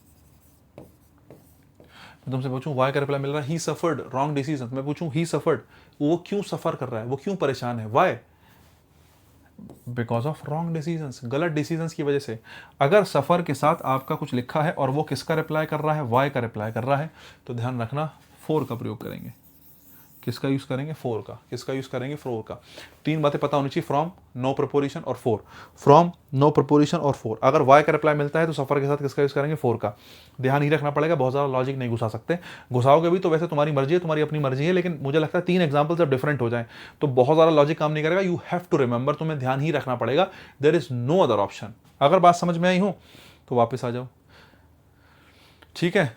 मैं तुमसे पूछूं वाई का रिप्लाई मिल रहा है, ही सफर्ड रॉन्ग डिसीजन। मैं पूछूं ही सफर्ड, वो क्यों सफर कर रहा है, वो क्यों परेशान है, why, because of wrong decisions, गलत डिसीजंस की वजह से। अगर सफ़र के साथ आपका कुछ लिखा है और वो किसका रिप्लाई कर रहा है, वाई का रिप्लाई कर रहा है, तो ध्यान रखना फोर का प्रयोग करेंगे। किसका यूज़ करेंगे, फोर का। किसका यूज़ करेंगे, फोर का। 3 बातें पता होनी चाहिए, फ्रॉम, नो प्रपोजिशन और फोर। फ्रॉम, नो प्रपोजिशन और फोर। अगर वाई का रिप्लाई मिलता है तो सफ़र के साथ किसका यूज़ करेंगे, फोर का। ध्यान ही रखना पड़ेगा, बहुत ज़्यादा लॉजिक नहीं घुसा सकते। घुसाओगे भी तो वैसे तुम्हारी मर्जी है, तुम्हारी अपनी मर्जी है, लेकिन मुझे लगता है 3 एग्जाम्पल जब डिफरेंट हो जाए तो बहुत ज़्यादा लॉजिक काम नहीं करेगा। यू हैव टू रिमेंबर, तुम्हें ध्यान ही रखना पड़ेगा, there is no other option. अगर बात समझ में आई हो तो वापस आ जाओ, ठीक है।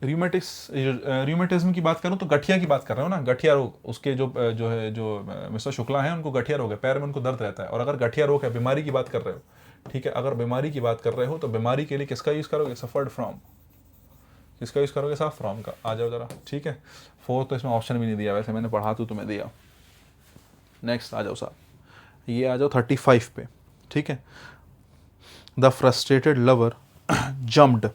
र्यूमेटिज्म की बात करूं तो गठिया की बात कर रहे हो ना, गठिया रोग, उसके जो मिस्टर शुक्ला हैं उनको गठिया रोग है, पैर में उनको दर्द रहता है। और अगर गठिया रोग है, बीमारी की बात कर रहे हो, ठीक है, अगर बीमारी की बात कर रहे हो तो बीमारी के लिए किसका यूज़ करोगे, सफर्ड फ्रॉम, किसका यूज़ करोगे साहब? फ्रॉम का। आ जाओ ज़रा, ठीक है। 4 तो इसमें ऑप्शन भी नहीं दिया, वैसे मैंने पढ़ा तो तुम्हें दिया। नेक्स्ट आ जाओ साहब, ये आ जाओ 35 पे, ठीक है। The frustrated lover jumped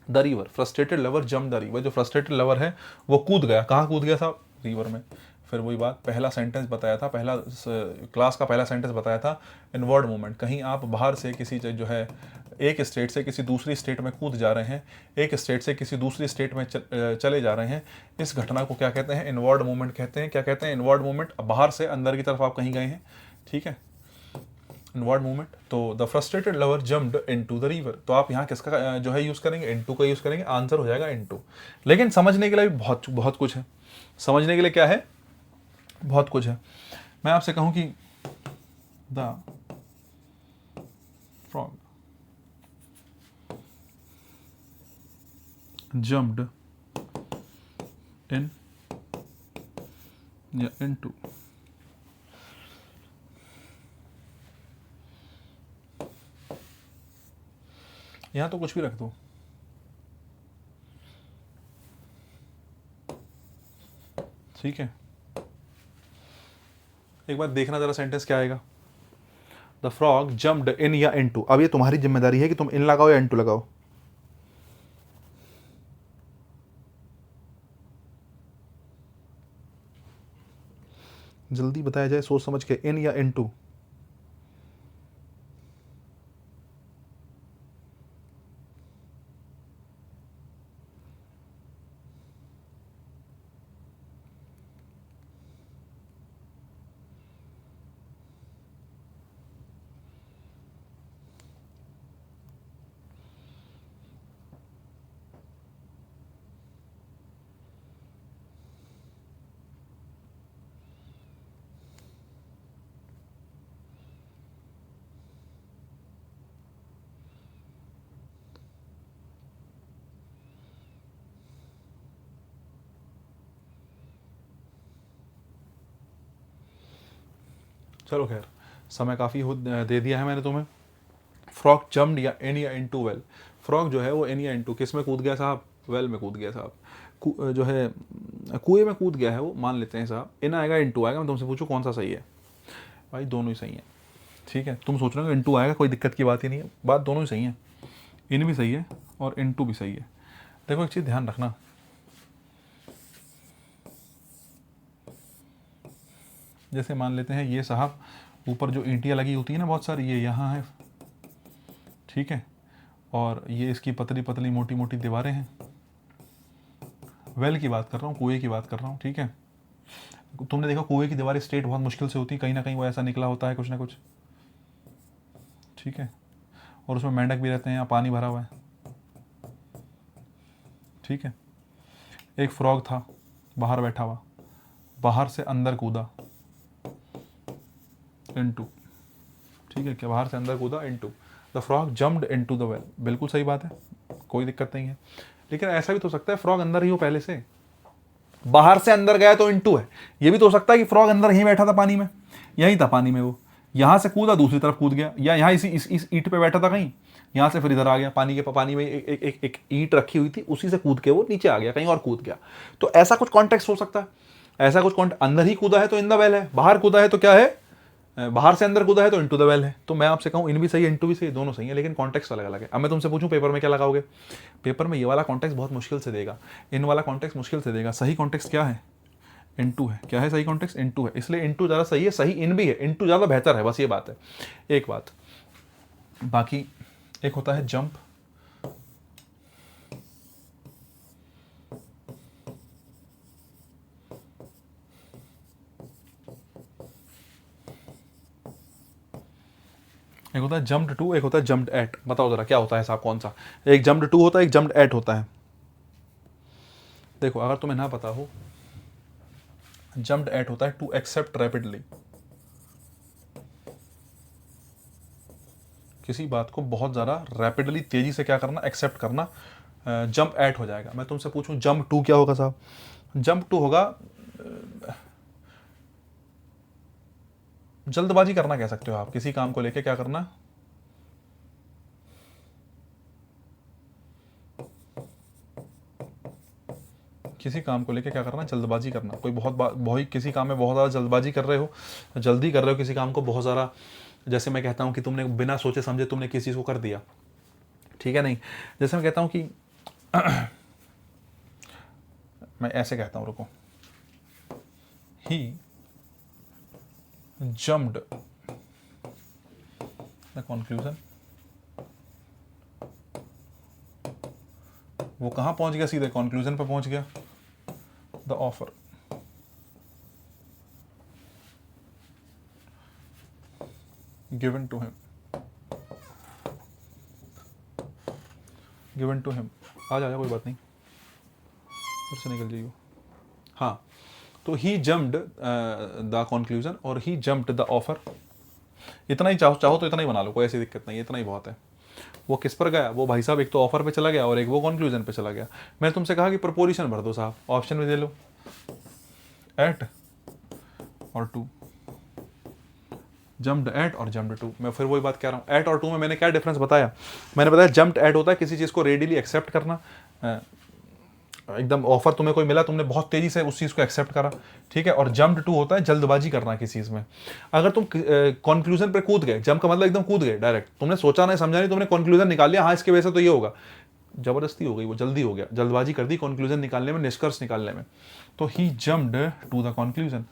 the river. Frustrated lover jump the river. जो फ्रस्ट्रेटेड लवर है वो कूद गया। कहाँ कूद गया साहब? रिवर में। फिर वही बात, पहला सेंटेंस बताया था, पहला क्लास का पहला सेंटेंस बताया था, इनवर्ड मूवमेंट। कहीं आप बाहर से किसी जो है एक स्टेट से किसी दूसरी स्टेट में कूद जा रहे हैं, एक स्टेट से किसी दूसरी स्टेट में चले जा रहे हैं, इस घटना को क्या कहते हैं? इनवर्ड मूवमेंट कहते हैं। क्या कहते हैं? Inward movement. बाहर से अंदर की तरफ आप कहीं गए हैं, ठीक है, इनवर्ड मूवमेंट। तो the frustrated lover jumped into the river. तो आप यहाँ किसका जो है यूज़ करेंगे? इनटू का यूज़ करेंगे। आंसर हो जाएगा इनटू। लेकिन समझने के लिए भी बहुत बहुत कुछ है। समझने के लिए क्या है? बहुत कुछ है। मैं आपसे कहूँ कि द फ्रॉग जम्प्ड इन या इनटू, यहाँ तो कुछ भी रख दो, ठीक है। एक बार देखना जरा सेंटेंस क्या आएगा। द फ्रॉग जम्प्ड इन या इनटू। अब ये तुम्हारी जिम्मेदारी है कि तुम इन लगाओ या इनटू लगाओ। जल्दी बताया जाए सोच समझ के, इन या इनटू। चलो खैर, समय काफ़ी दे दिया है मैंने तुम्हें। फ्रॉग जम्प्ड या इन या इनटू वेल। फ्रॉग जो है वो इन या इनटू किस में कूद गया साहब? वेल में कूद गया साहब। जो है कुएं में कूद गया है वो, मान लेते हैं साहब। इन आएगा इनटू आएगा? मैं तुमसे पूछूं कौन सा सही है? भाई दोनों ही सही है, ठीक है। तुम सोच रहे हो इनटू आएगा, कोई दिक्कत की बात ही नहीं है। बात दोनों ही सही है, इन भी सही है और इनटू भी सही है। देखो एक चीज़ ध्यान रखना, जैसे मान लेते हैं ये साहब, ऊपर जो ईंटियाँ लगी होती है ना बहुत सारी, ये यहाँ है, ठीक है, और ये इसकी पतली पतली मोटी मोटी दीवारें हैं। वेल की बात कर रहा हूँ, कुएं की बात कर रहा हूँ, ठीक है। तुमने देखा कुएं की दीवारें स्ट्रेट बहुत मुश्किल से होती है, कहीं ना कहीं वो ऐसा निकला होता है कुछ ना कुछ, ठीक है। और उसमें मेंढक भी रहते हैं, यहाँ पानी भरा हुआ है, ठीक है। एक फ्रॉग था बाहर बैठा हुआ, बाहर से अंदर कूदा, इनटू, ठीक है। क्या बाहर से अंदर कूदा? Into. The frog jumped into the well. बिल्कुल सही बात है, कोई दिक्कत नहीं है। लेकिन ऐसा भी तो हो सकता है फ्रॉग अंदर ही हो पहले से, बाहर से अंदर गया तो इनटू है। ये भी तो हो सकता है कि फ्रॉग अंदर ही बैठा था पानी में, यहीं था पानी में, वो यहाँ से कूदा दूसरी तरफ कूद गया, या यहाँ इस ईंट पे बैठा था कहीं, यहाँ से फिर इधर आ गया पानी में एक ईंट रखी हुई थी, उसी से कूद के वो नीचे आ गया, कहीं और कूद गया। तो ऐसा कुछ कॉन्टेक्स्ट हो सकता है, ऐसा कुछ अंदर ही कूदा है तो इन द वेल है, बाहर कूदा है तो क्या है? बाहर से अंदर कूदा है तो इनटू द वेल है। तो मैं आपसे कहूँ इन भी सही है, इनटू भी सही है, दोनों सही है, लेकिन कॉन्टेक्स्ट अलग अलग है। अब मैं तुमसे पूछूं पेपर में क्या लगाओगे? पेपर में ये वाला कॉन्टेक्स्ट बहुत मुश्किल से देगा, इन वाला कॉन्टेक्स्ट मुश्किल से देगा। सही कॉन्टेक्स्ट क्या है? इनटू है। क्या है सही कॉन्टेक्स्ट? इनटू है, इसलिए इनटू ज़्यादा सही है। सही इन भी है, इनटू ज़्यादा बेहतर है, बस ये बात है। एक बात बाकी, एक होता है जंप, एक होता है जम्प्ड टू, एक होता है जम्प्ड एट। बताओ जरा क्या होता है साहब, कौन सा? एक जम्प्ड टू होता है, एक जम्प्ड एट होता है। देखो अगर तुम्हें ना पता हो, जम्प्ड एट होता है टू एक्सेप्ट रैपिडली, किसी बात को बहुत ज़्यादा रैपिडली तेज़ी से क्या करना? एक्सेप्ट करना। जंप एट हो जाएगा। मैं तुमसे पूछूं जंप टू क्या होगा साहब? जंप टू होगा जल्दबाजी करना, कह सकते हो आप, किसी काम को लेके क्या करना? किसी काम को लेके क्या करना, जल्दबाजी करना। कोई बहुत किसी काम में बहुत ज़्यादा जल्दबाजी कर रहे हो, जल्दी कर रहे हो किसी काम को बहुत ज़्यादा। जैसे मैं कहता हूँ कि तुमने बिना सोचे समझे तुमने किसी चीज़ को कर दिया, ठीक है नहीं। जैसे मैं कहता हूँ कि मैं ऐसे कहता हूँ, रुको, ही जम्प्ड द कंक्लूजन, वो कहाँ पहुंच गया, सीधे कंक्लूजन पर पहुंच गया, the offer given to him, आ जा कोई बात नहीं, फिर से निकल जाइए। हाँ, तो ही जम्प्ड द कंक्लूजन और ही जम्प्ड द ऑफर। इतना ही चाहो तो इतना ही बना लो, कोई ऐसी दिक्कत नहीं, इतना ही बहुत है। वो किस पर गया, वो भाई साहब एक तो ऑफर पे चला गया और एक वो कंक्लूजन पे चला गया। मैं तुमसे कहा कि प्रपोजिशन भर दो साहब, ऑप्शन में दे लो, एट और टू, जम्प्ड एट और जम्प्ड टू। मैं फिर वही बात कह रहा हूँ, एट और टू में मैंने क्या डिफरेंस बताया, मैंने बताया जम्प्ड एट होता है किसी चीज़ को रेडिली एक्सेप्ट करना, एकदम ऑफर तुम्हें कोई मिला, तुमने बहुत तेजी से उस चीज़ को एक्सेप्ट करा, ठीक है। और जम्प्ड टू होता है जल्दबाजी करना किसी चीज़ में। अगर तुम कंक्लूजन पे कूद गए, जंप का मतलब एकदम कूद गए डायरेक्ट, तुमने सोचा नहीं समझा नहीं, तुमने कंक्लूजन निकाल लिया, हाँ इसके वजह से तो ये होगा, जबरदस्ती हो गई, वो जल्दी हो गया, जल्दबाजी कर दी कंक्लूजन निकालने में, निष्कर्ष निकालने में। तो he jumped to the conclusion.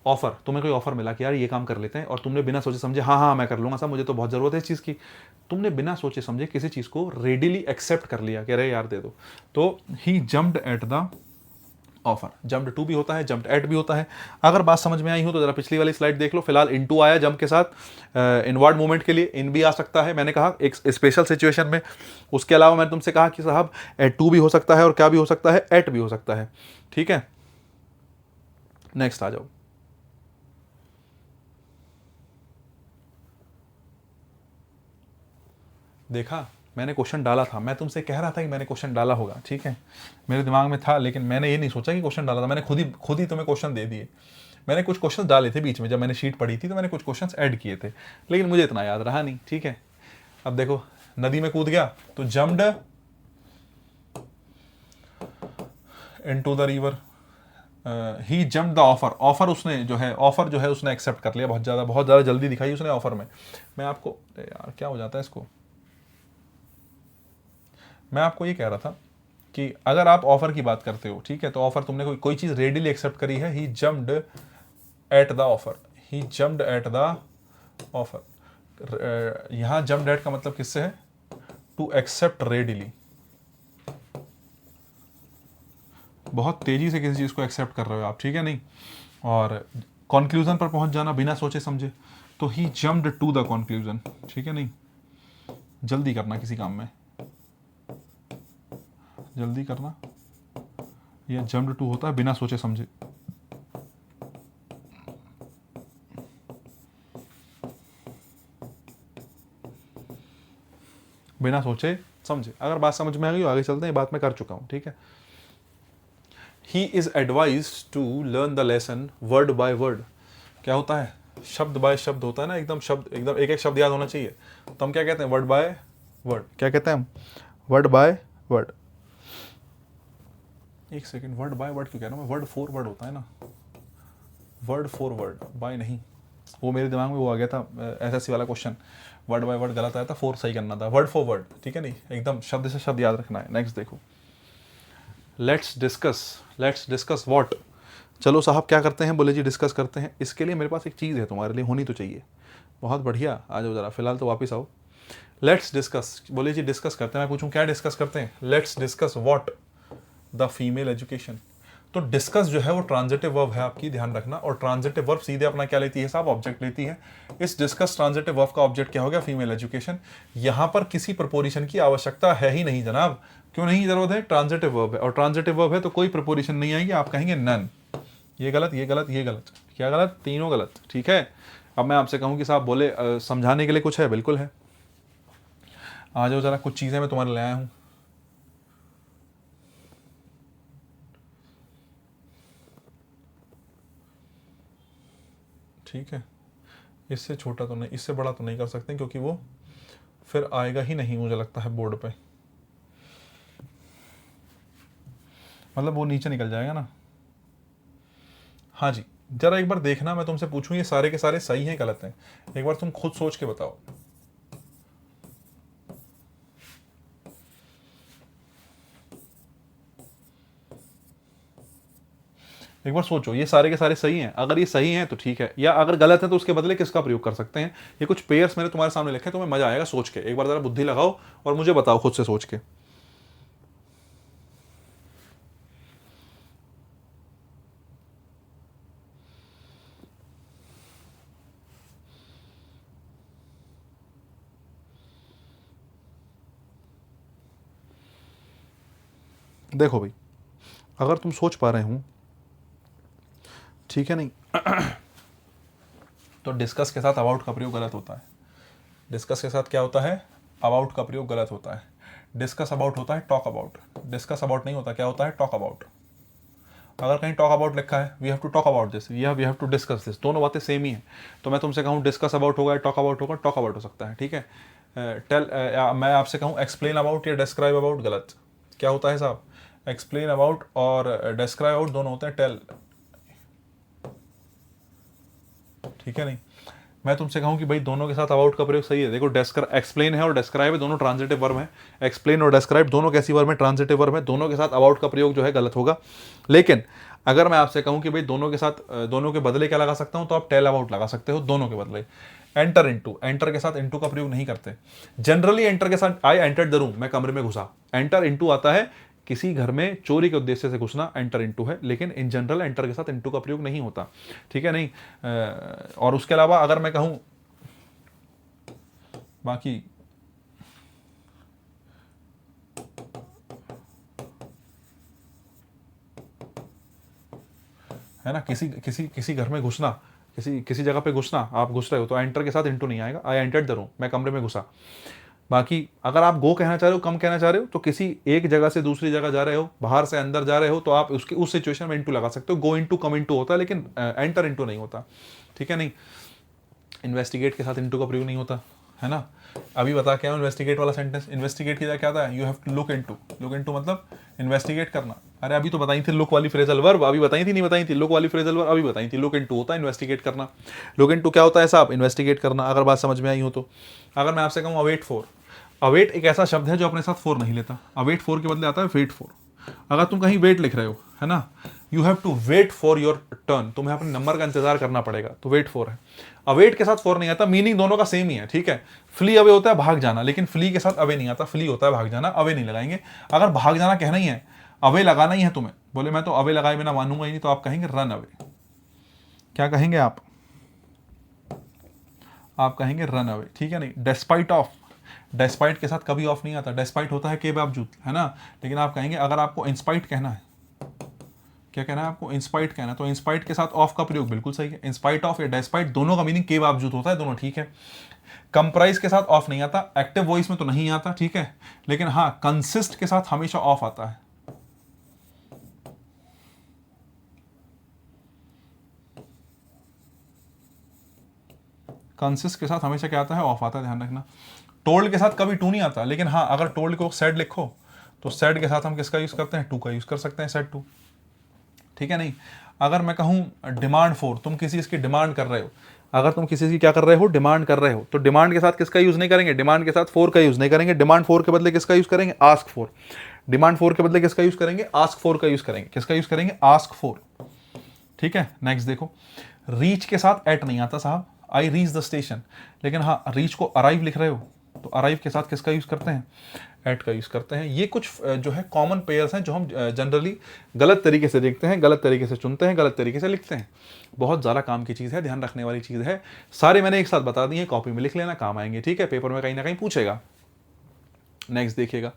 Offer, तुम्हें कोई ऑफर मिला कि यार ये काम कर लेते हैं, और तुमने बिना सोचे समझे हाँ मैं कर लूंगा साहब, मुझे तो बहुत ज़रूरत है इस चीज़ की, तुमने बिना सोचे समझे किसी चीज़ को रेडिली एक्सेप्ट कर लिया कि अरे यार दे दो। तो he jumped at the offer. Jumped to भी होता है, जम्प्ड एट भी होता है। अगर बात समझ में आई हो तो जरा पिछली वाली स्लाइड देख लो। फिलहाल इनटू आया जंप के साथ, इनवर्ड मूवमेंट के लिए इन भी आ सकता है, मैंने कहा एक स्पेशल सिचुएशन में। उसके अलावा मैंने तुमसे कहा कि साहब टू भी हो सकता है और क्या भी हो सकता है, एट भी हो सकता है, ठीक है। नेक्स्ट आ जाओ। देखा, मैंने क्वेश्चन डाला था, मैं तुमसे कह रहा था कि मैंने क्वेश्चन डाला होगा, ठीक है, मेरे दिमाग में था, लेकिन मैंने ये नहीं सोचा कि क्वेश्चन डाला था, मैंने खुद ही तुम्हें क्वेश्चन दे दिए। मैंने कुछ क्वेश्चन डाले थे बीच में, जब मैंने शीट पढ़ी थी तो मैंने कुछ क्वेश्चन ऐड किए थे, लेकिन मुझे इतना याद रहा नहीं, ठीक है। अब देखो, नदी में कूद गया तो jumped into the river, he jumped the offer. Offer उसने जो है उसने एक्सेप्ट कर लिया, बहुत ज़्यादा जल्दी दिखाई उसने ऑफर में। मैं आपको, यार क्या हो जाता है इसको, मैं आपको ये कह रहा था कि अगर आप ऑफर की बात करते हो, ठीक है, तो ऑफर तुमने कोई चीज़ रेडिली एक्सेप्ट करी है, he jumped at the offer, he jumped at the offer. यहाँ जम्प्ड एट का मतलब किससे है, टू एक्सेप्ट रेडिली, बहुत तेजी से किसी चीज़ को एक्सेप्ट कर रहे हो आप, ठीक है नहीं। और कंक्लूजन पर पहुंच जाना बिना सोचे समझे, तो he jumped to the conclusion, ठीक है नहीं, जल्दी करना किसी काम में, जल्दी करना, यह जम्प्ड टू होता है बिना सोचे समझे। बिना सोचे समझे। अगर बात समझ में आ गई आगे चलते हैं, बात मैं कर चुका हूं, ठीक है। He is advise to learn the lesson word by word. क्या होता है, शब्द बाय शब्द होता है ना, एकदम शब्द, एकदम एक एक शब्द याद होना चाहिए, तो हम क्या कहते हैं, वर्ड बाय वर्ड। क्या कहते हैं हम, वर्ड बाय वर्ड। एक सेकेंड, वर्ड बाय वर्ड क्यों कह रहा हूं मैं, वर्ड फॉर वर्ड होता है ना, वर्ड फॉर वर्ड, बाय नहीं, वो मेरे दिमाग में वो आ गया था एसएससी वाला क्वेश्चन, वर्ड बाय वर्ड गलत आया था, फोर सही करना था, वर्ड फॉर वर्ड, ठीक है नहीं, एकदम शब्द से शब्द याद रखना है। नेक्स्ट देखो, लेट्स डिस्कस व्हाट। चलो साहब क्या करते हैं, बोले जी डिस्कस करते हैं। इसके लिए मेरे पास एक चीज़ है, तुम्हारे लिए होनी तो चाहिए। बहुत बढ़िया, आ जाओ जरा, फिलहाल तो वापस आओ। लेट्स डिस्कस, बोले जी डिस्कस करते हैं। मैं पूछूं क्या डिस्कस करते हैं, let's discuss what, the female education. तो डिस्कस जो है वो ट्रांजिटिव वर्ब है आपकी, ध्यान रखना। और ट्रांजिटिव वर्ब सीधे अपना क्या लेती है साहब, ऑब्जेक्ट लेती है। इस डिस्कस ट्रांजिटिव वर्ब का ऑब्जेक्ट क्या हो गया, फीमेल एजुकेशन। यहां पर किसी प्रपोजिशन की आवश्यकता है ही नहीं जनाब। क्यों नहीं जरूरत है, ट्रांजिटिव वर्ब है, और ट्रांजिटिव वर्ब है तो कोई प्रपोजिशन नहीं आएगी, आप कहेंगे नन। ये गलत, ये गलत, ये गलत, क्या गलत, तीनों गलत, ठीक है। अब मैं आपसे कहूं कि साहब बोले समझाने के लिए कुछ है, बिल्कुल है, आ जाओ जरा, कुछ चीजें मैं तुम्हारे ले आया हूं। ठीक है, इससे छोटा तो नहीं, इससे बड़ा तो नहीं कर सकते, क्योंकि वो फिर आएगा ही नहीं मुझे लगता है बोर्ड पे। मतलब वो नीचे निकल जाएगा ना। हाँ जी, जरा एक बार देखना, मैं तुमसे पूछूं ये सारे के सारे सही हैं गलत हैं, एक बार तुम खुद सोच के बताओ। एक बार सोचो ये सारे के सारे सही हैं, अगर ये सही हैं तो ठीक है, या अगर गलत है तो उसके बदले किसका प्रयोग कर सकते हैं। ये कुछ पेयर्स मैंने तुम्हारे सामने लिखे, तुम्हें मजा आएगा सोच के, एक बार जरा बुद्धि लगाओ और मुझे बताओ खुद से सोच के। देखो भाई, अगर तुम सोच पा रहे हो, ठीक है नहीं, तो डिस्कस के साथ अबाउट का प्रयोग गलत होता है। डिस्कस के साथ क्या होता है, अबाउट का प्रयोग गलत होता है। डिस्कस अबाउट होता है टॉक अबाउट, डिस्कस अबाउट नहीं होता, क्या होता है टॉक अबाउट। अगर कहीं टॉक अबाउट लिखा है, we have to talk about this, we have to discuss this, दोनों बातें सेम ही है। तो मैं तुमसे कहूँ डिस्कस अबाउट होगा, टॉक अबाउट होगा, टॉक अबाउट हो सकता है, ठीक है। टेल, मैं आपसे कहूँ एक्सप्लेन अबाउट या डिस्क्राइब अबाउट, गलत। क्या होता है साहब, एक्सप्लेन अबाउट और डिस्क्राइब अबाउट दोनों होते हैं टेल, ठीक है नहीं। मैं तुमसे कहूँ कि भाई दोनों के साथ अबाउट का प्रयोग सही है, देखो एक्सप्लेन है और डिस्क्राइब है, दोनों ट्रांजिटिव वर्ब है। एक्सप्लेन और डिस्क्राइब दोनों कैसी वर्ब है, ट्रांजिटिव वर्ब है, दोनों के साथ अबाउट का प्रयोग जो है गलत होगा। लेकिन अगर मैं आपसे कहूँ कि भाई दोनों के साथ, दोनों के बदले क्या लगा सकता हूँ, तो आप टेल अबाउट लगा सकते हो दोनों के बदले। एंटर इनटू, एंटर के साथ इनटू का प्रयोग नहीं करते जनरली। एंटर के साथ आई एंटर्ड द रूम, मैं कमरे में घुसा, एंटर इनटू आता है किसी घर में चोरी के उद्देश्य से घुसना, एंटर इनटू है, लेकिन इन जनरल एंटर के साथ इनटू का प्रयोग नहीं होता, ठीक है नहीं। और उसके अलावा अगर मैं कहूँ बाकी, है ना, किसी किसी किसी घर में घुसना, किसी किसी जगह पे घुसना, आप घुस रहे हो तो एंटर के साथ इनटू नहीं आएगा, आई एंटर्ड द रूम, मैं कमरे में घुसा। बाकी अगर आप गो कहना चाह रहे हो, कम कहना चाह रहे हो, तो किसी एक जगह से दूसरी जगह जा रहे हो, बाहर से अंदर जा रहे हो, तो आप उसकी उस सिचुएशन में इनटू लगा सकते हो। गो इनटू कम इनटू होता है, लेकिन एंटर इनटू नहीं होता, ठीक है नहीं। इन्वेस्टिगेट के साथ इनटू का प्रयोग नहीं होता, है ना। अभी बता क्या इन्वेस्टिगेट वाला सेंटेंस, इन्वेस्टिगेट की जगह क्या था, you have to look into, look into मतलब इन्वेस्टिगेट करना। अरे अभी तो बताई थी लुक वाली फ्रेजल वर्ब, अभी बताई थी नहीं बताई थी, लुक वाली फ्रेजल वर्ब अभी बताई थी, लुक इनटू होता है इन्वेस्टिगेट करना। लुक इनटू क्या होता है साहब, इन्वेस्टिगेट करना, अगर बात समझ में आई हो तो। अगर मैं आपसे कहूँ अवेट फॉर, अवेट एक ऐसा शब्द है जो अपने साथ फोर नहीं लेता, अवेट फोर के बदले आता है वेट फॉर। अगर तुम कहीं वेट लिख रहे हो, है ना, you have to wait for your turn, तुम्हें अपने नंबर का इंतजार करना पड़ेगा, तो वेट फॉर है। अवेट के साथ फॉर नहीं आता, मीनिंग दोनों का सेम ही है, ठीक है। फ्ली अवे होता है भाग जाना, लेकिन फ्ली के साथ अवे नहीं आता, फ्ली होता है भाग जाना, अवे नहीं लगाएंगे। अगर भाग जाना कहना ही है, अवे लगाना ही है तुम्हें, बोले मैं तो अवे लगाए बिना मानूंगा ही नहीं, तो आप कहेंगे रन अवे। क्या कहेंगे आप कहेंगे रन अवे, ठीक है नहीं। डेस्पाइट ऑफ, डेस्पाइट के साथ कभी ऑफ नहीं आता, डेस्पाइट होता है के बावजूद, है ना। लेकिन आप कहेंगे अगर आपको इंस्पाइट कहना है, क्या कहना है आपको, इंस्पाइट कहना है, तो इंस्पाइट के साथ ऑफ का प्रयोग बिल्कुल सही है। इंस्पाइट ऑफ या डेस्पाइट दोनों का मीनिंग के बावजूद होता है, दोनों ठीक है। कंप्राइज के साथ ऑफ नहीं आता, एक्टिव वॉइस में तो नहीं आता, ठीक है। लेकिन हाँ कंसिस्ट के साथ हमेशा ऑफ आता है। कंसिस्ट के साथ हमेशा क्या आता है, ऑफ आता है, ध्यान रखना। टोल्ड के साथ कभी टू नहीं आता, लेकिन हाँ अगर टोल्ड को सेड लिखो तो सेड के साथ हम किसका यूज करते हैं, टू का यूज कर सकते हैं, सेड टू, ठीक है नहीं। अगर मैं कहूँ डिमांड फॉर, तुम किसी इसकी डिमांड कर रहे हो, अगर तुम किसी की क्या कर रहे हो, डिमांड कर रहे हो, तो डिमांड के साथ किसका यूज नहीं करेंगे, डिमांड के साथ फॉर का यूज नहीं करेंगे, डिमांड फॉर के बदले किसका यूज करेंगे, आस्क फॉर। डिमांड फॉर के बदले किसका यूज करेंगे, आस्क फॉर का यूज करेंगे, किसका यूज करेंगे, आस्क फॉर, ठीक है। नेक्स्ट देखो, रीच के साथ एट नहीं आता साहब, आई रीच द स्टेशन, लेकिन हाँ रीच को अराइव लिख रहे हो, तो अराइव के साथ किसका यूज करते हैं, एट का यूज करते हैं। ये कुछ जो है कॉमन पेयर्स हैं जो हम जनरली गलत तरीके से देखते हैं, गलत तरीके से चुनते हैं, गलत तरीके से लिखते हैं। बहुत ज़्यादा काम की चीज़ है, ध्यान रखने वाली चीज़ है। सारे मैंने एक साथ बता दिए, कॉपी में लिख लेना, काम आएंगे, ठीक है, पेपर में कहीं ना कहीं पूछेगा। नेक्स्ट देखिएगा,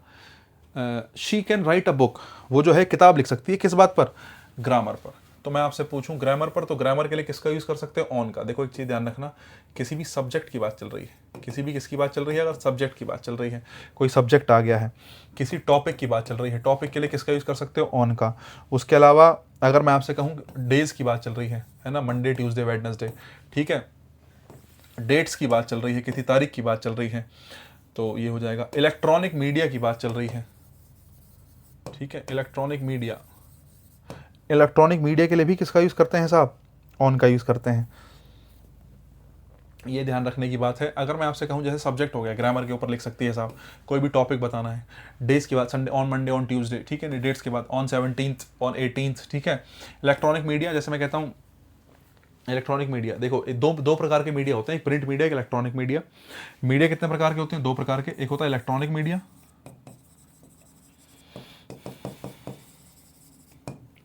she can write a book, वो जो है किताब लिख सकती है, किस बात पर, ग्रामर पर। तो मैं आपसे पूछूं ग्रामर पर, तो ग्रामर के लिए किसका यूज कर सकते हैं, ऑन का। देखो एक चीज ध्यान रखना, किसी भी सब्जेक्ट की बात चल रही है, किसी भी किसकी बात चल रही है, अगर सब्जेक्ट की बात चल रही है, कोई सब्जेक्ट आ गया है, किसी टॉपिक की बात चल रही है, टॉपिक के लिए किसका यूज कर सकते हो, ऑन का। उसके अलावा अगर मैं आपसे कहूँ डेज की बात चल रही है ना, मंडे ट्यूसडे वेडनेसडे, ठीक है। डेट्स की बात चल रही है, किसी तारीख की बात चल रही है, तो ये हो जाएगा। इलेक्ट्रॉनिक मीडिया की बात चल रही है, ठीक है, इलेक्ट्रॉनिक मीडिया, इलेक्ट्रॉनिक मीडिया के लिए भी किसका यूज़ करते हैं साहब? ऑन का यूज़ करते हैं। ये ध्यान रखने की बात है। अगर मैं आपसे कहूँ जैसे सब्जेक्ट हो गया, ग्रामर के ऊपर लिख सकती है साहब, कोई भी टॉपिक बताना है, डेज के बाद Sunday, on Monday, on Tuesday, ठीक है, डेट्स के बाद ऑन 17th, ऑन 18th, ठीक है। इलेक्ट्रॉनिक मीडिया, जैसे मैं कहता हूँ इलेक्ट्रॉनिक मीडिया, देखो दो प्रकार के मीडिया होते हैं, एक प्रिंट मीडिया, एक इलेक्ट्रॉनिक मीडिया। मीडिया कितने प्रकार के होते हैं? 2 प्रकार के। एक होता है इलेक्ट्रॉनिक मीडिया,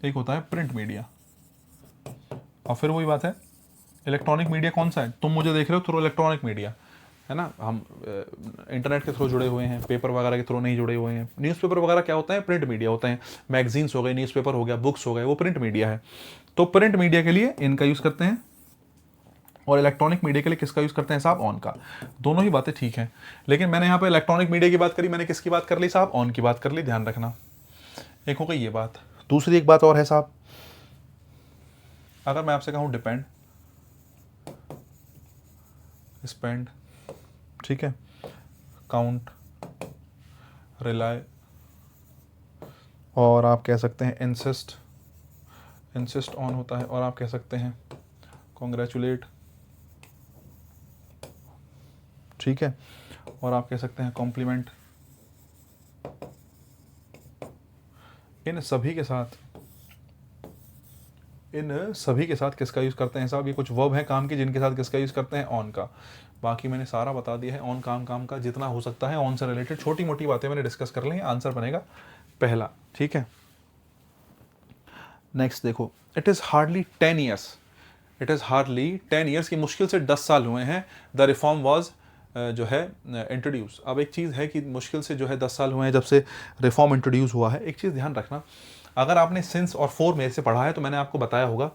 एक होता है प्रिंट मीडिया। और फिर वही बात है, इलेक्ट्रॉनिक मीडिया कौन सा है? तुम मुझे देख रहे हो थ्रू इलेक्ट्रॉनिक मीडिया, है ना, हम इंटरनेट के थ्रू जुड़े हुए हैं, पेपर वगैरह के थ्रू नहीं जुड़े हुए हैं। न्यूज़पेपर वगैरह क्या होता है? प्रिंट मीडिया होते हैं। मैगजीन्स हो गए, न्यूज़पेपर हो गया, बुक्स हो गए, वो प्रिंट मीडिया है। तो प्रिंट मीडिया के लिए इनका यूज़ करते हैं, और इलेक्ट्रॉनिक मीडिया के लिए किसका यूज़ करते हैं साहब? ऑन का। दोनों ही बातें ठीक हैं, लेकिन मैंने यहाँ पे इलेक्ट्रॉनिक मीडिया की बात करी, मैंने किसकी बात कर ली साहब? ऑन की बात कर ली, ध्यान रखना। एक हो गई ये बात। दूसरी एक बात और है साहब, अगर मैं आपसे कहूँ डिपेंड, स्पेंड, ठीक है, काउंट, रिलाय, और आप कह सकते हैं इंसिस्ट, इंसिस्ट ऑन होता है, और आप कह सकते हैं कॉन्ग्रेचुलेट, ठीक है, और आप कह सकते हैं कॉम्प्लीमेंट। इन सभी के साथ किसका यूज़ करते हैं साहब? ये कुछ वर्ब हैं काम के, जिनके साथ किसका यूज़ करते हैं? ऑन का। बाकी मैंने सारा बता दिया है, ऑन काम का जितना हो सकता है ऑन से रिलेटेड छोटी मोटी बातें मैंने डिस्कस कर ली। आंसर बनेगा पहला, ठीक है। नेक्स्ट देखो, it is hardly 10 years, it is hardly 10 years की, मुश्किल से 10 साल हुए हैं, द रिफॉर्म वॉज जो है इंट्रोड्यूस। अब एक चीज़ है कि मुश्किल से जो है 10 साल हुए हैं जब से रिफॉर्म इंट्रोड्यूस हुआ है। एक चीज़ ध्यान रखना, अगर आपने सिंस और फॉर मेरे से पढ़ा है तो मैंने आपको बताया होगा,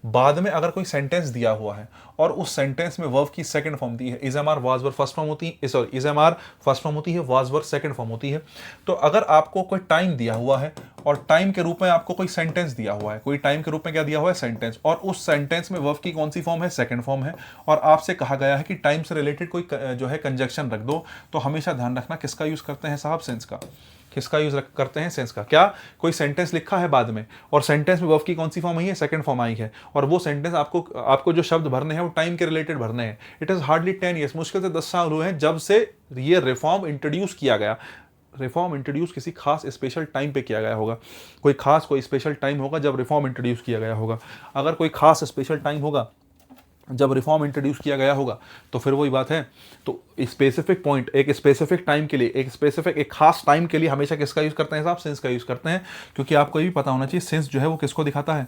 बाद में अगर कोई सेंटेंस दिया हुआ है और उस सेंटेंस में वर्ब की सेकंड फॉर्म दी है, is am are was were first form होती है, sorry is am are first form होती है, वाज वर सेकंड फॉर्म होती है। तो अगर आपको कोई टाइम दिया हुआ है और टाइम के रूप में आपको कोई सेंटेंस दिया हुआ है, कोई टाइम के रूप में क्या दिया हुआ है? सेंटेंस, और उस सेंटेंस में वर्ब की कौन सी फॉर्म है? सेकंड फॉर्म है, और आपसे कहा गया है कि टाइम से रिलेटेड कोई जो है कंजक्शन रख दो, तो हमेशा ध्यान रखना किसका यूज करते हैं साहब? सेंस का। किसका यूज करते हैं? सेंस का। क्या कोई सेंटेंस लिखा है बाद में और सेंटेंस में वर्ब की कौन सी फॉर्म आई है? सेकंड फॉर्म आई है, और वो सेंटेंस आपको जो शब्द भरने हैं वो टाइम के रिलेटेड भरने हैं। इट इज हार्डली 10 ईयर्स, मुश्किल से 10 साल हुए हैं जब से ये रिफॉर्म इंट्रोड्यूस किया गया। रिफॉर्म इंट्रोड्यूस किसी खास स्पेशल टाइम पे किया गया होगा, कोई स्पेशल टाइम होगा जब रिफॉर्म इंट्रोड्यूस किया गया होगा। अगर कोई खास स्पेशल टाइम होगा जब रिफॉर्म इंट्रोड्यूस किया गया होगा तो फिर वही बात है, तो स्पेसिफिक पॉइंट, एक स्पेसिफिक टाइम के लिए, एक खास टाइम के लिए हमेशा किसका यूज करते हैं साहब? सेंस का यूज करते हैं, क्योंकि आपको ये भी पता होना चाहिए सेंस जो है वो किसको दिखाता है?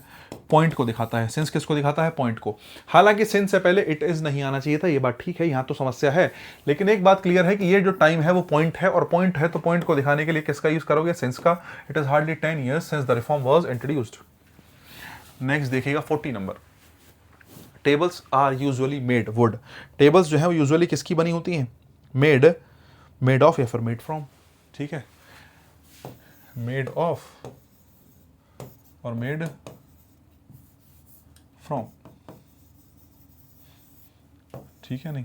पॉइंट को दिखाता है। सेंस किसको दिखाता है? पॉइंट को। हालांकि सेंस से पहले इट इज नहीं आना चाहिए था, ये बात ठीक है, यहाँ तो समस्या है, लेकिन एक बात क्लियर है कि ये जो टाइम है वो पॉइंट है, और पॉइंट है तो पॉइंट को दिखाने के लिए किसका यूज करोगे? सेंस का। It is hardly 10 years since the reform was introduced. Next देखिएगा 40 number, tables are usually made wood. Tables जो है वो यूजुअली किसकी बनी होती हैं? मेड ऑफ या फिर मेड फ्रॉम, ठीक है, मेड ऑफ और मेड फ्रॉम, ठीक है। नहीं,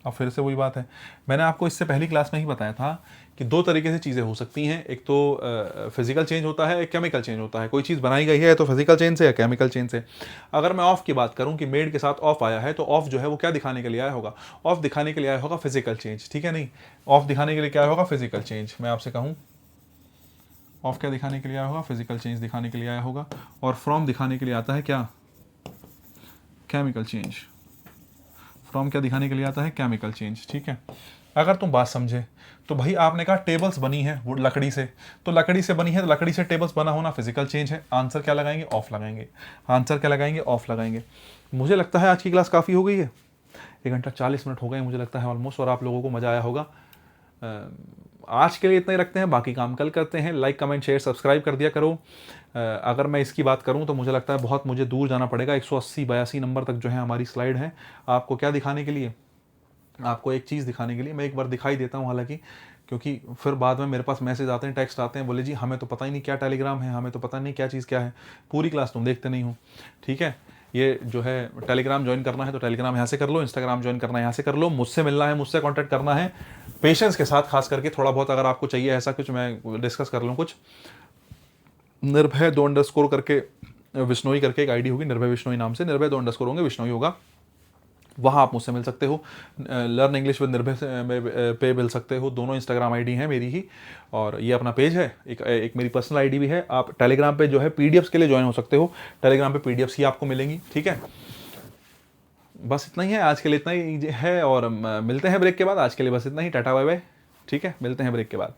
अब फिर से वही बात है, मैंने आपको इससे पहली क्लास में ही बताया था कि 2 तरीके से चीज़ें हो सकती हैं, एक तो फिजिकल चेंज होता है, एक केमिकल चेंज होता है। कोई चीज़ बनाई गई है तो फिजिकल चेंज से या केमिकल चेंज से। अगर मैं ऑफ की बात करूं कि मेड के साथ ऑफ आया है, तो ऑफ जो है वो क्या दिखाने के लिए आया होगा? ऑफ दिखाने के लिए आया होगा फिजिकल चेंज, ठीक है। नहीं, ऑफ दिखाने के लिए क्या होगा? Physical change. मैं आपसे कहूँ ऑफ क्या दिखाने के लिए आया होगा? फिजिकल चेंज दिखाने के लिए आया होगा। और फ्रॉम दिखाने के लिए आता है क्या? Chemical change. फ्रॉम क्या दिखाने के लिए आता है? केमिकल चेंज, ठीक है। अगर तुम बात समझे तो भाई आपने कहा टेबल्स बनी है वो लकड़ी से, तो लकड़ी से बनी है तो लकड़ी से टेबल्स बना होना फिजिकल चेंज है। आंसर क्या लगाएंगे? ऑफ लगाएंगे। आंसर क्या लगाएंगे? ऑफ लगाएंगे। मुझे लगता है आज की क्लास काफ़ी हो गई है, 1 घंटा 40 मिनट हो गए मुझे लगता है ऑलमोस्ट, और आप लोगों को मज़ा आया होगा। आज के लिए इतना ही रखते हैं, बाकी काम कल करते हैं। लाइक कमेंट शेयर सब्सक्राइब कर दिया करो। अगर मैं इसकी बात करूं तो मुझे लगता है बहुत मुझे दूर जाना पड़ेगा, 180-82 नंबर तक जो है हमारी स्लाइड है। आपको क्या दिखाने के लिए? आपको एक चीज़ दिखाने के लिए। मैं एक बार दिखाई देता हूं, हालांकि क्योंकि फिर बाद में मेरे पास मैसेज आते हैं, टेक्स्ट आते हैं, बोले जी हमें तो पता ही नहीं क्या टेलीग्राम है, हमें तो पता नहीं क्या चीज़ क्या है। पूरी क्लास तुम देखते नहीं हो, ठीक है। ये जो है टेलीग्राम ज्वाइन करना है तो टेलीग्राम यहाँ से कर लो, इंस्टाग्राम ज्वाइन करना है यहाँ से कर लो, मुझसे मिलना है, मुझसे कॉन्टैक्ट करना है पेशेंस के साथ, खास करके थोड़ा बहुत अगर आपको चाहिए ऐसा कुछ मैं डिस्कस कर लूँ कुछ। निर्भय 2 अंडरस्कोर करके विश्नोई करके एक आईडी होगी, निर्भय विश्नोई नाम से, निर्भय तो अंडरस्कोर होंगे, विश्नोई होगा, वहाँ आप मुझसे मिल सकते हो। लर्न इंग्लिश विद निर्भय पे मिल सकते हो। दोनों इंस्टाग्राम आईडी हैं मेरी ही, और ये अपना पेज है, एक मेरी पर्सनल आईडी भी है। आप टेलीग्राम पे जो है पीडीएफ्स के लिए ज्वाइन हो सकते हो, टेलीग्राम पे पीडीएफ्स ही आपको मिलेंगी, ठीक है। बस इतना ही है आज के लिए, इतना ही है, और मिलते हैं ब्रेक के बाद। आज के लिए बस इतना ही, टाटा बाय बाय, ठीक है, मिलते हैं ब्रेक के बाद।